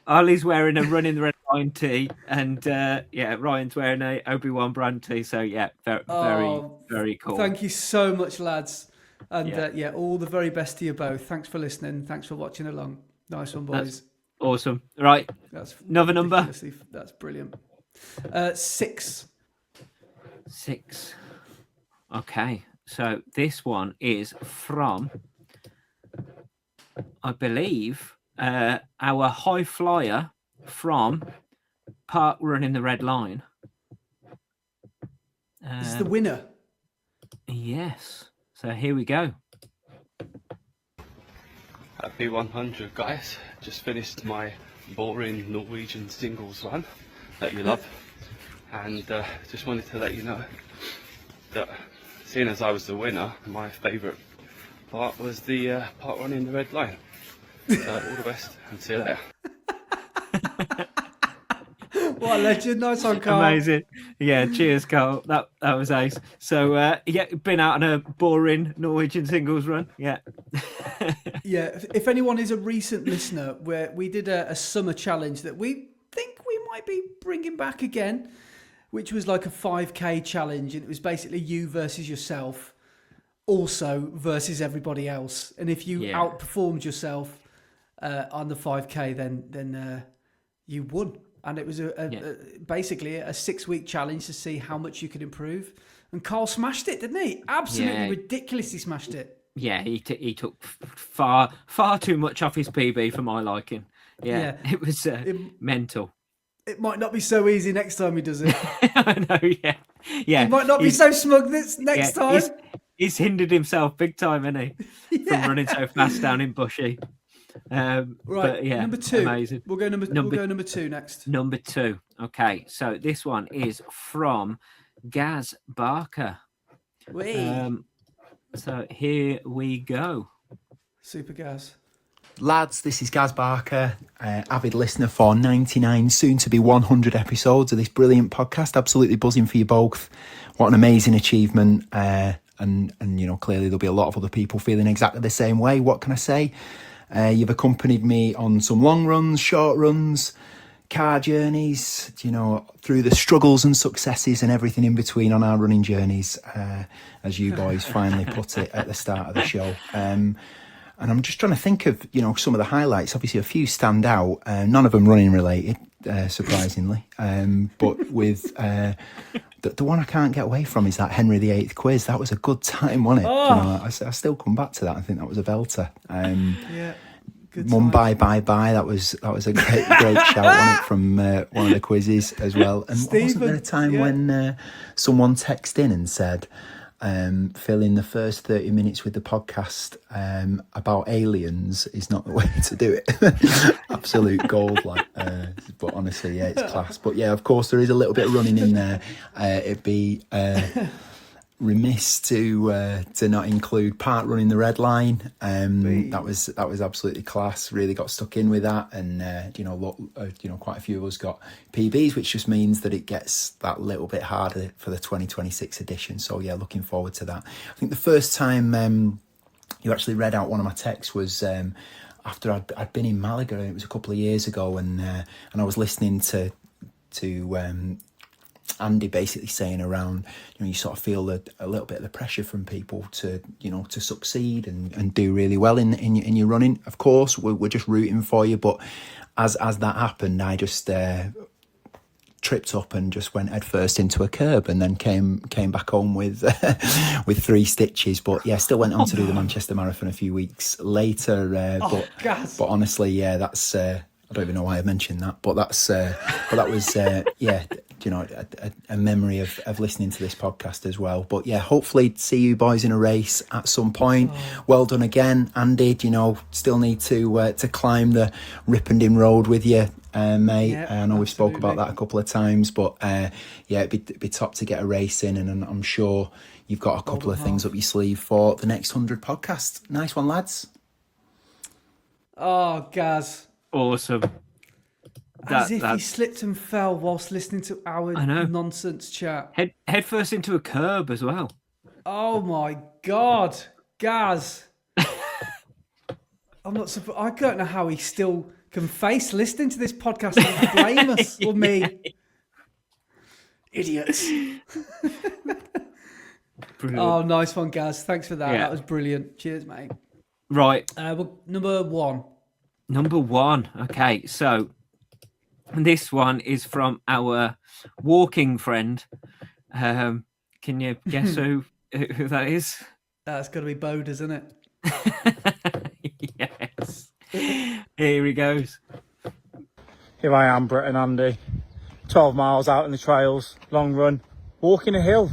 [SPEAKER 1] Ollie's wearing a Running the Red Line tee, and Ryan's wearing a Obi-Wan brand tee. So very cool.
[SPEAKER 2] Thank you so much, lads. And all the very best to you both. Thanks for listening. Thanks for watching along. Nice one, boys.
[SPEAKER 1] That's awesome. Right.
[SPEAKER 2] That's
[SPEAKER 1] another number.
[SPEAKER 2] That's brilliant. 6.
[SPEAKER 1] 6. Okay. So this one is from, I believe, our high flyer from Parkrun in the Red Line.
[SPEAKER 2] This is the winner.
[SPEAKER 1] Yes. So here we go.
[SPEAKER 5] Happy 100, guys. Just finished my boring Norwegian singles run that you love. And just wanted to let you know that seeing as I was the winner, my favourite part was the part running the red line. All the best and see you later.
[SPEAKER 2] What a legend. Nice one, Carl.
[SPEAKER 1] Amazing. Yeah, cheers, Carl. That was ace. So, been out on a boring Norwegian singles run. Yeah.
[SPEAKER 2] Yeah, if anyone is a recent listener, where we did a summer challenge that we think we might be bringing back again, which was like a 5K challenge. And it was basically you versus yourself, also versus everybody else. And if you outperformed yourself on the 5K, then you won. And it was basically a 6-week challenge to see how much you could improve. And Carl smashed it, didn't he? Absolutely ridiculously smashed it.
[SPEAKER 1] Yeah, he took far too much off his PB for my liking. Yeah. It was mental.
[SPEAKER 2] It might not be so easy next time he does it.
[SPEAKER 1] I know, yeah. He
[SPEAKER 2] might not be so smug this next time.
[SPEAKER 1] He's hindered himself big time, hasn't he? From running so fast down in Bushy.
[SPEAKER 2] Right,
[SPEAKER 1] but
[SPEAKER 2] number 2.
[SPEAKER 1] Amazing.
[SPEAKER 2] We'll go number 2 next.
[SPEAKER 1] Number 2. Okay, so this one is from Gaz Barker. So here we go.
[SPEAKER 2] Super Gaz.
[SPEAKER 6] Lads, this is Gaz Barker, avid listener for 99, soon to be 100 episodes of this brilliant podcast. Absolutely buzzing for you both. What an amazing achievement. And you know, clearly there'll be a lot of other people feeling exactly the same way. What can I say? You've accompanied me on some long runs, short runs, car journeys, through the struggles and successes and everything in between on our running journeys, as you boys finally put it at the start of the show. And I'm just trying to think of, some of the highlights. Obviously, a few stand out, none of them running related, surprisingly. But with the one I can't get away from is that Henry VIII quiz. That was a good time, wasn't it? I still come back to that. I think that was a belter.
[SPEAKER 2] Yeah.
[SPEAKER 6] Mumbai bye bye. That was a great shout on it from one of the quizzes as well. And wasn't there a time when someone texted in and said, fill in the first 30 minutes with the podcast about aliens is not the way to do it. Absolute gold, but honestly, yeah, it's class. But yeah, of course, there is a little bit of running in there. It'd be remiss to not include Parkrun the Red Line. That was absolutely class. Really got stuck in with that, and quite a few of us got PBs, which just means that it gets that little bit harder for the 2026 edition. So yeah, looking forward to that. I think the first time you actually read out one of my texts was after I'd been in Malaga. It was a couple of years ago, and I was listening to Andy basically saying around, you sort of feel a little bit of the pressure from people to succeed and do really well in your running. Of course, we're just rooting for you, but as that happened, I just tripped up and just went head first into a curb, and then came back home with 3 stitches. But yeah, still went on to do the Manchester Marathon a few weeks later. But honestly, yeah, that's I don't even know why I mentioned that, but that was yeah. A memory of listening to this podcast as well. But yeah, hopefully see you boys in a race at some point. Well done again, Andy. Still need to climb the Ripondin Road with you, mate. I know we spoke about that a couple of times, but yeah, it'd be top to get a race in, and I'm sure you've got a couple of things up your sleeve for the next 100 podcasts. Nice one, lads.
[SPEAKER 2] Oh, Gaz.
[SPEAKER 1] Awesome.
[SPEAKER 2] As if he slipped and fell whilst listening to our nonsense chat.
[SPEAKER 1] Head first into a curb as well.
[SPEAKER 2] Oh my God, Gaz! I'm not surprised. I don't know how he still can face listening to this podcast and blame us or me. Idiots. Oh, nice one, Gaz. Thanks for that.
[SPEAKER 1] Yeah.
[SPEAKER 2] That was brilliant. Cheers, mate.
[SPEAKER 1] Right.
[SPEAKER 2] Number one.
[SPEAKER 1] Number one. Okay, so this one is from our walking friend. Can you guess who that is?
[SPEAKER 2] That's got to be Bode, isn't it?
[SPEAKER 1] Yes. Here he goes.
[SPEAKER 7] Here I am, Brett and Andy. 12 miles out in the trails, long run, walking a hill.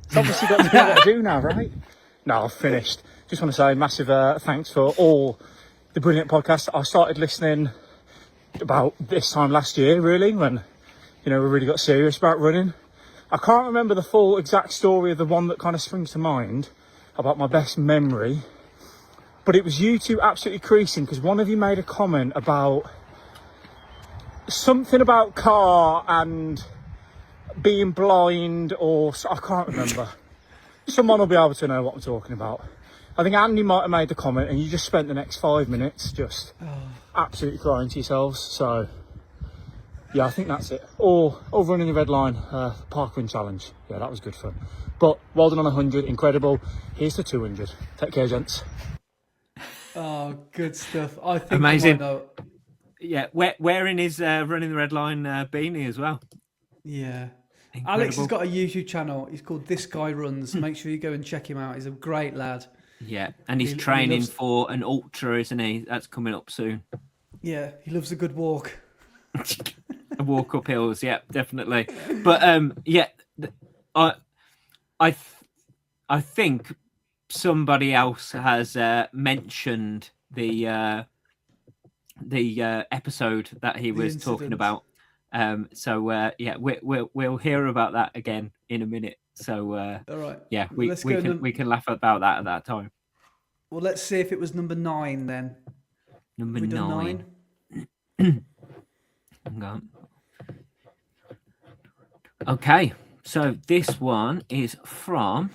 [SPEAKER 7] It's obviously got to be what I do now, right? No, I've finished. Just want to say massive thanks for all the brilliant podcasts. I started listening about this time last year, really, when we really got serious about running. I can't remember the full exact story of the one that kind of springs to mind about my best memory, but it was you two absolutely creasing because one of you made a comment about something about car and being blind, or I can't remember. Someone will be able to know what I'm talking about. I think Andy might have made the comment, and you just spent the next 5 minutes just absolutely crying to yourselves. So, yeah, I think that's it. Or running the red line, Parkrun challenge. Yeah, that was good fun. But well done on 100, incredible. Here's to 200. Take care, gents.
[SPEAKER 2] Oh, good stuff. I think
[SPEAKER 1] amazing.
[SPEAKER 2] I might know.
[SPEAKER 1] Yeah, wearing his running the red line beanie as well.
[SPEAKER 2] Yeah.
[SPEAKER 1] Incredible.
[SPEAKER 2] Alex has got a YouTube channel. He's called This Guy Runs. Make sure you go and check him out. He's a great lad.
[SPEAKER 1] Yeah, and he's training for an ultra, isn't he? That's coming up soon.
[SPEAKER 2] Yeah, he loves a good walk.
[SPEAKER 1] A walk up hills, yeah, definitely. But yeah, I think somebody else has mentioned the episode that he was talking about. So yeah, we'll hear about that again in a minute. So
[SPEAKER 2] all right,
[SPEAKER 1] yeah, we can laugh about that at that time.
[SPEAKER 2] Well, let's see if it was number 9 then.
[SPEAKER 1] Number
[SPEAKER 2] Have we done
[SPEAKER 1] 9.
[SPEAKER 2] 9?
[SPEAKER 1] Hang on. Okay, so this one is from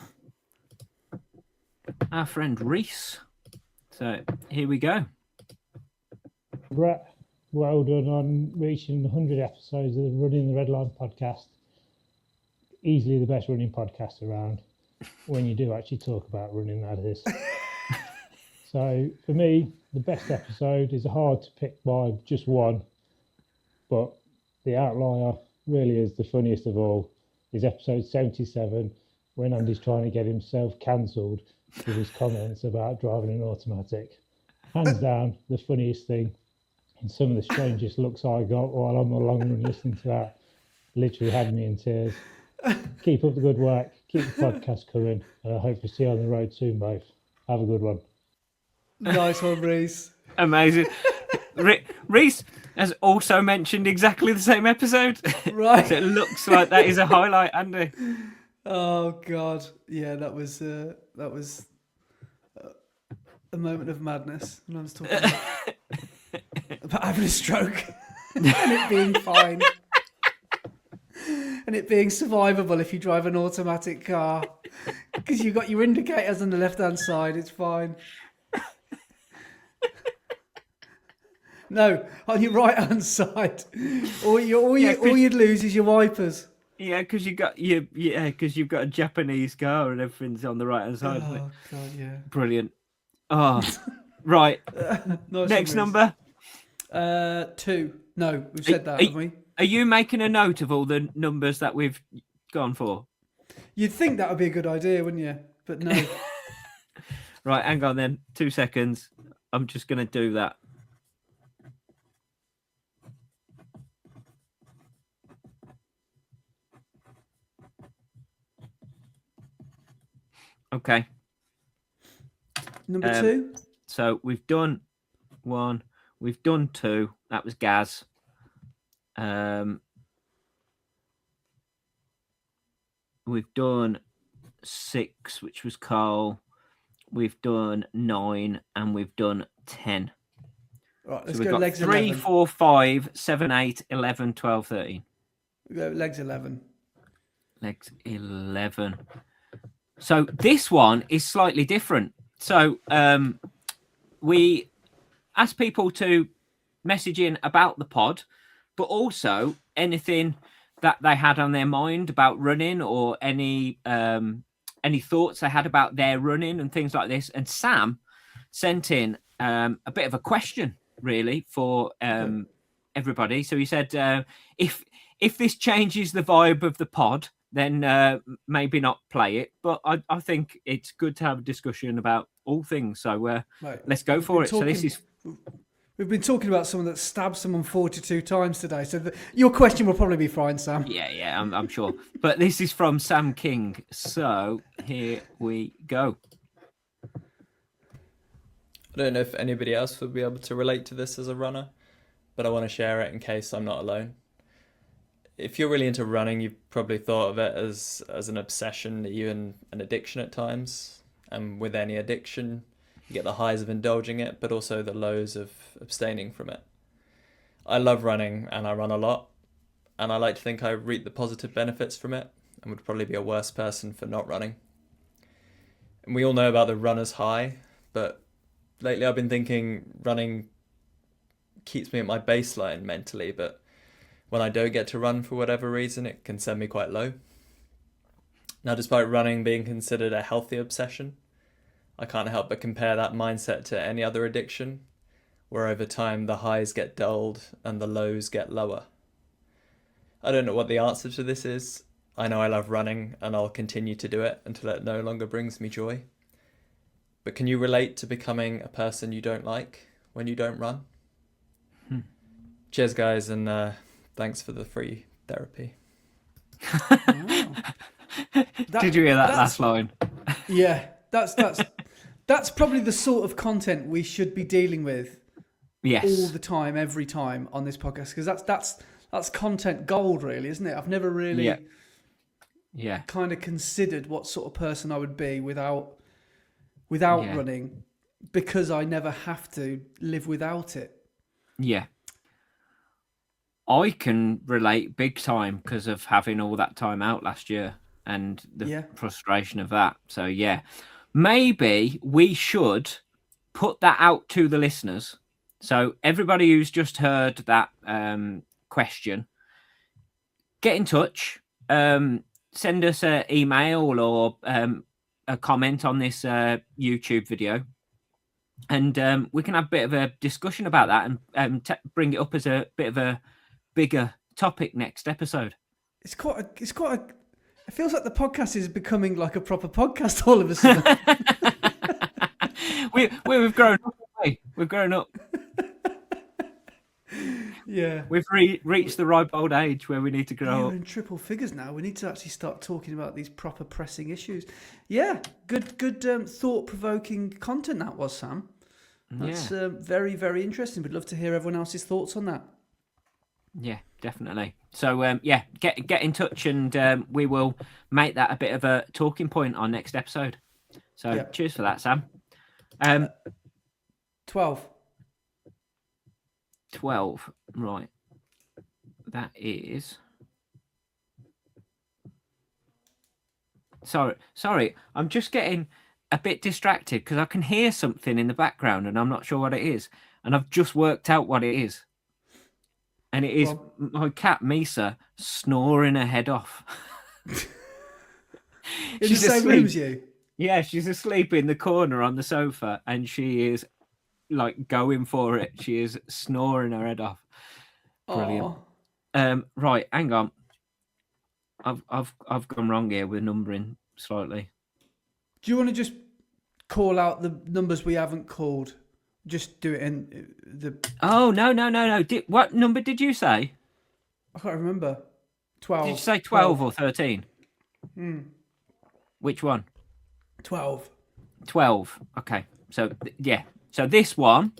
[SPEAKER 1] our friend Reese. So here we go.
[SPEAKER 7] Brett, well done on reaching 100 episodes of the Running the Red Line podcast. Easily the best running podcast around when you do actually talk about running, that is. So for me, the best episode is hard to pick by just one, but the outlier really is the funniest of all, is episode 77, when Andy's trying to get himself cancelled with his comments about driving an automatic. Hands down, the funniest thing, and some of the strangest looks I got while on the long run listening to that literally had me in tears. Keep up the good work, keep the podcast coming, and I hope to see you on the road soon, both. Have a good one.
[SPEAKER 2] Nice one, Reese.
[SPEAKER 1] Amazing. Reese has also mentioned exactly the same episode.
[SPEAKER 2] Right.
[SPEAKER 1] So it looks like that is a highlight, Andy.
[SPEAKER 2] Oh God, yeah, that was a moment of madness when I was talking about having a stroke and it being fine and it being survivable if you drive an automatic car because you've got your indicators on the left-hand side. It's fine. No, on your right-hand side, all you'd lose is your wipers.
[SPEAKER 1] Yeah, because you've got a Japanese car and everything's on the right hand side.
[SPEAKER 2] Oh God, yeah.
[SPEAKER 1] Brilliant. Oh, right.
[SPEAKER 2] Nice
[SPEAKER 1] Next
[SPEAKER 2] one,
[SPEAKER 1] number.
[SPEAKER 2] 2. No, we've said that, haven't we?
[SPEAKER 1] Are you making a note of all the numbers that we've gone for?
[SPEAKER 2] You'd think that would be a good idea, wouldn't you? But no.
[SPEAKER 1] Right, hang on then. 2 seconds. I'm just going to do that. Okay.
[SPEAKER 2] Number 2.
[SPEAKER 1] So we've done 1. We've done 2. That was Gaz. We've done 6, which was Carl. We've done 9, and we've done 10.
[SPEAKER 2] Right, let's
[SPEAKER 1] So we've
[SPEAKER 2] go
[SPEAKER 1] got
[SPEAKER 2] legs
[SPEAKER 1] 3,
[SPEAKER 2] 11.
[SPEAKER 1] 4, 5, 7, 8, 11, 12, 13.
[SPEAKER 2] We go legs 11.
[SPEAKER 1] Legs 11. So this one is slightly different. So we asked people to message in about the pod, but also anything that they had on their mind about running or any thoughts they had about their running and things like this. And Sam sent in a bit of a question, really, for everybody. So he said, if this changes the vibe of the pod, then maybe not play it. But I think it's good to have a discussion about all things. So
[SPEAKER 2] Right.
[SPEAKER 1] let's go for it. So this is...
[SPEAKER 2] We've been talking about someone that stabbed someone 42 times today. So your question will probably be fine, Sam.
[SPEAKER 1] Yeah, I'm sure. But this is from Sam King. So here we go.
[SPEAKER 8] I don't know if anybody else would be able to relate to this as a runner, but I want to share it in case I'm not alone. If you're really into running, you've probably thought of it as an obsession, even an addiction at times. And with any addiction, you get the highs of indulging it, but also the lows of abstaining from it. I love running and I run a lot, and I like to think I reap the positive benefits from it and would probably be a worse person for not running. And we all know about the runner's high, but lately I've been thinking running keeps me at my baseline mentally, but when I don't get to run for whatever reason, it can send me quite low. Now, despite running being considered a healthy obsession, I can't help but compare that mindset to any other addiction, where over time the highs get dulled and the lows get lower. I don't know what the answer to this is. I know I love running and I'll continue to do it until it no longer brings me joy. But can you relate to becoming a person you don't like when you don't run? Cheers, guys, and thanks for the free therapy.
[SPEAKER 1] Did you hear that last line?
[SPEAKER 2] Yeah, that's probably the sort of content we should be dealing with.
[SPEAKER 1] Yes.
[SPEAKER 2] All the time, every time on this podcast, because that's content gold, really, isn't it? I've never really kind of considered what sort of person I would be without running, because I never have to live without it.
[SPEAKER 1] Yeah. I can relate big time because of having all that time out last year and the frustration of that. So, yeah, maybe we should put that out to the listeners So everybody who's just heard that question, get in touch. Send us an email or a comment on this YouTube video, and we can have a bit of a discussion about that and bring it up as a bit of a bigger topic next episode.
[SPEAKER 2] It's quite a. It feels like the podcast is becoming like a proper podcast all of a sudden.
[SPEAKER 1] We've grown up. We've grown up.
[SPEAKER 2] Yeah.
[SPEAKER 1] We've reached the ripe old age where we need to grow
[SPEAKER 2] We're
[SPEAKER 1] up.
[SPEAKER 2] in triple figures now. We need to actually start talking about these proper pressing issues. Yeah, good thought-provoking content that was, Sam. That's very, very interesting. We'd love to hear everyone else's thoughts on that.
[SPEAKER 1] Yeah, definitely. So, get in touch, and we will make that a bit of a talking point on next episode. So, cheers for that, Sam.
[SPEAKER 2] 12.
[SPEAKER 1] 12, right. That is... Sorry, I'm just getting a bit distracted because I can hear something in the background and I'm not sure what it is. And I've just worked out what it is. And it is my cat, Misa, snoring her head off.
[SPEAKER 2] In the same room as you?
[SPEAKER 1] Yeah, she's asleep in the corner on the sofa and she is like going for it. She is snoring her head off. Brilliant. Right, hang on. I've gone wrong here with numbering slightly.
[SPEAKER 2] Do you want to just call out the numbers we haven't called? Just do it in the...
[SPEAKER 1] Oh, no. What number did you say?
[SPEAKER 2] I can't remember. 12.
[SPEAKER 1] Did you say 12 or 13? Which one?
[SPEAKER 2] 12.
[SPEAKER 1] 12. Okay. So, yeah. So this one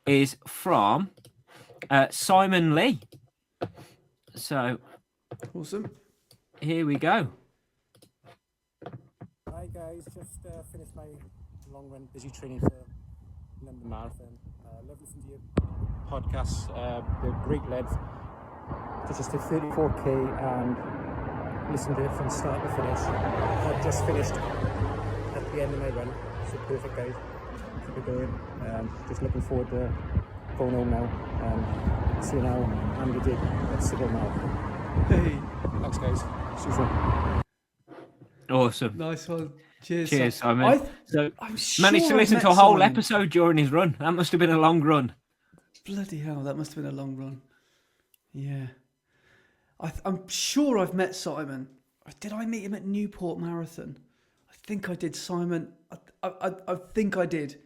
[SPEAKER 1] is from Simon Lee. So...
[SPEAKER 2] Awesome.
[SPEAKER 1] Here we go.
[SPEAKER 9] Hi guys, just finished my long run, busy training for London Marathon. Love listening to your podcasts. They're great length. Just did 34k and listened to it from start to finish. I've just finished at the end of my run, so perfect guys. Keep it going. Just looking forward to going home now and seeing how Andy did at Seville now.
[SPEAKER 2] Hey.
[SPEAKER 9] Thanks guys. See you soon.
[SPEAKER 1] Awesome.
[SPEAKER 2] Nice one. Cheers.
[SPEAKER 1] Cheers, Simon.
[SPEAKER 2] I'm
[SPEAKER 1] managed to listen to a whole episode during his run. That must have been a long run.
[SPEAKER 2] Bloody hell, that must have been a long run. Yeah. I'm sure I've met Simon. Did I meet him at Newport Marathon? I think I did, Simon. I think I did.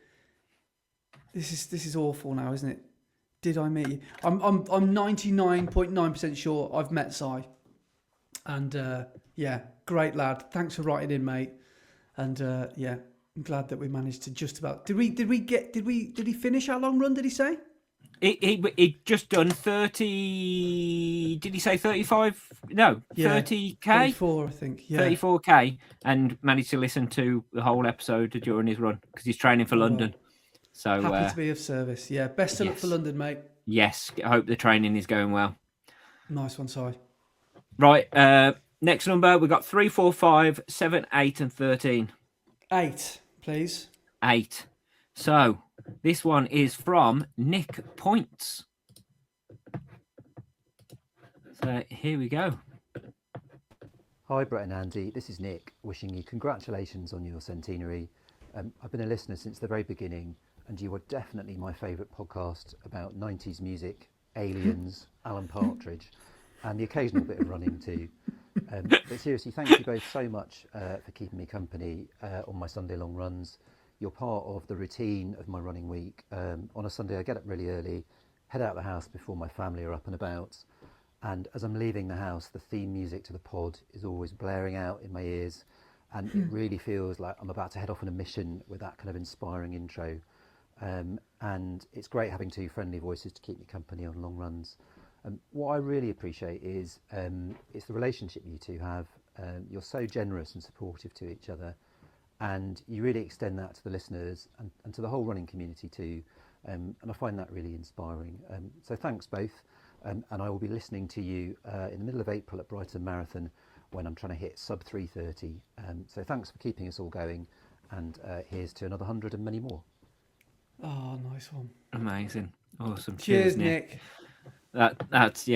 [SPEAKER 2] This is awful now, isn't it? Did I meet you? I'm 99.9% sure I've met Si. And yeah, great lad. Thanks for writing in, mate. And yeah, I'm glad that we managed to just about. Did he finish our long run? Did he say?
[SPEAKER 1] He just done 30. Did he say 35? No,
[SPEAKER 2] Yeah,
[SPEAKER 1] 30k.
[SPEAKER 2] 34, I think. Yeah.
[SPEAKER 1] 34k, and managed to listen to the whole episode during his run because he's training for London. So
[SPEAKER 2] happy to be of service. Yeah, best of luck for London, mate.
[SPEAKER 1] Yes, I hope the training is going well.
[SPEAKER 2] Nice one, Si.
[SPEAKER 1] Right, next number we got 3, 4, 5, 7, 8, and 13.
[SPEAKER 2] 8, please.
[SPEAKER 1] 8. So this one is from Nick Points. So here we go.
[SPEAKER 10] Hi Brett and Andy, this is Nick, wishing you congratulations on your centenary. I've been a listener since the very beginning, and you were definitely my favourite podcast about 90s music, aliens, Alan Partridge, and the occasional bit of running too. But seriously, thank you both so much for keeping me company on my Sunday long runs. You're part of the routine of my running week. On a Sunday I get up really early, head out of the house before my family are up and about, and as I'm leaving the house, the theme music to the pod is always blaring out in my ears, and it really feels like I'm about to head off on a mission with that kind of inspiring intro. And it's great having two friendly voices to keep me company on long runs. What I really appreciate is it's the relationship you two have. You're so generous and supportive to each other, and you really extend that to the listeners and to the whole running community too. And I find that really inspiring. So thanks both. And I will be listening to you in the middle of April at Brighton Marathon when I'm trying to hit sub 3:30. So thanks for keeping us all going, and here's to another 100 and many more.
[SPEAKER 2] Oh, nice one.
[SPEAKER 1] Amazing. Awesome.
[SPEAKER 2] Cheers, Nick.
[SPEAKER 1] That's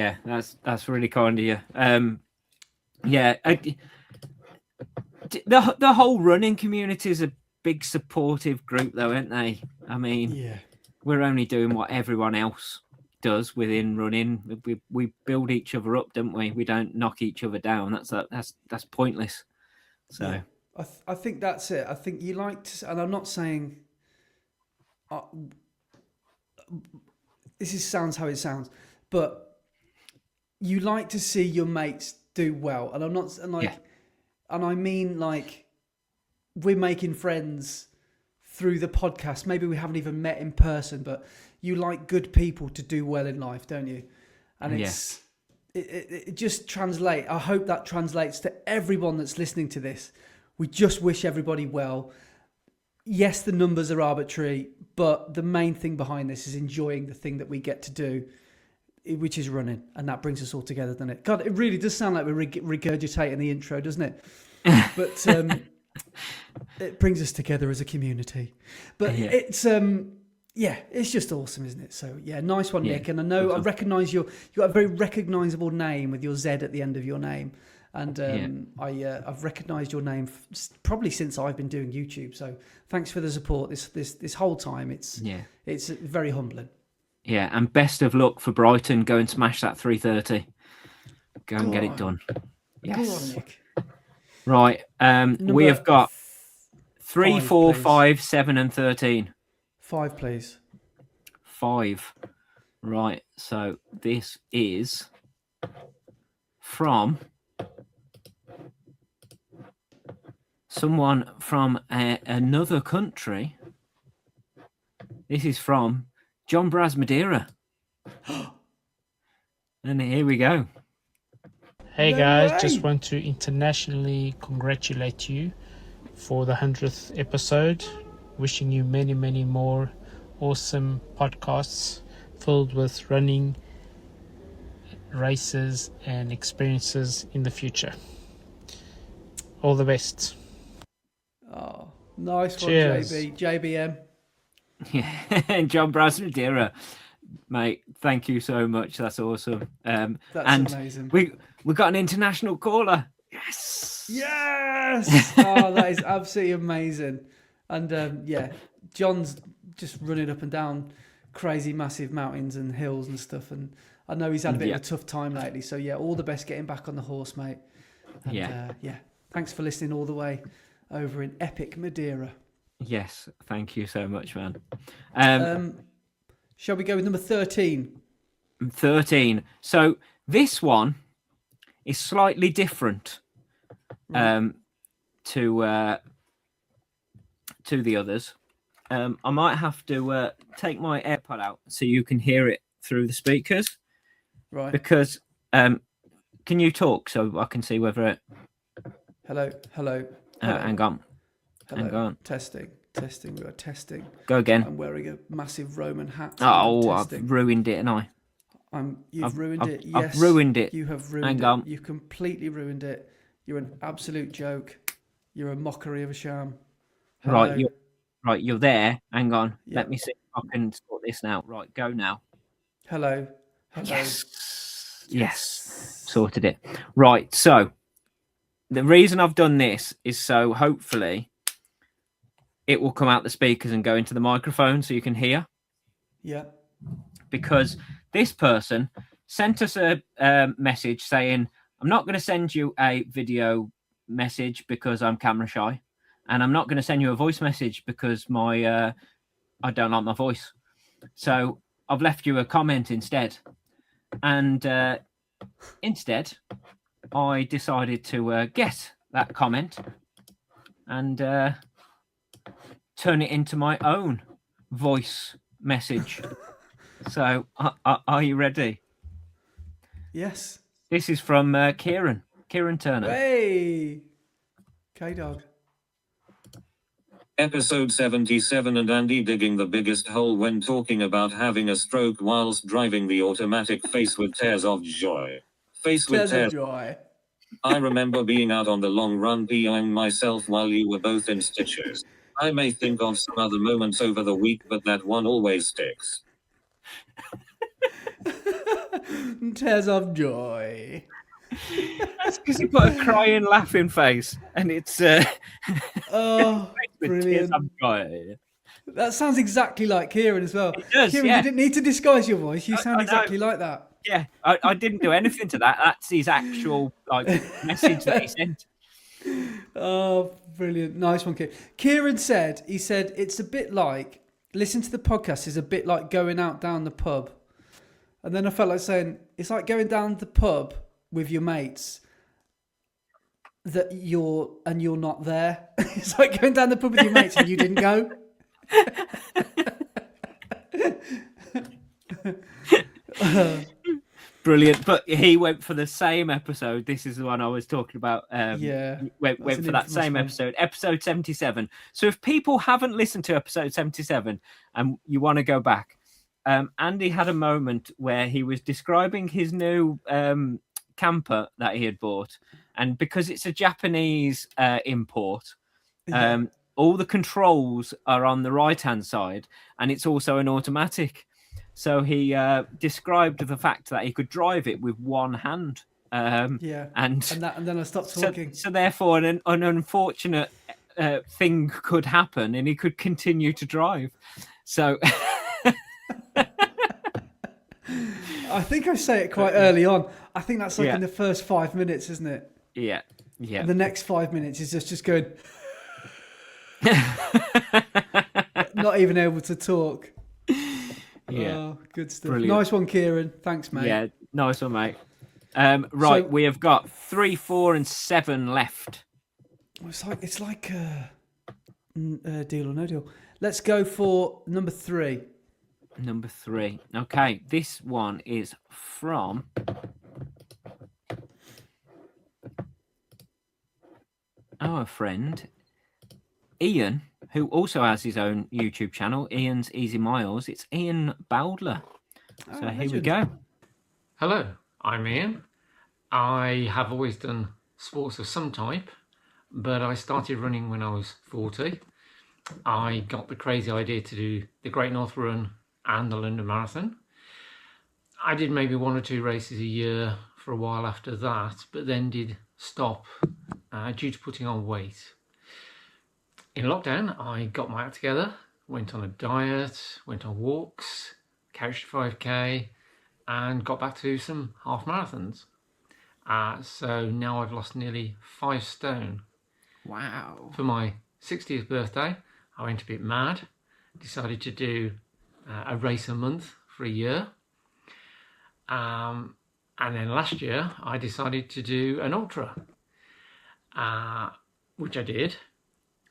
[SPEAKER 1] really kind of you. The whole running community is a big supportive group, though, aren't they? I mean, we're only doing what everyone else does within running. We build each other up, don't we? We don't knock each other down. That's pointless. So
[SPEAKER 2] yeah. I think that's it. I think you like to, and I'm not saying sounds how it sounds, but you like to see your mates do well, and I'm not and I mean like we're making friends through the podcast. Maybe we haven't even met in person, but you like good people to do well in life, don't you? And it just translates. I hope that translates to everyone that's listening to this. We just wish everybody well. Yes, the numbers are arbitrary, but the main thing behind this is enjoying the thing that we get to do, which is running. And that brings us all together, doesn't it? God, it really does sound like we're regurgitating the intro, doesn't it? But it brings us together as a community. But it's just awesome, isn't it? So, nice one, Nick. And I know I recognise you got a very recognisable name with your Z at the end of your name. And I've recognised your name probably since I've been doing YouTube. So thanks for the support this whole time. It's very humbling.
[SPEAKER 1] Yeah, and best of luck for Brighton. Go and smash that 3:30. Go and get it done. Yes.
[SPEAKER 2] Go on, Nick.
[SPEAKER 1] Right. We have got 3, 4, 5, 7, and 13.
[SPEAKER 2] 5, please.
[SPEAKER 1] 5. Right. So this is from someone from another country. This is from John Braz Madeira. And here we go.
[SPEAKER 11] Hey guys, just want to internationally congratulate you for the 100th episode. Wishing you many, many more awesome podcasts filled with running, races and experiences in the future. All the best.
[SPEAKER 2] Oh, nice one,
[SPEAKER 11] Cheers.
[SPEAKER 2] JBM.
[SPEAKER 1] Yeah, John Braz Madeira, mate. Thank you so much. That's awesome.
[SPEAKER 2] That's amazing.
[SPEAKER 1] We got an international caller.
[SPEAKER 2] Yes. Oh, that is absolutely amazing. And John's just running up and down crazy massive mountains and hills and stuff. And I know he's had a bit of a tough time lately. So all the best getting back on the horse, mate. And, thanks for listening all the way over in epic Madeira.
[SPEAKER 1] Yes, thank you so much, man.
[SPEAKER 2] Shall we go with number 13?
[SPEAKER 1] 13. So this one is slightly different to the others. I might have to take my AirPod out so you can hear it through the speakers.
[SPEAKER 2] Right.
[SPEAKER 1] Because can you talk so I can see whether it...
[SPEAKER 2] Hello.
[SPEAKER 1] Hang on.
[SPEAKER 2] Hello.
[SPEAKER 1] Hang on.
[SPEAKER 2] Testing. We are testing.
[SPEAKER 1] Go again.
[SPEAKER 2] I'm wearing a massive Roman hat.
[SPEAKER 1] Oh, I've ruined it, haven't I?
[SPEAKER 2] You've ruined it. Yes,
[SPEAKER 1] I've ruined it.
[SPEAKER 2] You have ruined it. You completely ruined it. You're an absolute joke. You're a mockery of a sham. Hello.
[SPEAKER 1] You're there. Hang on.
[SPEAKER 2] Yeah.
[SPEAKER 1] Let me see if I can sort this now. Right, go now.
[SPEAKER 2] Hello.
[SPEAKER 1] Yes. Sorted it. Right, so the reason I've done this is so hopefully it will come out the speakers and go into the microphone so you can hear.
[SPEAKER 2] Yeah.
[SPEAKER 1] Because this person sent us a message saying, I'm not going to send you a video message because I'm camera shy. And I'm not going to send you a voice message because I don't like my voice. So I've left you a comment instead. And instead, I decided to get that comment and turn it into my own voice message. So are you ready?
[SPEAKER 2] Yes.
[SPEAKER 1] This is from Kieran Turner.
[SPEAKER 2] Hey, K-Dog.
[SPEAKER 12] Episode 77 and Andy digging the biggest hole when talking about having a stroke whilst driving the automatic face with tears of joy. Face with tears
[SPEAKER 2] of joy.
[SPEAKER 12] I remember being out on the long run peeing myself while you were both in stitches. I may think of some other moments over the week, but that one always sticks.
[SPEAKER 2] Tears of joy.
[SPEAKER 1] That's because he put a crying, laughing face, and it's
[SPEAKER 2] Oh,
[SPEAKER 1] with tears
[SPEAKER 2] brilliant.
[SPEAKER 1] of joy.
[SPEAKER 2] That sounds exactly like Kieran as well.
[SPEAKER 1] It does,
[SPEAKER 2] Kieran,
[SPEAKER 1] yeah.
[SPEAKER 2] you didn't need to disguise your voice. You sound
[SPEAKER 1] I know.
[SPEAKER 2] exactly like that.
[SPEAKER 1] Yeah, I didn't do anything to that. That's his actual message that he sent.
[SPEAKER 2] Oh, brilliant. Nice one, Kieran. Kieran said, it's a bit like, listen to the podcast is a bit like going out down the pub. And then I felt like saying, it's like going down the pub with your mates that you're not there. It's like going down the pub with your mates and you didn't go.
[SPEAKER 1] Brilliant. But he went for the same episode. This is the one I was talking about.
[SPEAKER 2] Yeah.
[SPEAKER 1] Went for that same episode, episode 77. So if people haven't listened to episode 77 and you want to go back, Andy had a moment where he was describing his new camper that he had bought. And because it's a Japanese import, all the controls are on the right-hand side, and it's also an automatic. So he described the fact that he could drive it with one hand. And
[SPEAKER 2] then I stopped talking.
[SPEAKER 1] So therefore, an unfortunate thing could happen, and he could continue to drive. So
[SPEAKER 2] I think I say it quite early on. I think that's like in the first 5 minutes, isn't it?
[SPEAKER 1] Yeah.
[SPEAKER 2] And the next 5 minutes is just going, not even able to talk.
[SPEAKER 1] Yeah.
[SPEAKER 2] Oh, good stuff.
[SPEAKER 1] Brilliant.
[SPEAKER 2] Nice one, Kieran. Thanks, mate.
[SPEAKER 1] Yeah, nice one, mate. Right, we have got 3, 4, and 7 left.
[SPEAKER 2] It's like deal or no deal. Let's go for number 3.
[SPEAKER 1] Number 3. Okay, this one is from our friend Ian, who also has his own YouTube channel, Ian's Easy Miles. It's Ian Bowdler. So here we go.
[SPEAKER 13] Hello, I'm Ian. I have always done sports of some type, but I started running when I was 40. I got the crazy idea to do the Great North Run and the London Marathon. I did maybe 1 or 2 races a year for a while after that, but then did stop due to putting on weight. In lockdown, I got my act together, went on a diet, went on walks, couched 5k, and got back to some half marathons. So now I've lost nearly 5 stone.
[SPEAKER 1] Wow.
[SPEAKER 13] For my 60th birthday, I went a bit mad, decided to do a race a month for a year. And then last year, I decided to do an ultra, which I did.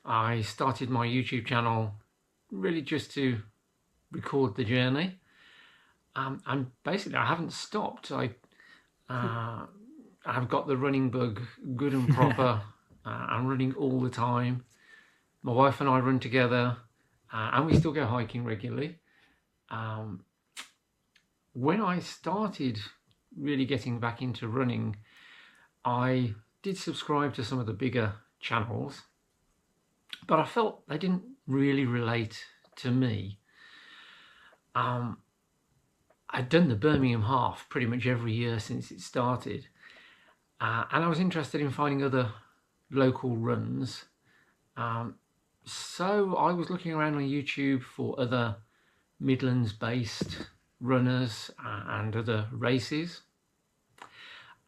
[SPEAKER 13] I started my YouTube channel really just to record the journey. And basically, I haven't stopped. I've got the running bug good and proper. I'm running all the time. My wife and I run together, and we still go hiking regularly. When I started really getting back into running, I did subscribe to some of the bigger channels, but I felt they didn't really relate to me. I'd done the Birmingham Half pretty much every year since it started, and I was interested in finding other local runs. So I was looking around on YouTube for other Midlands-based runners and other races,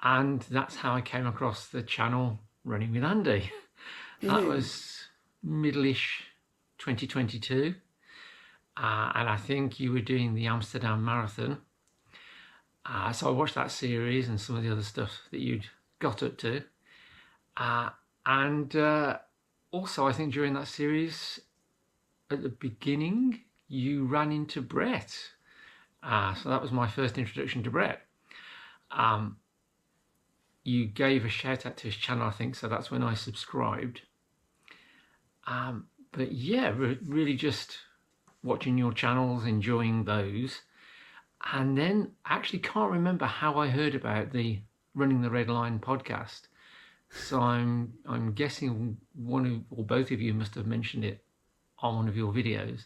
[SPEAKER 13] and that's how I came across the channel Running with Andy. That was middle-ish 2022, and I think you were doing the Amsterdam Marathon. So I watched that series and some of the other stuff that you'd got up to, and also I think during that series at the beginning you ran into Brett. So that was my first introduction to Brett. You gave a shout out to his channel, I think, so that's when I subscribed. But yeah, really just watching your channels, enjoying those. And then I actually can't remember how I heard about the Running the Red Line podcast. So I'm guessing one or both of you must have mentioned it on one of your videos.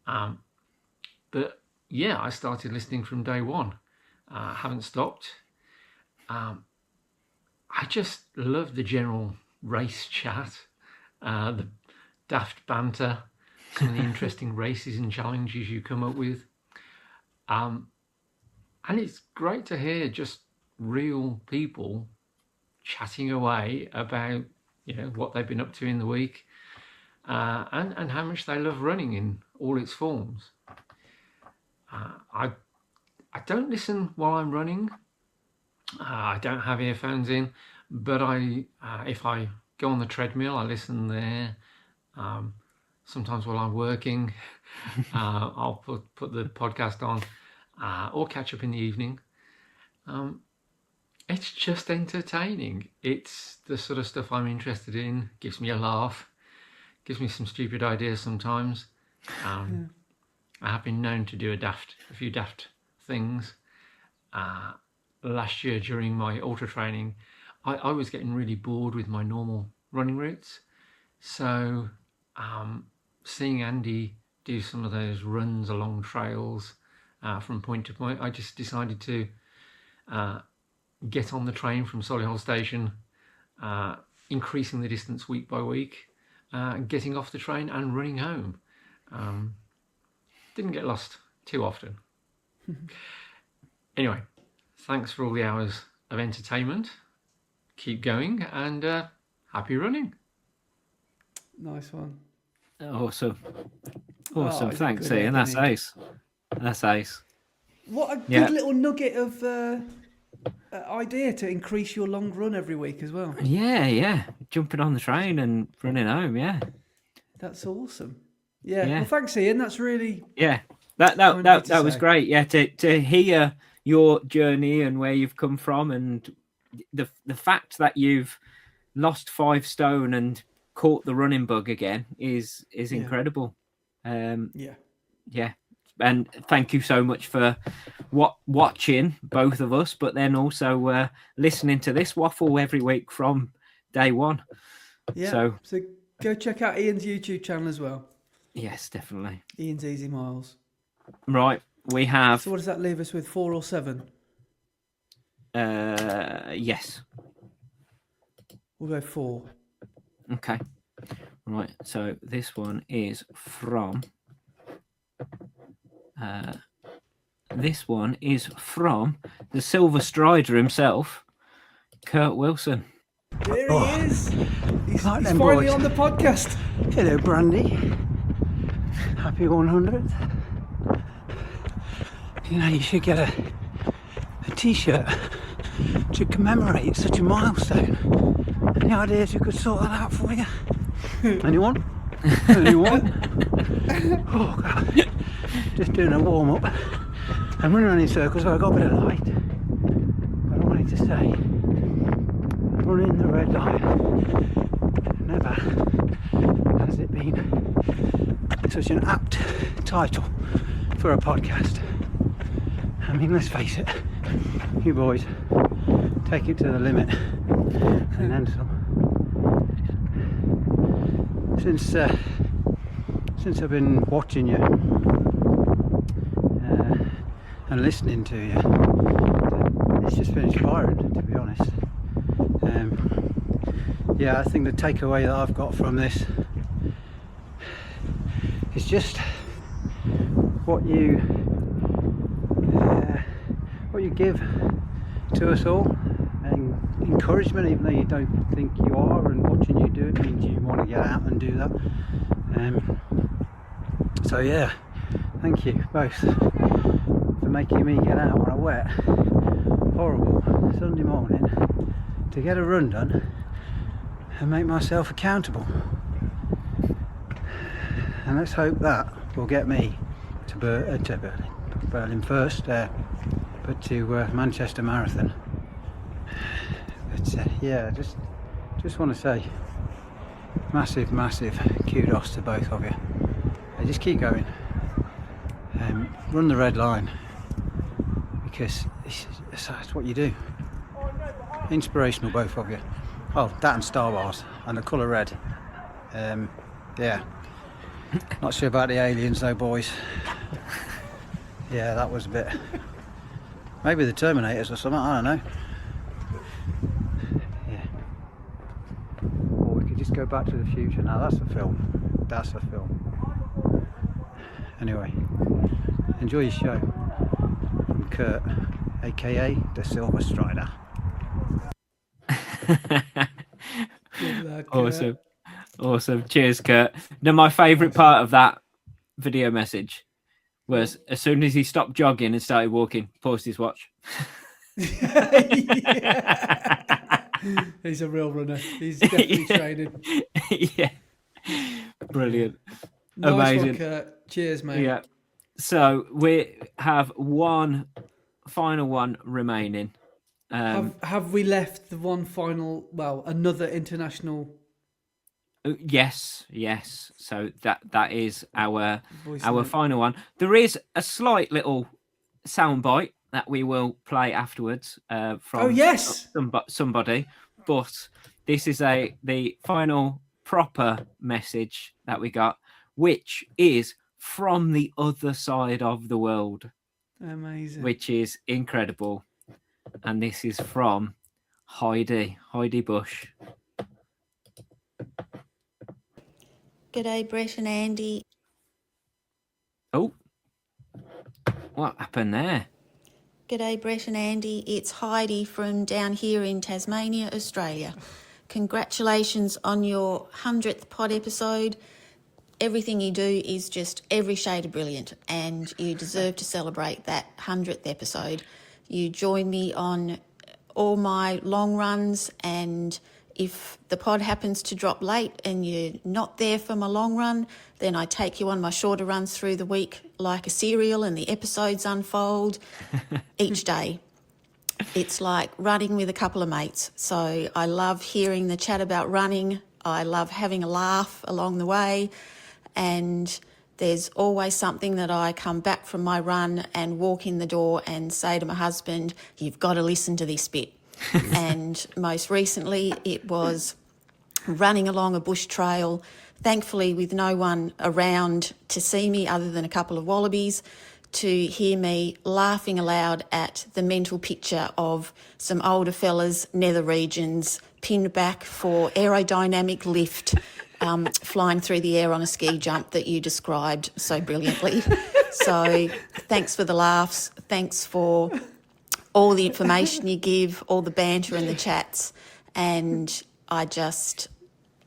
[SPEAKER 13] But yeah, I started listening from day one. Haven't stopped. I just love the general race chat, the daft banter, some of the interesting races and challenges you come up with. And it's great to hear just real people chatting away about, what they've been up to in the week, and how much they love running in all its forms. I don't listen while I'm running. I don't have earphones in, but if I go on the treadmill, I listen there. Sometimes while I'm working, I'll put the podcast on, or catch up in the evening. It's just entertaining. It's the sort of stuff I'm interested in. Gives me a laugh. Gives me some stupid ideas sometimes. I have been known to do a few daft things. Last year during my ultra training, I was getting really bored with my normal running routes. So seeing Andy do some of those runs along trails from point to point, I just decided to get on the train from Solihull Station, increasing the distance week by week, getting off the train and running home. Didn't get lost too often. Anyway, thanks for all the hours of entertainment. Keep going, and happy running.
[SPEAKER 2] Nice one.
[SPEAKER 1] Awesome.
[SPEAKER 2] Oh,
[SPEAKER 1] Thanks,
[SPEAKER 2] good
[SPEAKER 1] Ian.
[SPEAKER 2] egg,
[SPEAKER 1] That's
[SPEAKER 2] isn't he?
[SPEAKER 1] ace. That's ace.
[SPEAKER 2] What a good
[SPEAKER 1] Yeah.
[SPEAKER 2] little nugget of idea to increase your long run every week as well.
[SPEAKER 1] Yeah. Jumping on the train and running home. Yeah.
[SPEAKER 2] That's awesome. Yeah.
[SPEAKER 1] Yeah.
[SPEAKER 2] Well, thanks, Ian. That's really
[SPEAKER 1] Yeah. That
[SPEAKER 2] kind of you to
[SPEAKER 1] was
[SPEAKER 2] say.
[SPEAKER 1] great. Yeah. To hear your journey and where you've come from, and the fact that you've lost 5 stone and caught the running bug again is incredible. Yeah. And thank you so much for watching both of us, but then also listening to this waffle every week from day one.
[SPEAKER 2] Yeah. So go check out Ian's YouTube channel as well.
[SPEAKER 1] Yes, definitely.
[SPEAKER 2] Ian's Easy Miles.
[SPEAKER 1] Right. We have.
[SPEAKER 2] So what does that leave us with? 4 or 7?
[SPEAKER 1] Yes.
[SPEAKER 2] We'll go 4.
[SPEAKER 1] Okay. Right. So this one is from. This one is from the Silver Strider himself, Kurt Wilson.
[SPEAKER 2] There he is. He's
[SPEAKER 14] Right then,
[SPEAKER 2] finally
[SPEAKER 14] boys.
[SPEAKER 2] on the podcast.
[SPEAKER 14] Hello, Brandy. Happy 100th. You should get a t-shirt to commemorate such a milestone. Any ideas who could sort that out for you? Anyone? Anyone? Oh, God. Just doing a warm-up. I'm running around in circles, so I got a bit of light. But I wanted to say, running the red line. Never has it been such an apt title for a podcast. I mean, let's face it, you boys take it to the limit and then some. Since I've been watching you and listening to you, it's just been inspiring, to be honest. Yeah, I think the takeaway that I've got from this is just what you give to us all, and encouragement, even though you don't think you are, and watching you do it means you want to get out and do that. So yeah, thank you both for making me get out on a wet, horrible Sunday morning to get a run done and make myself accountable. And let's hope that will get me to Berlin first, but to Manchester Marathon. But yeah, just want to say massive kudos to both of you. Just keep going, run the red line, because it's what you do. Inspirational, both of you. Oh, that and Star Wars and the colour red. Yeah, not sure about the aliens though, boys. Yeah, that was a bit. Maybe the Terminators or something. I don't know. Yeah. Or we could just go back to the future. Now that's a film. That's a film. Anyway, enjoy your show. From Kurt, aka the Silver Strider.
[SPEAKER 1] Awesome. Cheers, Kurt. Now, my favourite part of that video message was as soon as he stopped jogging and started walking, paused his watch.
[SPEAKER 2] He's a real runner. He's definitely training.
[SPEAKER 1] Yeah. Brilliant.
[SPEAKER 2] Nice
[SPEAKER 1] Amazing.
[SPEAKER 2] one, Kurt. Cheers, mate.
[SPEAKER 1] Yeah. So we have one final one remaining.
[SPEAKER 2] Have we left the one final? Well, another international.
[SPEAKER 1] Yes. So that is our
[SPEAKER 2] Voice
[SPEAKER 1] our
[SPEAKER 2] note.
[SPEAKER 1] final one. There is a slight little soundbite that we will play afterwards from somebody, but this is the final proper message that we got, which is from the other side of the world.
[SPEAKER 2] Amazing.
[SPEAKER 1] Which is incredible. And this is from Heidi Bush.
[SPEAKER 15] G'day, Brett and Andy.
[SPEAKER 1] Oh, what happened there?
[SPEAKER 15] G'day, Brett and Andy. It's Heidi from down here in Tasmania, Australia. Congratulations on your 100th pod episode. Everything you do is just every shade of brilliant, and you deserve to celebrate that 100th episode. You join me on all my long runs, and if the pod happens to drop late and you're not there for my long run, then I take you on my shorter runs through the week like a serial, and the episodes unfold each day. It's like running with a couple of mates. So I love hearing the chat about running. I love having a laugh along the way. And there's always something that I come back from my run and walk in the door and say to my husband, you've got to listen to this bit. And most recently it was running along a bush trail, thankfully with no one around to see me other than a couple of wallabies, to hear me laughing aloud at the mental picture of some older fellas, nether regions, pinned back for aerodynamic lift, flying through the air on a ski jump that you described so brilliantly. So thanks for the laughs. Thanks for all the information you give, all the banter and the chats. And I just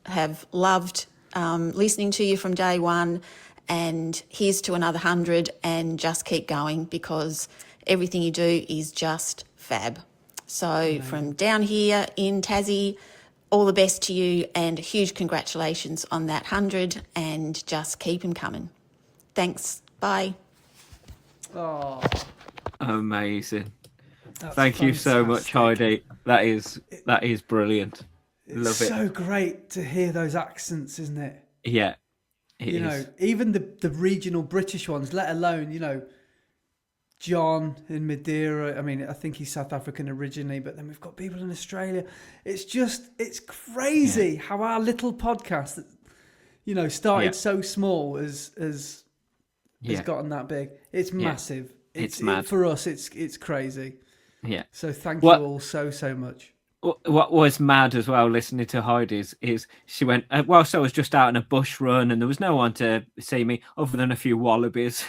[SPEAKER 15] have loved listening to you from day one. And here's to another 100, and just keep going, because everything you do is just fab. So from down here in Tassie, all the best to you, and huge congratulations on that 100, and just keep them coming. Thanks. Bye.
[SPEAKER 2] Oh,
[SPEAKER 1] amazing.
[SPEAKER 2] That's
[SPEAKER 1] Thank you so much,
[SPEAKER 2] fantastic.
[SPEAKER 1] Heidi. That is brilliant. Love
[SPEAKER 2] It's
[SPEAKER 1] it.
[SPEAKER 2] so great to hear those accents, isn't it?
[SPEAKER 1] Yeah. It
[SPEAKER 2] you
[SPEAKER 1] is.
[SPEAKER 2] know, even the regional British ones, let alone, you know, John in Madeira. I mean, I think he's South African originally, but then we've got people in Australia. It's crazy how our little podcast that, you know, started so small has gotten that big. It's massive.
[SPEAKER 1] It's mad.
[SPEAKER 2] For us, it's crazy.
[SPEAKER 1] Yeah.
[SPEAKER 2] So thank you all so much.
[SPEAKER 1] What was mad as well, listening to Heidi's, is she went, whilst I was just out on a bush run and there was no one to see me other than a few wallabies.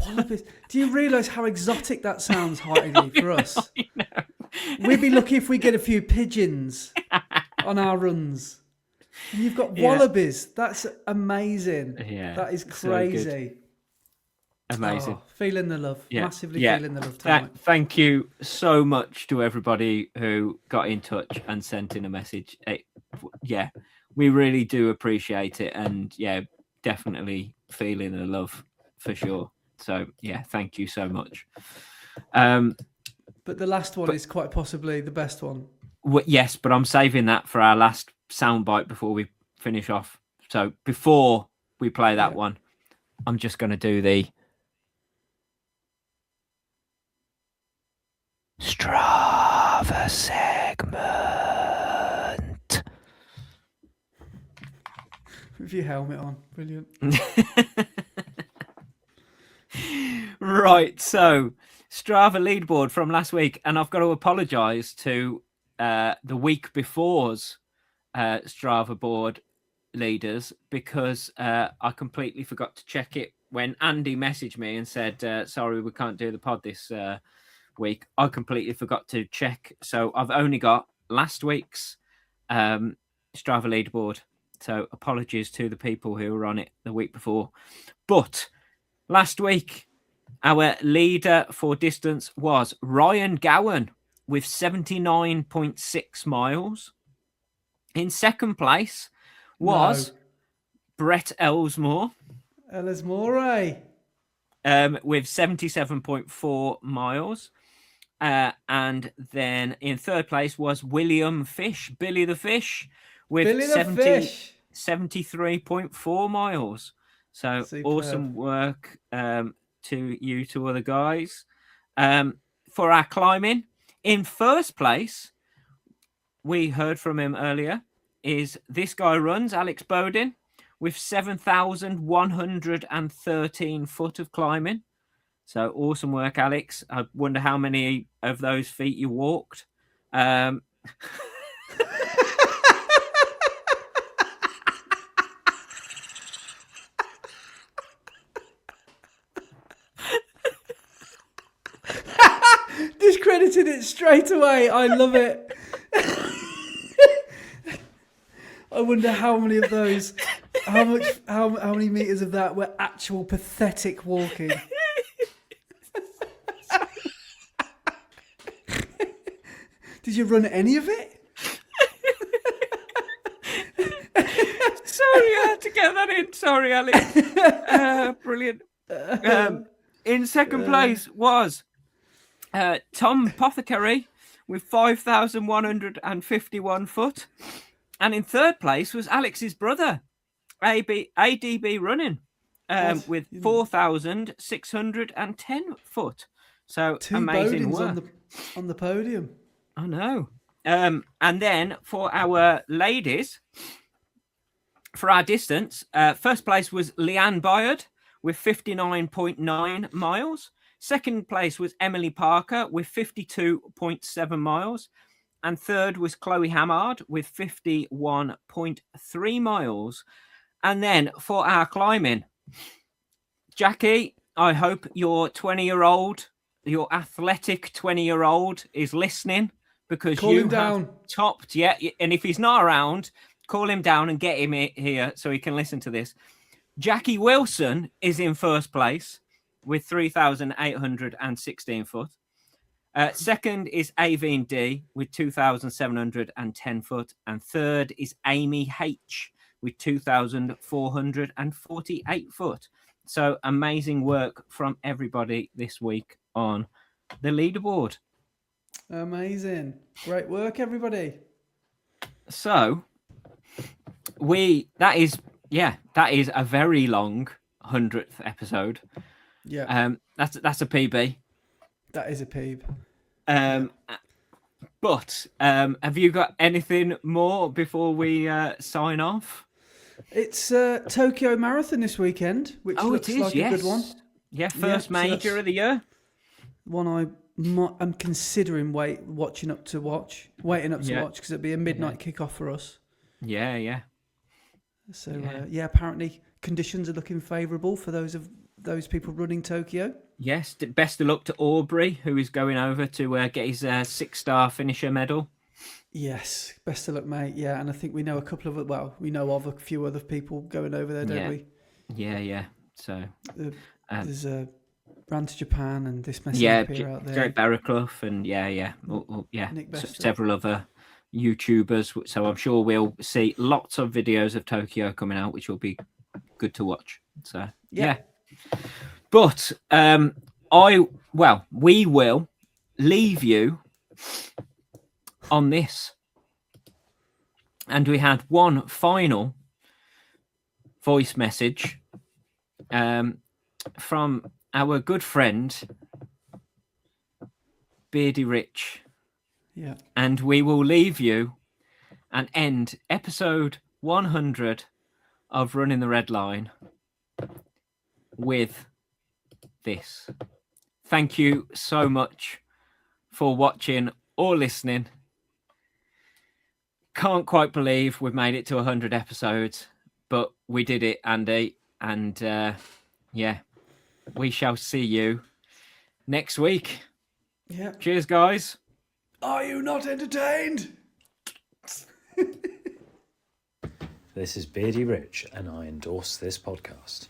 [SPEAKER 2] Wallabies. Do you realise how exotic that sounds, Heidi, for us? We'd be lucky if we get a few pigeons on our runs. And you've got wallabies. That's amazing.
[SPEAKER 1] Yeah.
[SPEAKER 2] That is
[SPEAKER 1] so
[SPEAKER 2] crazy.
[SPEAKER 1] good. Amazing.
[SPEAKER 2] Oh, feeling the love.
[SPEAKER 1] Yeah.
[SPEAKER 2] Massively feeling the love tonight.
[SPEAKER 1] Thank you so much to everybody who got in touch and sent in a message. We really do appreciate it, and definitely feeling the love for sure. So thank you so much.
[SPEAKER 2] But the last one is quite possibly the best one.
[SPEAKER 1] Yes, but I'm saving that for our last soundbite before we finish off. So before we play that one, I'm just going to do the Strava segment.
[SPEAKER 2] With your helmet on. Brilliant.
[SPEAKER 1] Right, so Strava leaderboard from last week, and I've got to apologise to the week before's Strava board leaders because I completely forgot to check it when Andy messaged me and said, sorry, we can't do the pod this week. I completely forgot to check. So I've only got last week's Strava leaderboard. So apologies to the people who were on it the week before. But last week, our leader for distance was Ryan Gowan with 79.6 miles. In second place was Brett Elesmore.
[SPEAKER 2] Elesmore.
[SPEAKER 1] With 77.4 miles. And then in third place was William Fish, Billy the Fish, with 73.4 miles. So
[SPEAKER 2] Superb.
[SPEAKER 1] Awesome work to you two other guys. For our climbing, in first place, we heard from him earlier, is this guy runs, Alex Bowden, with 7,113 foot of climbing. So awesome work, Alex. I wonder how many of those feet you walked.
[SPEAKER 2] Discredited it straight away. I love it. I wonder how many of those, how many meters of that were actual pathetic walking. Did you run any of it?
[SPEAKER 1] Sorry, I had to get that in. Sorry, Alex. Brilliant. In second place was Tom Pothecary with 5,151 foot. And in third place was Alex's brother, ADB Running, with 4,610 foot. So
[SPEAKER 2] Two
[SPEAKER 1] amazing
[SPEAKER 2] Bowdens
[SPEAKER 1] work.
[SPEAKER 2] on the podium.
[SPEAKER 1] I know. And then for our ladies, for our distance, first place was Leanne Byard with 59.9 miles. Second place was Emily Parker with 52.7 miles. And third was Chloe Hamard with 51.3 miles. And then for our climbing, Jackie, I hope your 20-year-old, your athletic 20-year-old is listening because
[SPEAKER 2] Call
[SPEAKER 1] you
[SPEAKER 2] him down.
[SPEAKER 1] have topped. Yeah. And if he's not around, call him down and get him here so he can listen to this. Jackie Wilson is in first place with 3,816 foot. Second is Aveen D with 2,710 foot. And third is Amy H with 2,448 foot. So amazing work from everybody this week on the leaderboard.
[SPEAKER 2] Amazing. Great work, everybody.
[SPEAKER 1] So that is a very long 100th episode.
[SPEAKER 2] Yeah.
[SPEAKER 1] That's a PB.
[SPEAKER 2] That is a peep.
[SPEAKER 1] But have you got anything more before we sign off?
[SPEAKER 2] It's Tokyo Marathon this weekend, which looks like a good one.
[SPEAKER 1] Yeah, first major of the year.
[SPEAKER 2] One I'm considering waiting up to watch because it'll be a midnight kickoff for us.
[SPEAKER 1] Yeah.
[SPEAKER 2] So apparently conditions are looking favourable for those people running Tokyo.
[SPEAKER 1] Yes, best of luck to Aubrey, who is going over to get his 6-star finisher medal.
[SPEAKER 2] Yes, best of luck, mate. Yeah, and I think we know a few other people going over there, don't we?
[SPEAKER 1] Yeah. So
[SPEAKER 2] there's Ran to Japan and this message out there.
[SPEAKER 1] Derek Barraclough and several other YouTubers. So I'm sure we'll see lots of videos of Tokyo coming out, which will be good to watch. So yeah. But we will leave you on this. And we had one final voice message from our good friend Beardy Rich.
[SPEAKER 2] Yeah.
[SPEAKER 1] And we will leave you and end episode 100 of Running the Red Line with this. thank you so much for watching or listening. Can't quite believe we've made it to 100 episodes, but we did it, Andy. And yeah, we shall see you next week.
[SPEAKER 2] Yeah.
[SPEAKER 1] Cheers, guys.
[SPEAKER 2] Are you not entertained?
[SPEAKER 16] This is Beardy Rich, and I endorse this podcast.